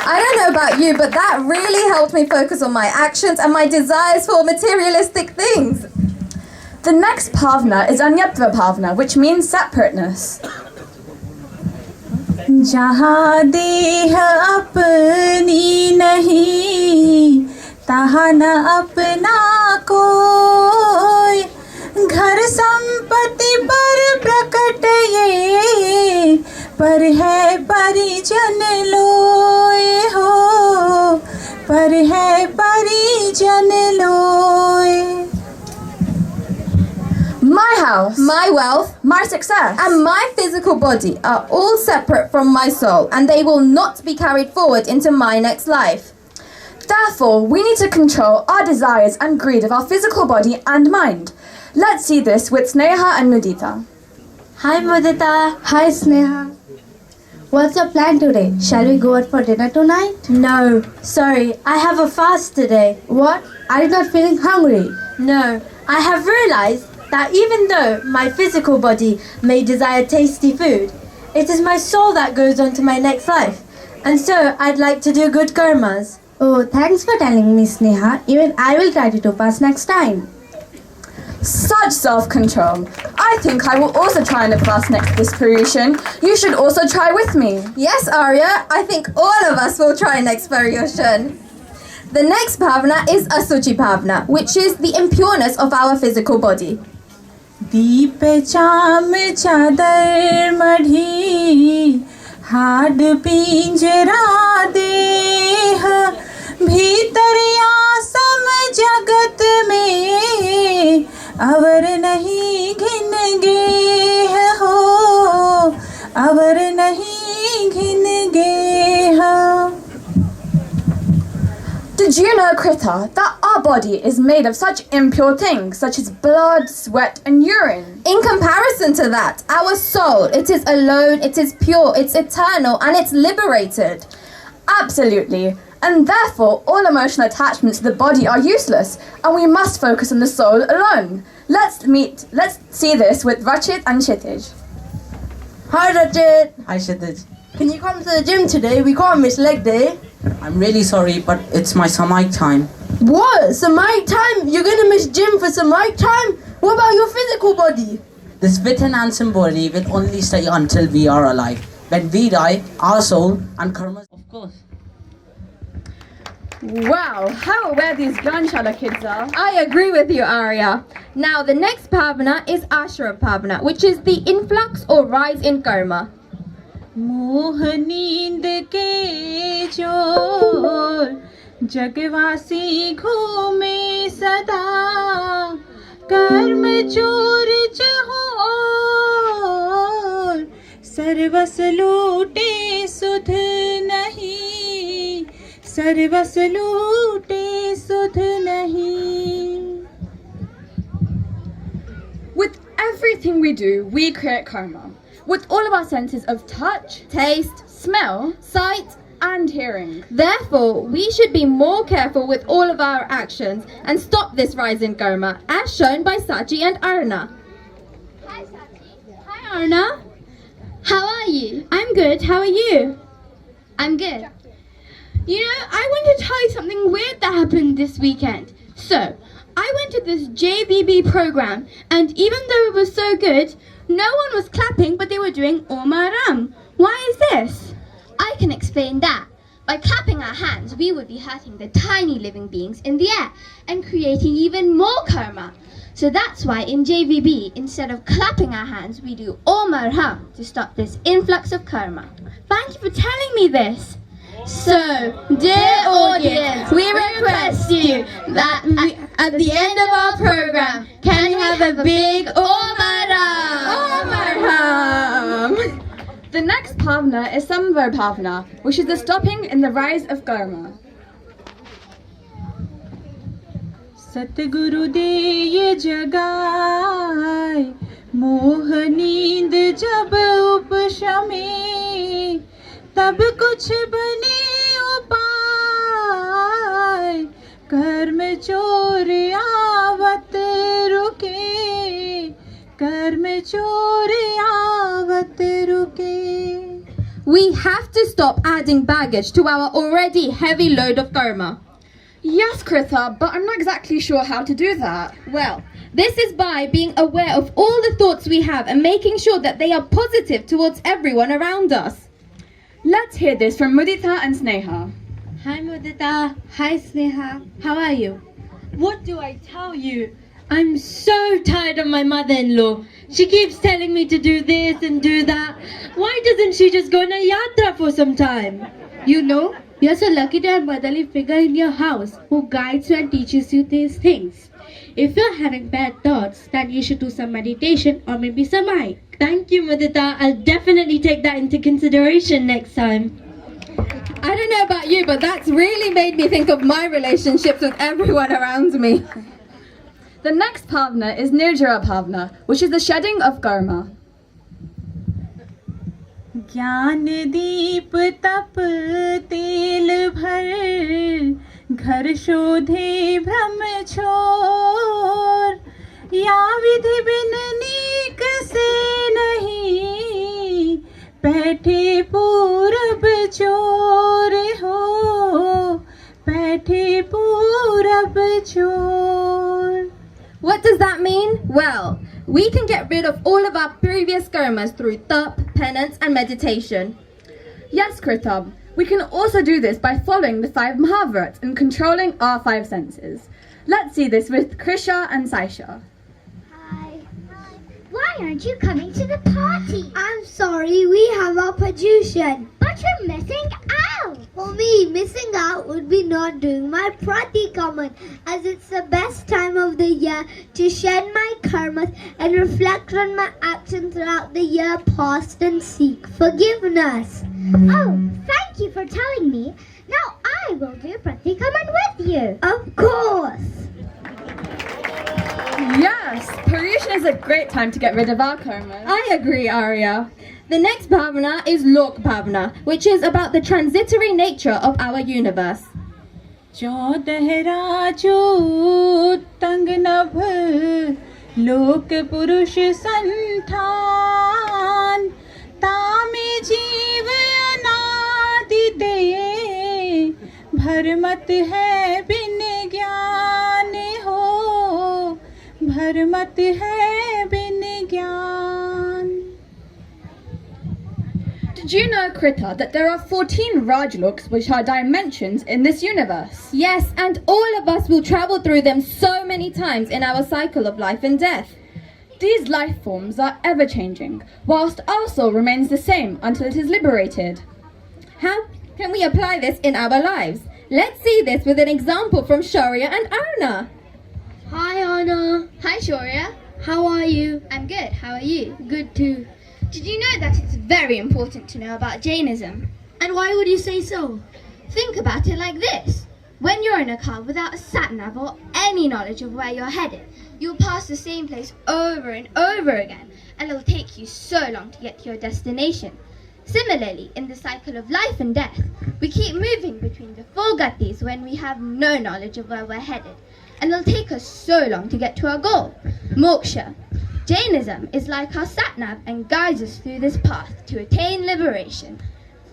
I don't know about you, but that really helped me focus on my actions and my desires for materialistic things. The next bhavna is Anyatva bhavna, which means separateness. जहाँ देह अपनी नहीं तहाँ न अपना कोई घर संपत्ति पर प्रकट ये पर है परिजन लोए हो पर है परिजन लोए. My house, my wealth, my success, and my physical body are all separate from my soul, and they will not be carried forward into my next life. Therefore, we need to control our desires and greed of our physical body and mind. Let's see this with Sneha and Mudita. Hi Mudita. Hi Sneha. What's your plan today? Shall we go out for dinner tonight? No, sorry, I have a fast today. What? Are you not feeling hungry? No, I have realized that even though my physical body may desire tasty food, it is my soul that goes on to my next life. And so I'd like to do good karmas. Oh, thanks for telling me, Sneha. Even I will try to do fast next time. Such self-control. I think I will also try and fast next this Paryushan. You should also try with me. Yes, Arya, I think all of us will try next Paryushan. The next bhavna is Asuchi bhavna, which is the impureness of our physical body. दीप चाम चादर मढ़ी हाड पिंजरा देह भीतर आसम जगत में अवर नहीं घिन गेह हो अवर नहीं घिन गेह. Did you know, Krita, that our body is made of such impure things, such as blood, sweat, and urine? In comparison to that, our soul, it is alone, it is pure, it's eternal, and it's liberated. Absolutely. And therefore, all emotional attachments to the body are useless, and we must focus on the soul alone. Let's see this with Rachit and Kshitij. Hi Rachit. Hi Kshitij. Can you come to the gym today? We can't miss leg day. I'm really sorry, but it's my Samai time. What? Samai time? You're gonna miss gym for Samai time? What about your physical body? This fit and handsome body will only stay until we are alive. When we die, our soul and karma... Of course. Wow, how aware these Gyanshala kids are. I agree with you, Arya. Now, the next bhavana is Ashram bhavana, which is the influx or rise in karma. मोह नींद के चोर जगवासी घूमे सदा कर्म चोर चहोर सर्वस लूटे सुध नहीं सर्वस लूटे सुध नहीं. With everything we do, we create karma. With all of our senses of touch, taste, smell, sight, and hearing. Therefore, we should be more careful with all of our actions and stop this rise in karma, as shown by Sachi and Arna. Hi, Sachi. Hi, Arna. How are you? I'm good. How are you? I'm good. You know, I want to tell you something weird that happened this weekend. So, I went to this JBB program, and even though it was so good, no one was clapping, but they were doing Om Ram. Why is this? I can explain that. By clapping our hands, we would be hurting the tiny living beings in the air and creating even more karma. So that's why in JVB, instead of clapping our hands, we do Om Ram to stop this influx of karma. Thank you for telling me this. So, dear audience, we request you that at the end of our program, can you have a big Om Ram? Om Ram! The next bhavana is Samvar bhavana, which is the stopping in the rise of karma. सतगुरु दे ये जगाए मोह नींद जब उपशमे तब कुछ बने उपाय कर्म चोर आवत रुके कर्म चोर आवत रुके. We have to stop adding baggage to our already heavy load of karma. Yes, Kritha, but I'm not exactly sure how to do that. Well, this is by being aware of all the thoughts we have and making sure that they are positive towards everyone around us. Let's hear this from Mudita and Sneha. Hi Mudita. Hi Sneha. How are you? What do I tell you? I'm so tired of my mother-in-law. She keeps telling me to do this and do that. Why doesn't she just go on a yatra for some time? You know, you're so lucky to have a motherly figure in your house who guides you and teaches you these things. If you're having bad thoughts, then you should do some meditation or maybe some eye. Thank you, Mudita. I'll definitely take that into consideration next time. I don't know about you, but that's really made me think of my relationships with everyone around me. The next bhavana is Nirjara bhavana, which is the shedding of karma. ज्ञान दीप तप तेल भर घर शोधे भ्रम छोर या विधि बिन नीक से नहीं बैठे पूरब चोर हो बैठे पूरब चोर. What does that mean? Well, we can get rid of all of our previous karmas through tap, penance and meditation. Yes, Kritab. We can also do this by following the 5 Mahavrats and controlling our 5 senses. Let's see this with Krisha and Saisha. Why aren't you coming to the party? I'm sorry, we have our Paryushan. But you're missing out. For me, missing out would be not doing my Pratikaman, as it's the best time of the year to shed my karmas and reflect on my actions throughout the year past and seek forgiveness. Oh, thank you for telling me. Now I will do Pratikaman with you. Of course. Yes, Paryushan is a great time to get rid of our karmas. I agree, Arya. The next bhavana is Lok bhavana, which is about the transitory nature of our universe. चौदहरा जो तंग नभ लोक पुरुष संठान तामे जीव अनादि दे भरमत है बिन ज्ञान हो भरमत है बिन ज्ञान. To Did you know, Krita, that there are 14 Rajloks, which are dimensions in this universe? Yes, and all of us will travel through them so many times in our cycle of life and death. These life forms are ever-changing, whilst our soul remains the same until it is liberated. How can we apply this in our lives? Let's see this with an example from Shaurya and Arna. Hi Anna. Hi Shaurya. How are you? I'm good. How are you? Good too. Did you know that it's very important to know about Jainism? And why would you say so? Think about it like this. When you're in a car without a sat-nav or any knowledge of where you're headed, you'll pass the same place over and over again, and it'll take you so long to get to your destination. Similarly, in the cycle of life and death, we keep moving between the four gatis when we have no knowledge of where we're headed, and it'll take us so long to get to our goal, moksha. Jainism is like our sat-nav and guides us through this path to attain liberation.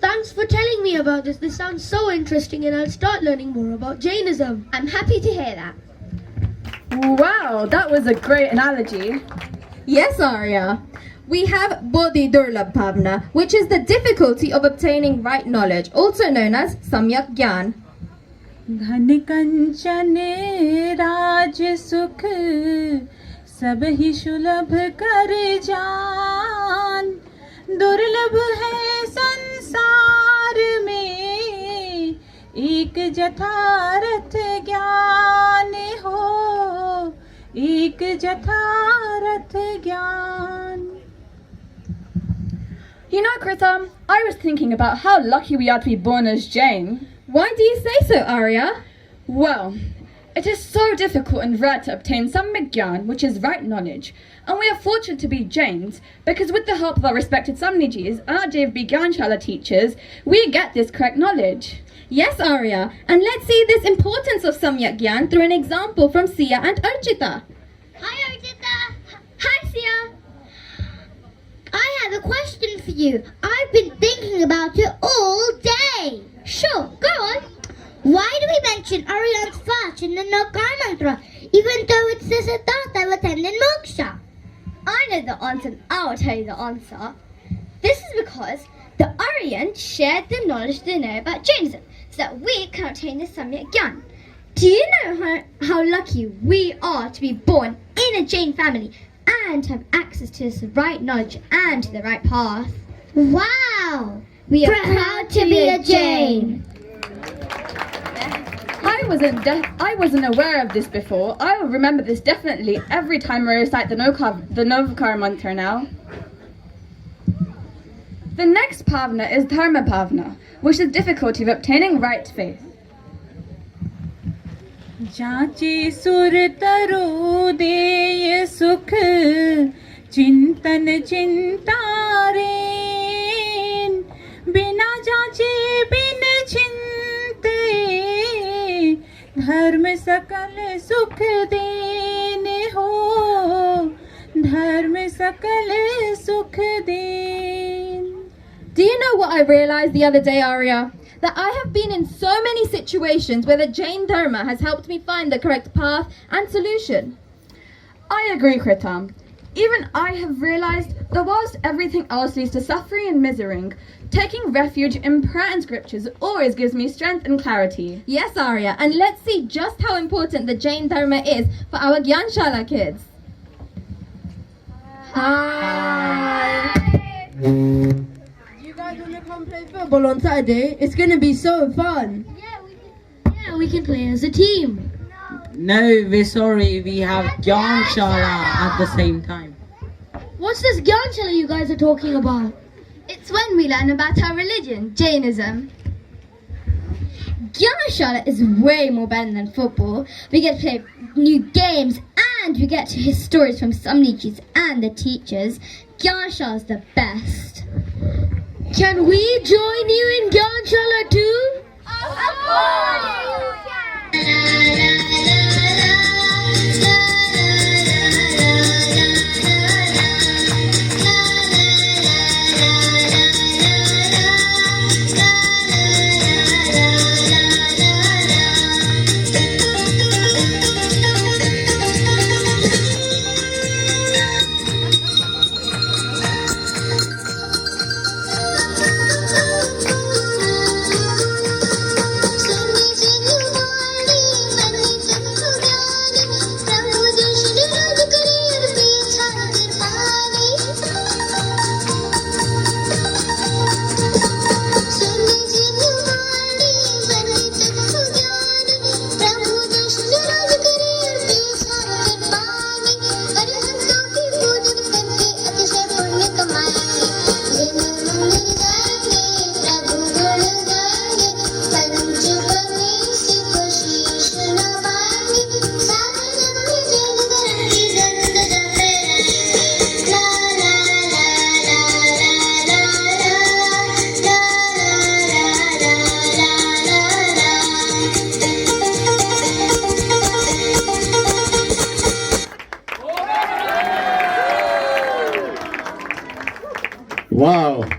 Thanks for telling me about this. This sounds so interesting and I'll start learning more about Jainism. I'm happy to hear that. Wow, that was a great analogy. Yes, Arya. We have Bodhi Durlabh Bhavna, which is the difficulty of obtaining right knowledge, also known as Samyak Gyan. घन कंचन राज सुख सब ही सुलभ कर जान दुर्लभ है संसार में एक जथारथ ज्ञान हो एक जथारथ ज्ञान. You know, Krita, I was thinking about how lucky we are to be born as Jain. Why do you say so, Arya? Well, it is so difficult and rare to obtain Samyak Gyan, which is right knowledge, and we are fortunate to be Jains because with the help of our respected Samnijis and our JFB Gyanshala teachers, we get this correct knowledge. Yes, Arya, and let's see this importance of Samyak Gyan through an example from Sia and Archita. Hi, Archita. Hi, Sia. I have a question for you. I've been thinking about it all day. Sure, go on. Why do we mention Aryan's fast in the Nokar mantra, even though it says a thought that will attend in moksha? I know the answer and I'll tell you the answer. This is because the Aryans shared the knowledge they know about Jainism so that we can obtain the Samyak Gyan. Do you know how lucky we are to be born in a Jain family and have access to this right knowledge and to the right path? Wow! We are proud to be a Jain. I wasn't aware of this before. I will remember this definitely every time I recite the Navakara mantra now. The next bhavna is Dharma bhavna, which is the difficulty of obtaining right faith. जाचे सुर तरो देय सुख चिंतन चिंतारे बिना जाचे बिन चिंते धर्म सकल सुख देने हो धर्म सकल सुख then. Do you know what I realized the other day, Arya? That I have been in so many situations where the Jain Dharma has helped me find the correct path and solution. I agree, Krita. Even I have realized that whilst everything else leads to suffering and misery, taking refuge in prayer and scriptures always gives me strength and clarity. Yes, Arya, and let's see just how important the Jain Dharma is for our Gyanshala kids. Hi! You guys want to come play football on Saturday? It's going to be so fun. Yeah, we can play as a team. No, we're sorry, we have Gyanshala at the same time. What's this Gyanshala you guys are talking about? It's when we learn about our religion, Jainism. Gyanshala is way more better than football. We get to play new games and we get to hear stories from Samnijis and the teachers. Gyanshala is the best. Can we join you in Gyanshala too? Of course!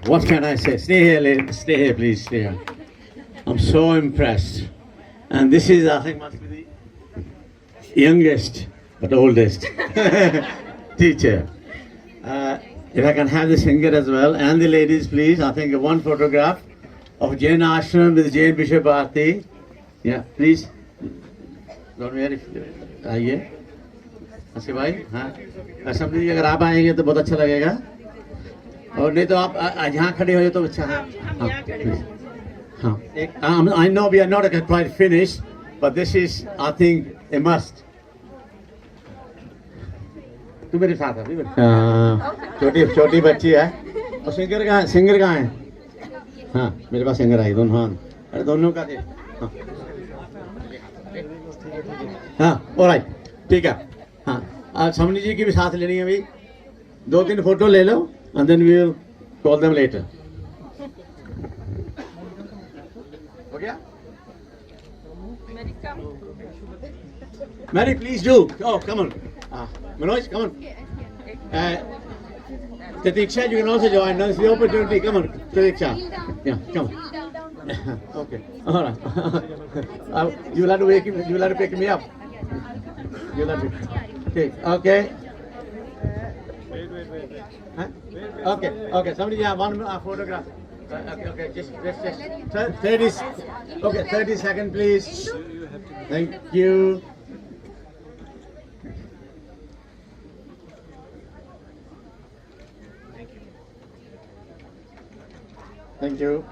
What can I say? Stay here, ladies. Stay here, please. Stay here. I'm so impressed. And this is, I think, must be the youngest but oldest teacher. If I can have the singer as well, and the ladies, please. I think one photograph of Jain Ashram with Jain Bishop Bharti. Yeah, please. Don't worry. आइए अच्छे भाई. हाँ, assembly जी अगर आप आएंगे तो बहुत अच्छा लगेगा. और नहीं तो आप यहाँ खड़े हो तो अच्छा है. हाँ, I know we are not quite finished, but this is, I think, a must. तू मेरे साथ है. छोटी बच्ची है. और सिंगर कहाँ है? हाँ, मेरे पास सिंगर आई दोनों. हाँ, अरे दोनों का दे. हाँ, ऑलराइट, ठीक है. हाँ, आज समनी जी की भी साथ लेनी है भाई. 2-3 फोटो ले लो and then we will call them later. हो गया? Mary, please do. Oh, come on. Manoj, come on. Tatiksha, you can also join. Now it's the opportunity. Come on, Tatiksha. Yeah, come on. Okay. All right. You will have to wake him. You will have to pick me up. You will have to. Okay. Huh? Okay. Somebody have one photograph. Okay. Just 30. Okay, 30 seconds, please. Thank you. Thank you.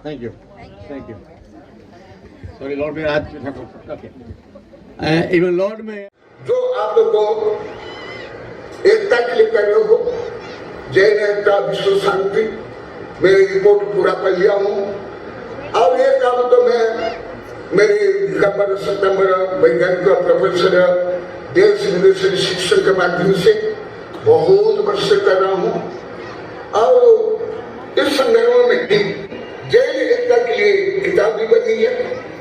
Sorry, Lord, may I have okay. Even Lord may. जो आप लोग को एकता के लिए कर रहे हो, जैन एकता विश्व शांति, मेरी रिपोर्ट पूरा कर लिया हूँ. और ये काम तो मैं मेरे दिगंबर सितंबर वैज्ञानिक प्रोफेसर देश विदेश शिक्षण के माध्यम से बहुत वर्ष से कर रहा हूँ. और इस संदर्भ में भी जैन एकता के लिए किताब भी बनी है.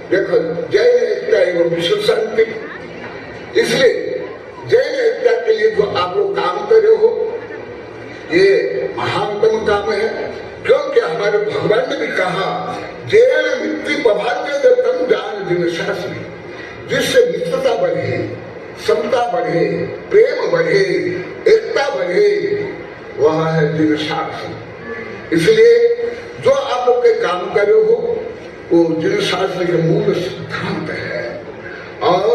देखो, जैन एकता एवं विश्व शांति. इसलिए जैन एकता के लिए जो आप लोग काम कर रहे हो, ये महानतम काम है. क्योंकि हमारे भगवान ने भी कहा, जैन मित्र प्रभाते तम ज्ञान दिन शास्त्री, जिससे मित्रता बढ़े, समता बढ़े, प्रेम बढ़े, एकता बढ़े, वह है दिन शास्त्र. इसलिए जो आप लोग के काम कर रहे हो, वो जिन शास्त्र के मूल सिद्धांत है. और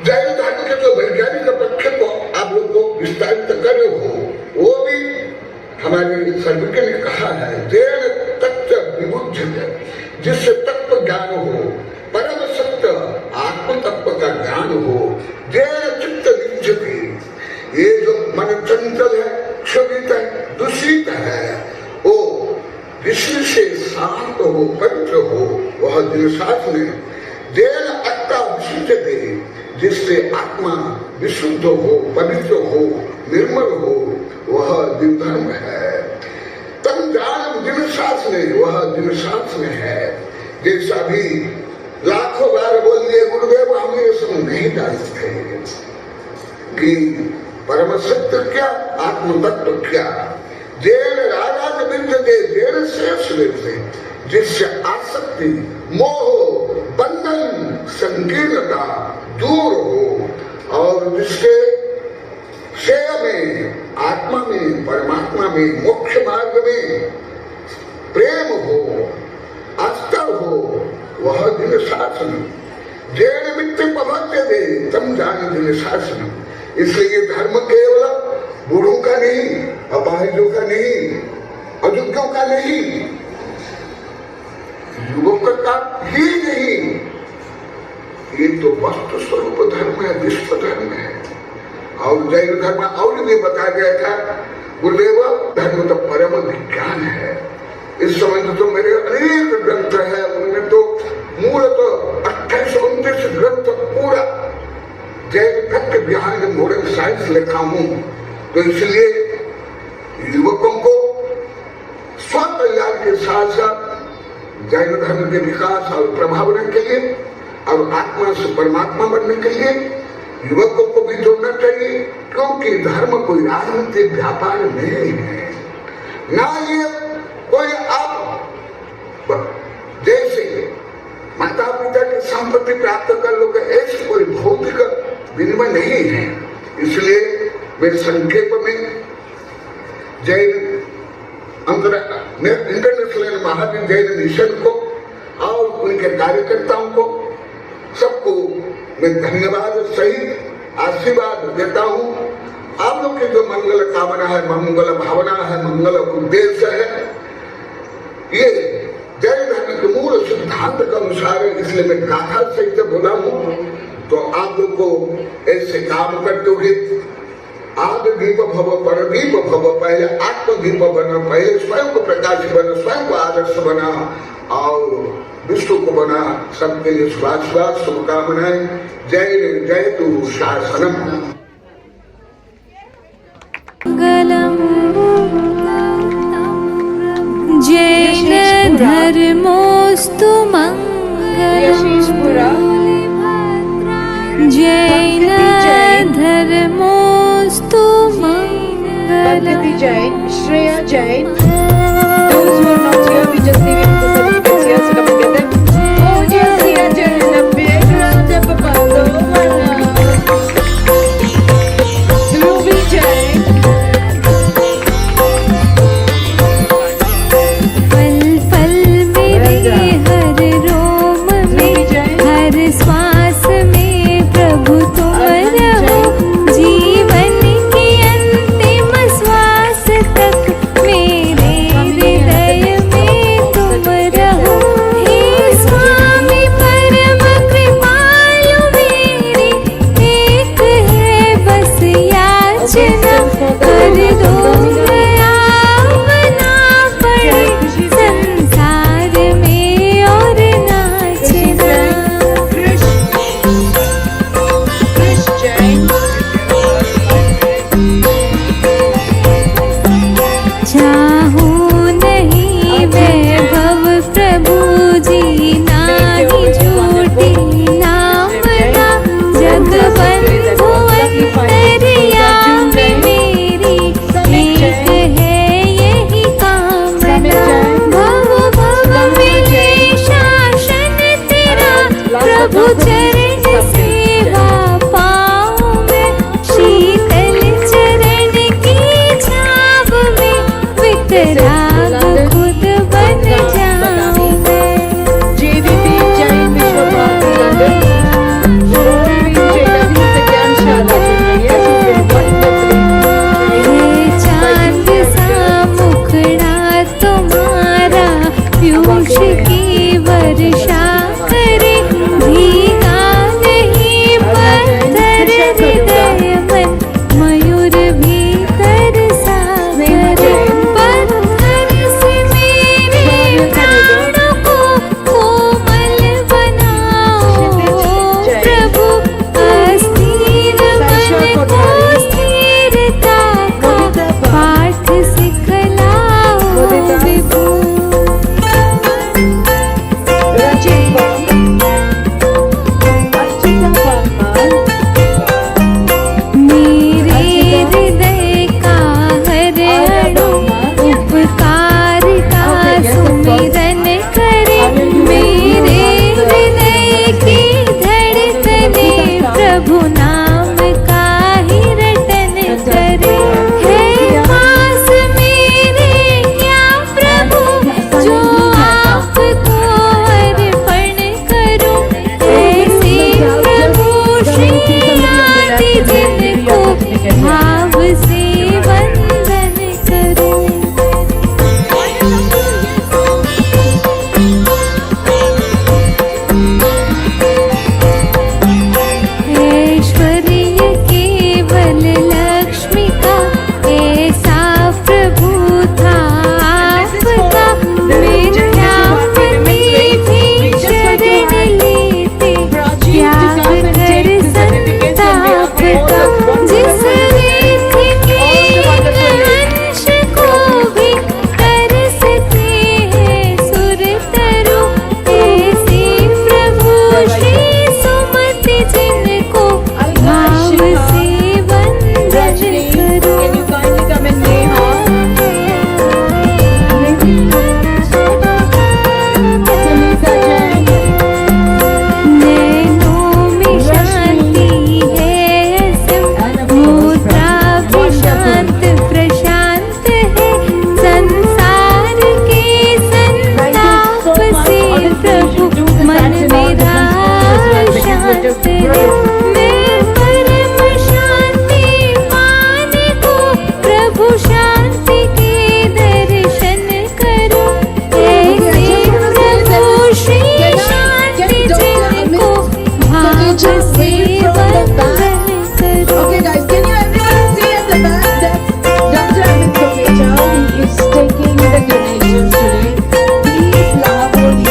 जैन धर्म के जो वैज्ञानिक पक्ष को आप लोग को विस्तारित कर रहे हो, वो भी हमारे सर्वज्ञ ने कहा है, जैन तत्व विबुद्ध, जिससे तत्व ज्ञान हो, परम सत्य आत्म तत्व का ज्ञान हो. जैन चित्त नित्यति, ये जो मन चंचल है, क्षुभित है, दूषित है, वो विष्णु से शांत हो, पवित्र हो, वह दिनशास्त्र में जैन आत्मा विशुद्ध दे, जिससे आत्मा विशुद्ध हो, पवित्र हो, निर्मल हो, वह दिन धर्म है. तम ज्ञान दिन शास्त्र, वह दिन शास्त्र है. जैसा भी लाखों बार बोल दिए गुरुदेव, हम ये सब नहीं जानते कि परम सत्य क्या, आत्म तत्व क्या. जैन राजा विद्यते, जैन श्रेष्ठ विद्यते, जिससे आसक्ति, मोह, बंधन, संकीर्णता दूर हो, और जिसके शेय में, आत्मा में, परमात्मा में, मोक्ष मार्ग में प्रेम हो, आस्था हो, वह दिन शासन. जैन मित्र प्रभाते दे तम जाने दिन शासन. इसलिए धर्म केवल बूढ़ों का नहीं, अपाहिजों का नहीं, अयोग्यों का नहीं, युवकों का ही नहीं, ये तो वस्तु स्वरूप धर्म है, विश्व धर्म है. और जैन धर्म और भी बताया गया था, गुरुदेव धर्म तो परम विज्ञान है. इस समय तो मेरे अनेक ग्रंथ है, उनमें तो मूल तो 2829 ग्रंथ पूरा जैन तत्व बिहाइंड मॉडर्न साइंस लिखा हूँ. तो इसलिए युवकों को स्व कल्याण के साथ साथ जैन धर्म के विकास और प्रभावना के लिए और आत्मा से परमात्मा बनने के लिए युवकों को भी जोड़ना चाहिए. क्योंकि धर्म कोई राजनीतिक व्यापार नहीं है, ना ये कोई आप जैसे माता पिता की संपत्ति प्राप्त कर लोगे ऐसी कोई भौतिक विनिमय नहीं है। इसलिए मैं संक्षेप में जैन इंटरनेशनल महावीर जैन मिशन को और उनके कार्यकर्ताओं को सबको मैं धन्यवाद सहित आशीर्वाद देता हूँ। आप लोग की जो मंगल कामना है, मंगल भावना है, मंगल उद्देश्य है, ये जैन धर्म के मूल सिद्धांत के अनुसार है। इसलिए मैं गाथा सहित बोला हूँ। तो आप लोग को ऐसे काम करते हुए आद दीप भव पर दीप भव, पहले आत्मदीप बना, पहले स्वयं को प्रकाश बना, स्वयं को आदर्श बना और विश्व को बना। सबके लिए स्वास्थ्य शुभकामनाएं। जय जय तु शासनम। जैन धर्मोस्तु मंगलम्, जैन धर्मोस्तु मंगलम्। Jain, Shreya Jain. Those who are not here, we just leave it to the certificates here so come and get them. Oh, just here, Jain, a big round of applause. Ruby Jain. पल पल मेरे हर रोम में, हर श्वास में प्रभु तुम रहो। जीवन की अंतिम श्वास तक मेरे हृदय में तुम रहो। हे स्वामी परम कृपालु मेरे, एक है बस याचना, कर दो दयावना पड़े संसार में और नाचना। चाहूं नहीं वैभव प्रभु जी, नाही झूठी नामना। जग बंधु अंतर्यामी मेरी, एक है यही कामना। भव भव मिले शासन तेरा, प्रभु चरण सेवा पाऊं मैं। शीतल चरण की छाव में वितराग खुद बन जाऊं मैं। JVP Jain Vishwa Bharati London. Shrovi Jain, he's the Gyanshala Jain. Yes, he's been wonderfully. हे चांद सा मुखड़ा तुम्हारा, पीयूष की वर्षा करे। भीगा नहीं पत्थर हृदय मन, मयूर भीतर सागर। पत्थर से मेरे प्राणों को कोमल बनाओ प्रभु। अस्थिर मन को स्थिरता का पाठ सिखलाओ विभु। Rajiv Okay guys, can you everyone see at the back that Dr. Amit Kotecha, he is taking the donations today. Please laugh on DJ.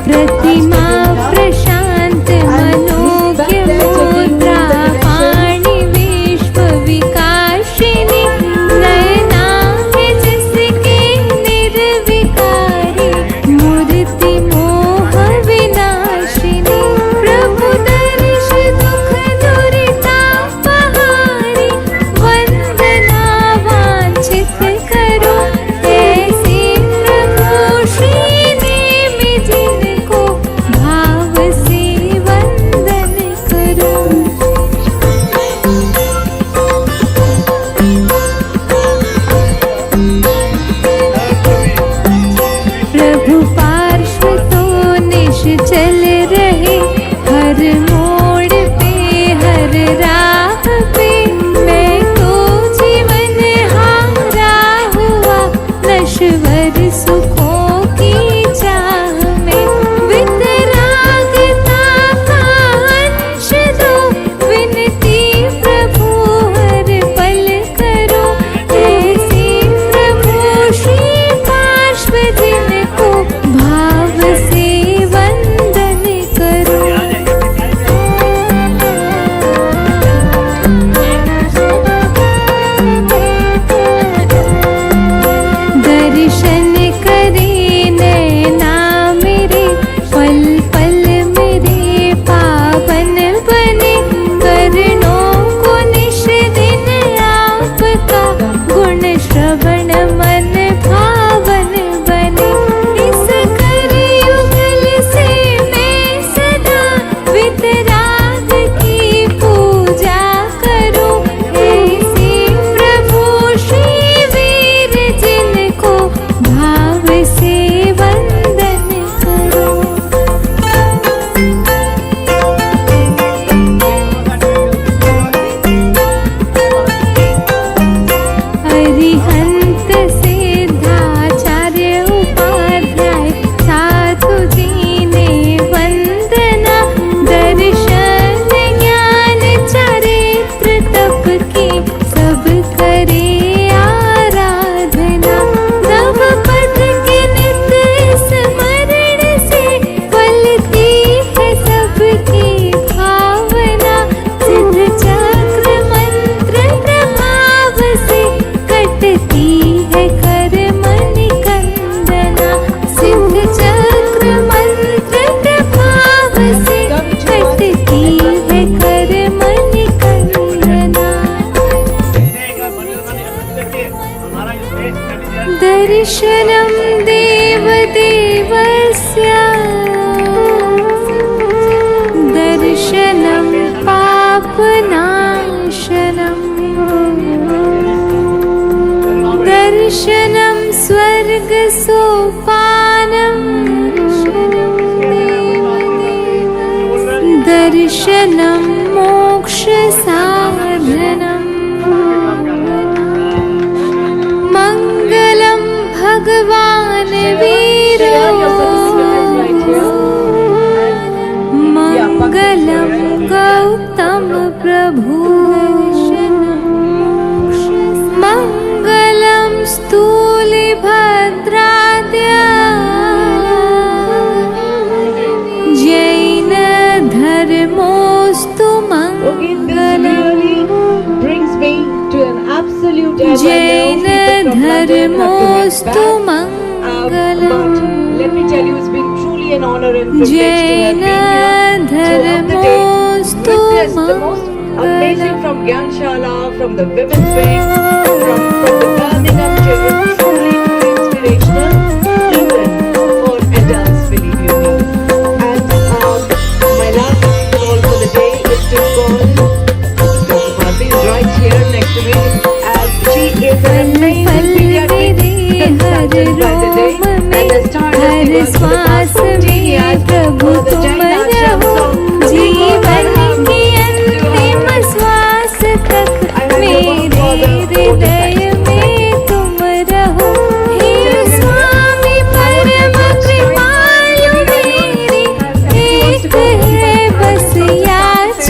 प्रतिमा प्रशांत मनोज्ञ मुद्रा पाणि विश्व विकासिनी नयना है जिसके निर्विकारी मूर्ति मोह विनाशिनी प्रभु दर्श दुख दुरितापहारी वंदना वांछित करो ऐसे प्रभु श्रीदेव जिनको भाव से वंदन करो प्रभु पार्श्व तो निश्चल रहे हर मोड़ पे हर राह पे मैं तो जीवन हारा हुआ नश्वर सुखों की चाह में वितरागता का अंश दो विनती प्रभु हर पल करो ऐसे प्रभु श्री पार्श्व जिनको भाव से वंदन करो दर्शन करे नैना मेरे पल पल मेरे पावन बने करनों को निश दिन आपका गुण श्रवण मन भावन बने इस कर युगल से मैं सदा वितराग की पूजा करूं ऐसे प्रभु श्री वीर जिनको भाव से वंदन करो अरिहंत सिद्धाचार्य उपाध्याय साधु जी ने वंदना दर्शन ज्ञान चरित्र तप की सब करे आराधना नव पथ के नित स्मरण से फलती है सबकी भावना सिद्ध चक्र मंत्र प्रभाव से कटती है कर मन कंदना सिद्ध चक्र मंत्र प्रभाव से कटती है कर मन कंदना दर्शनं देवदेवस्य दर्शनं पापनाशनं दर्शनं स्वर्गसोपानं दर्शनं मोक्षसाधनं मङ्गलं भगवान् वीरो मङ्गलं गौतम प्रभु मङ्गलं स्थूलिभद्राद्या जैन धर्मोऽस्तु मङ्गलम् brings me to an absolute Jain धर्मोऽस्तु but मङ्गलम् let me tell you, it's been truly an honor and privilege to have Jain been here throughout the day. धर्मोऽस्तु Witnessed the most amazing from Gyanshala, from the women's wing, from the Birmingham children, truly inspirational, even for adults, believe you me. And my last call for the day is to call Dr. Bharti is right here next to me, as she is an amazing pediatric consultant by the day and has started हर श्वास में प्रभु तुम रहो जीवन की अंतिम श्वास तक मेरे हृदय में तुम रहो हे स्वामी परम कृपालु मेरी एक है बस याचना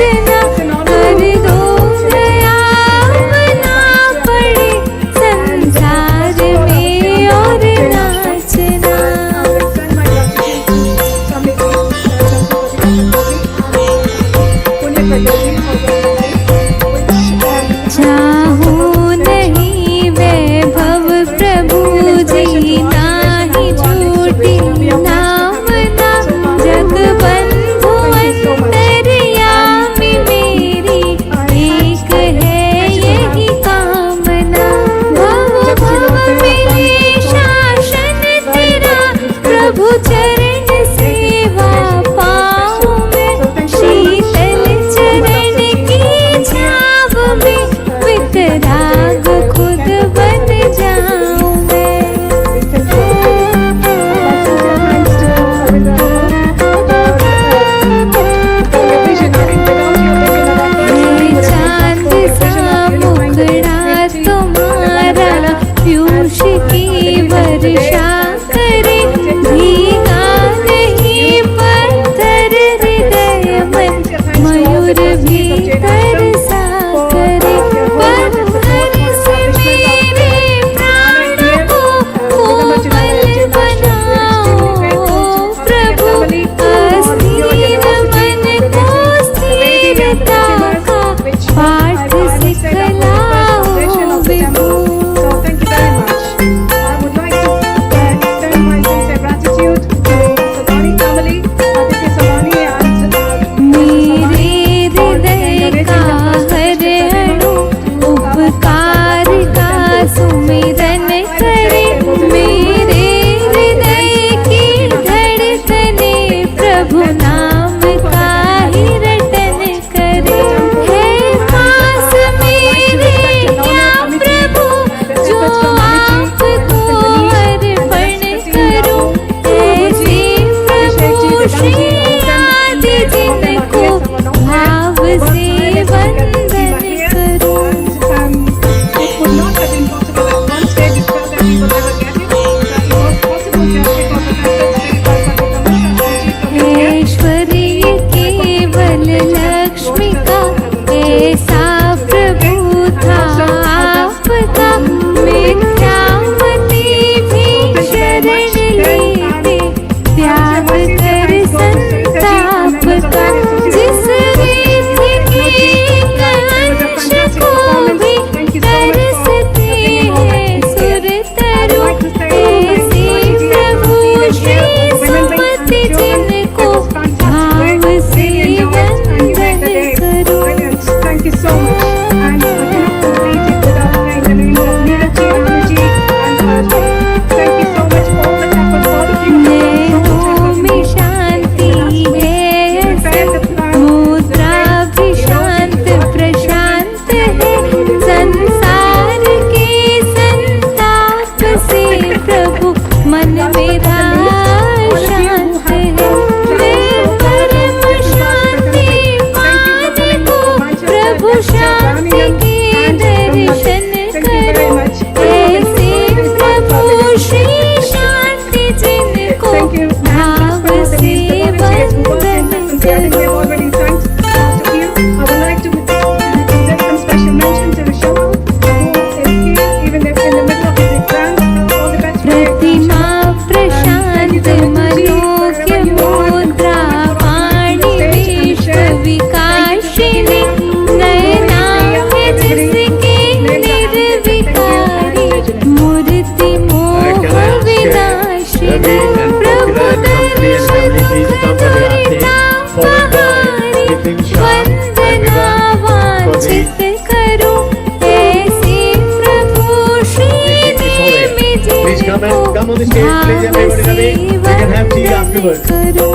karo.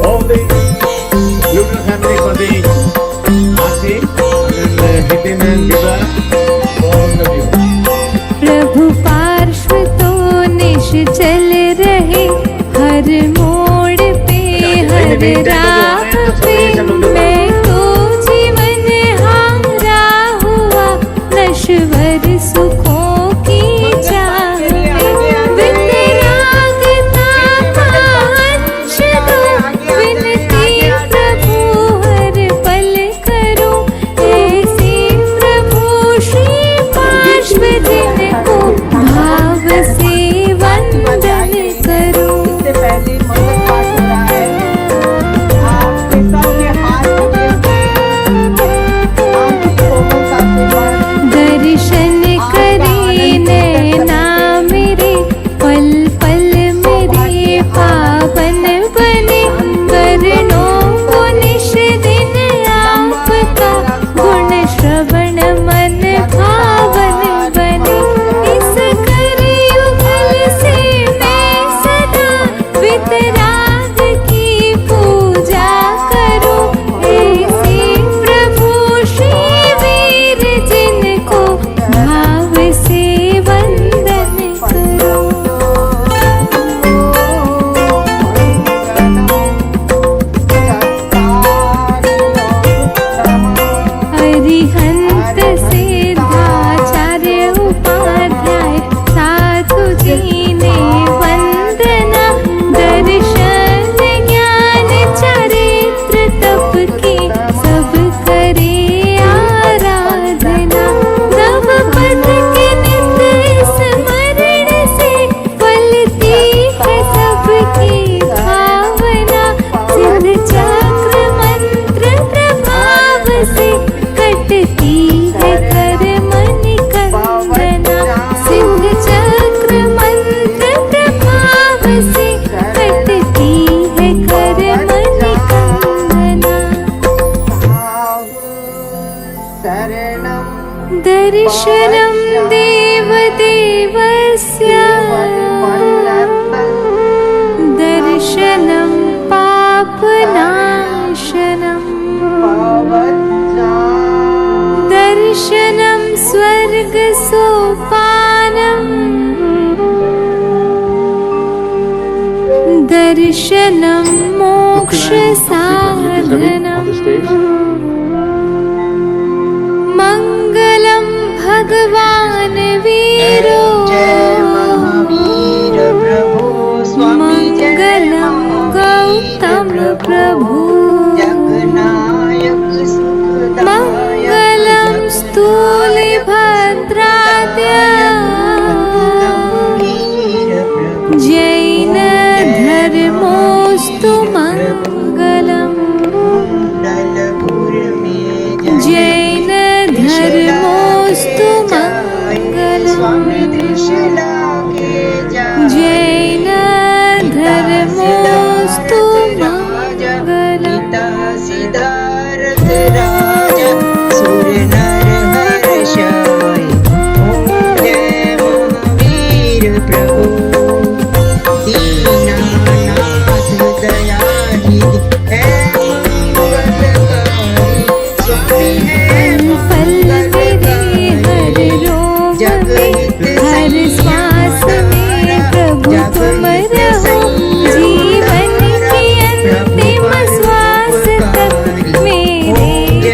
All the Lunar family for the Aarti and Hitin and Giba for all of you. प्रभु पार्श्व तो निश चल रहे हर मोड़ पे हर राह पे मैं तो जीवन हारा हुआ नश्वर सुखों की चाह में वितरागता का अंश दो विनती प्रभु हर पल करो ऐसे प्रभु श्री पार्श्व जिनको भाव से वंदन करो। इससे पहले मंगल पाठ हो रहा है, आपके सबके हाथ दर्शन करे नैना मेरे पल पल मेरे पावन बने करणों को निश दिन आपका गुण श्रवण मन भावन बने। इस कर युगल से मैं सदा वितराग की पूजा करूं ऐसे प्रभु श्री वीर जिनको भाव से वंदन करो। हरिहंत सिद्धाचार्य उपाध्याय साधु जी ने वंदना दर्शन ज्ञान चरित्र तप की सब करे आराधना। नव पथ के नित स्मरण से फलती है सबकी भावना। सिद्ध चक्र मंत्र प्रभाव से कटती है कर मन कंगना। सिद्ध चक्र मंत्र प्रभाव से कटती है कर मन कंगना। दर्शनं देवदेवस्य दर्शनं पापनाशनं दर्शनं स्वर्गसोपानं दर्शनं मोक्षसाधनं। मंगलम भगवान वीरो मंगलम गौतम प्रभु मंगलम स्थूलिभद्राद्य जैन धर्मोस्तु मंगलम जैन धर्मोस्तु मंगलम जैन धर्मोस्तु मंगलम। सिद्धार्थ राजा सुर नर हर्षाय जय महावीर प्रभु दीनानाथ दयानिधि है मंगलकारी स्वामी है पल मेरे हर रोग में हर श्वास में प्रभु तुम रहो। जीवन के अंतिम श्वास तक मेरे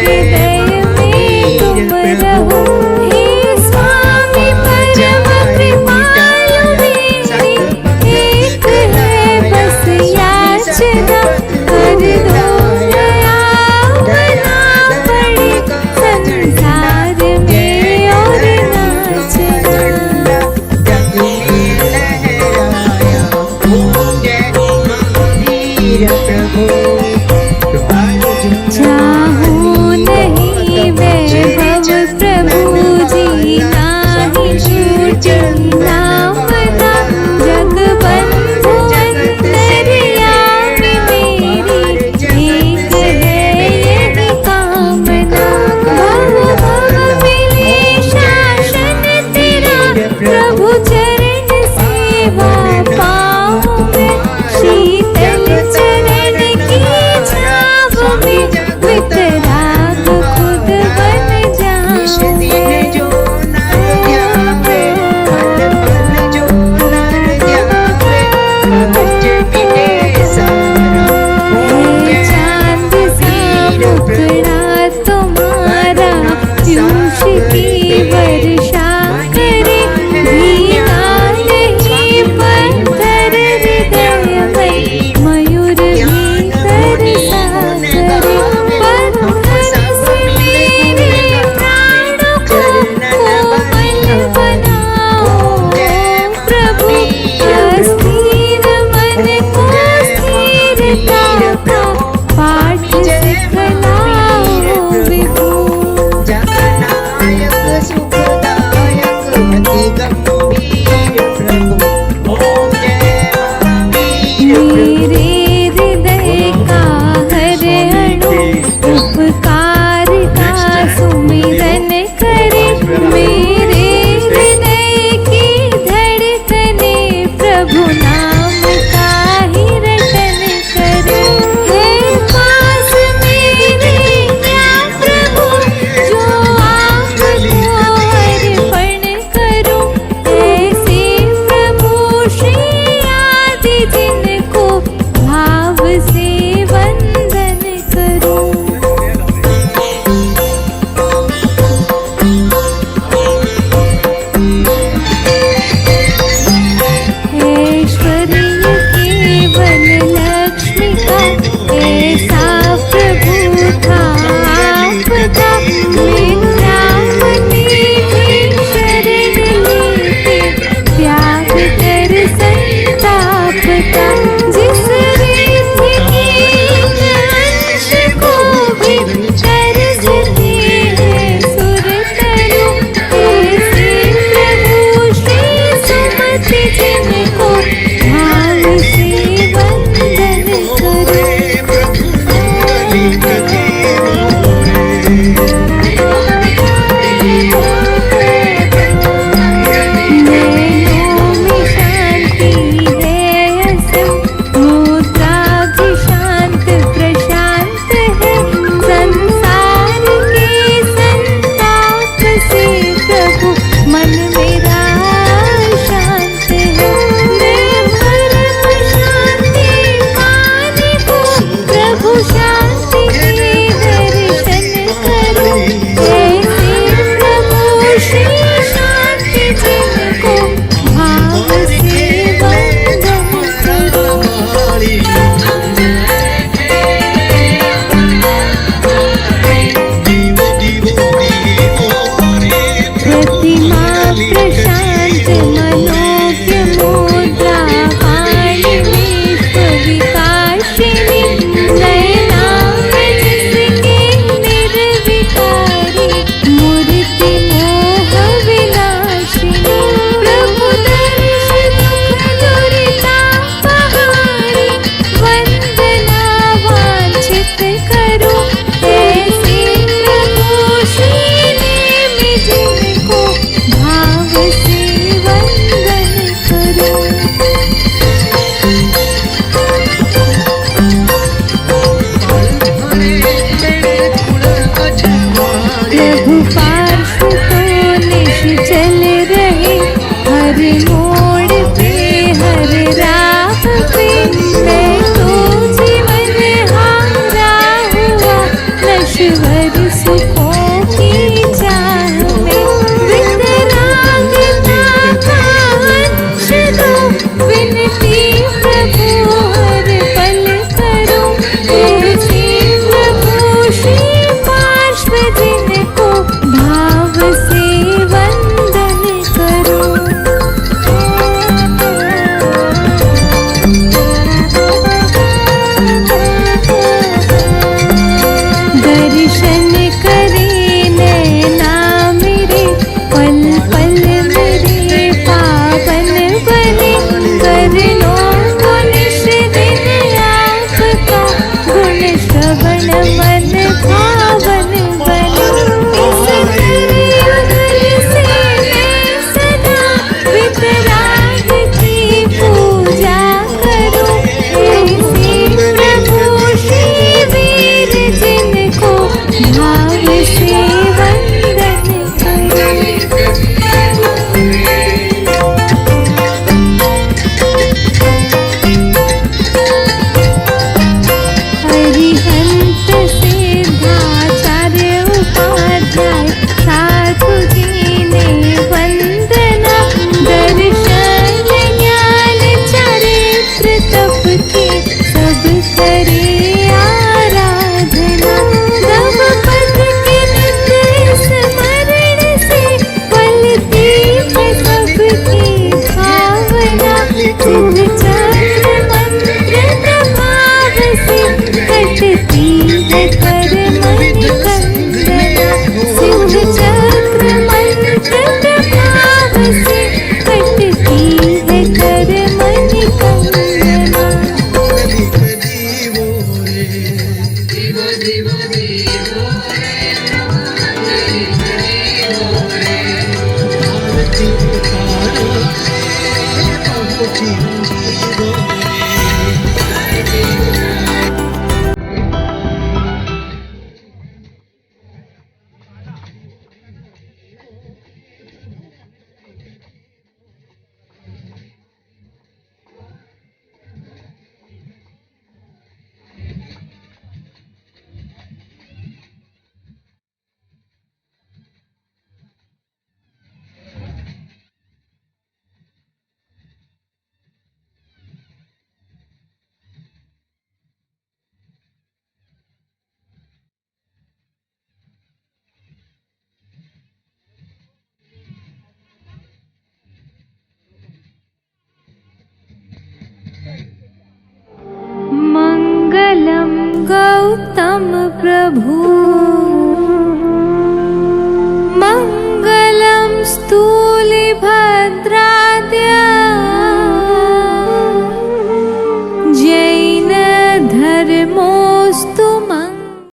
मंगलम गौतम प्रभु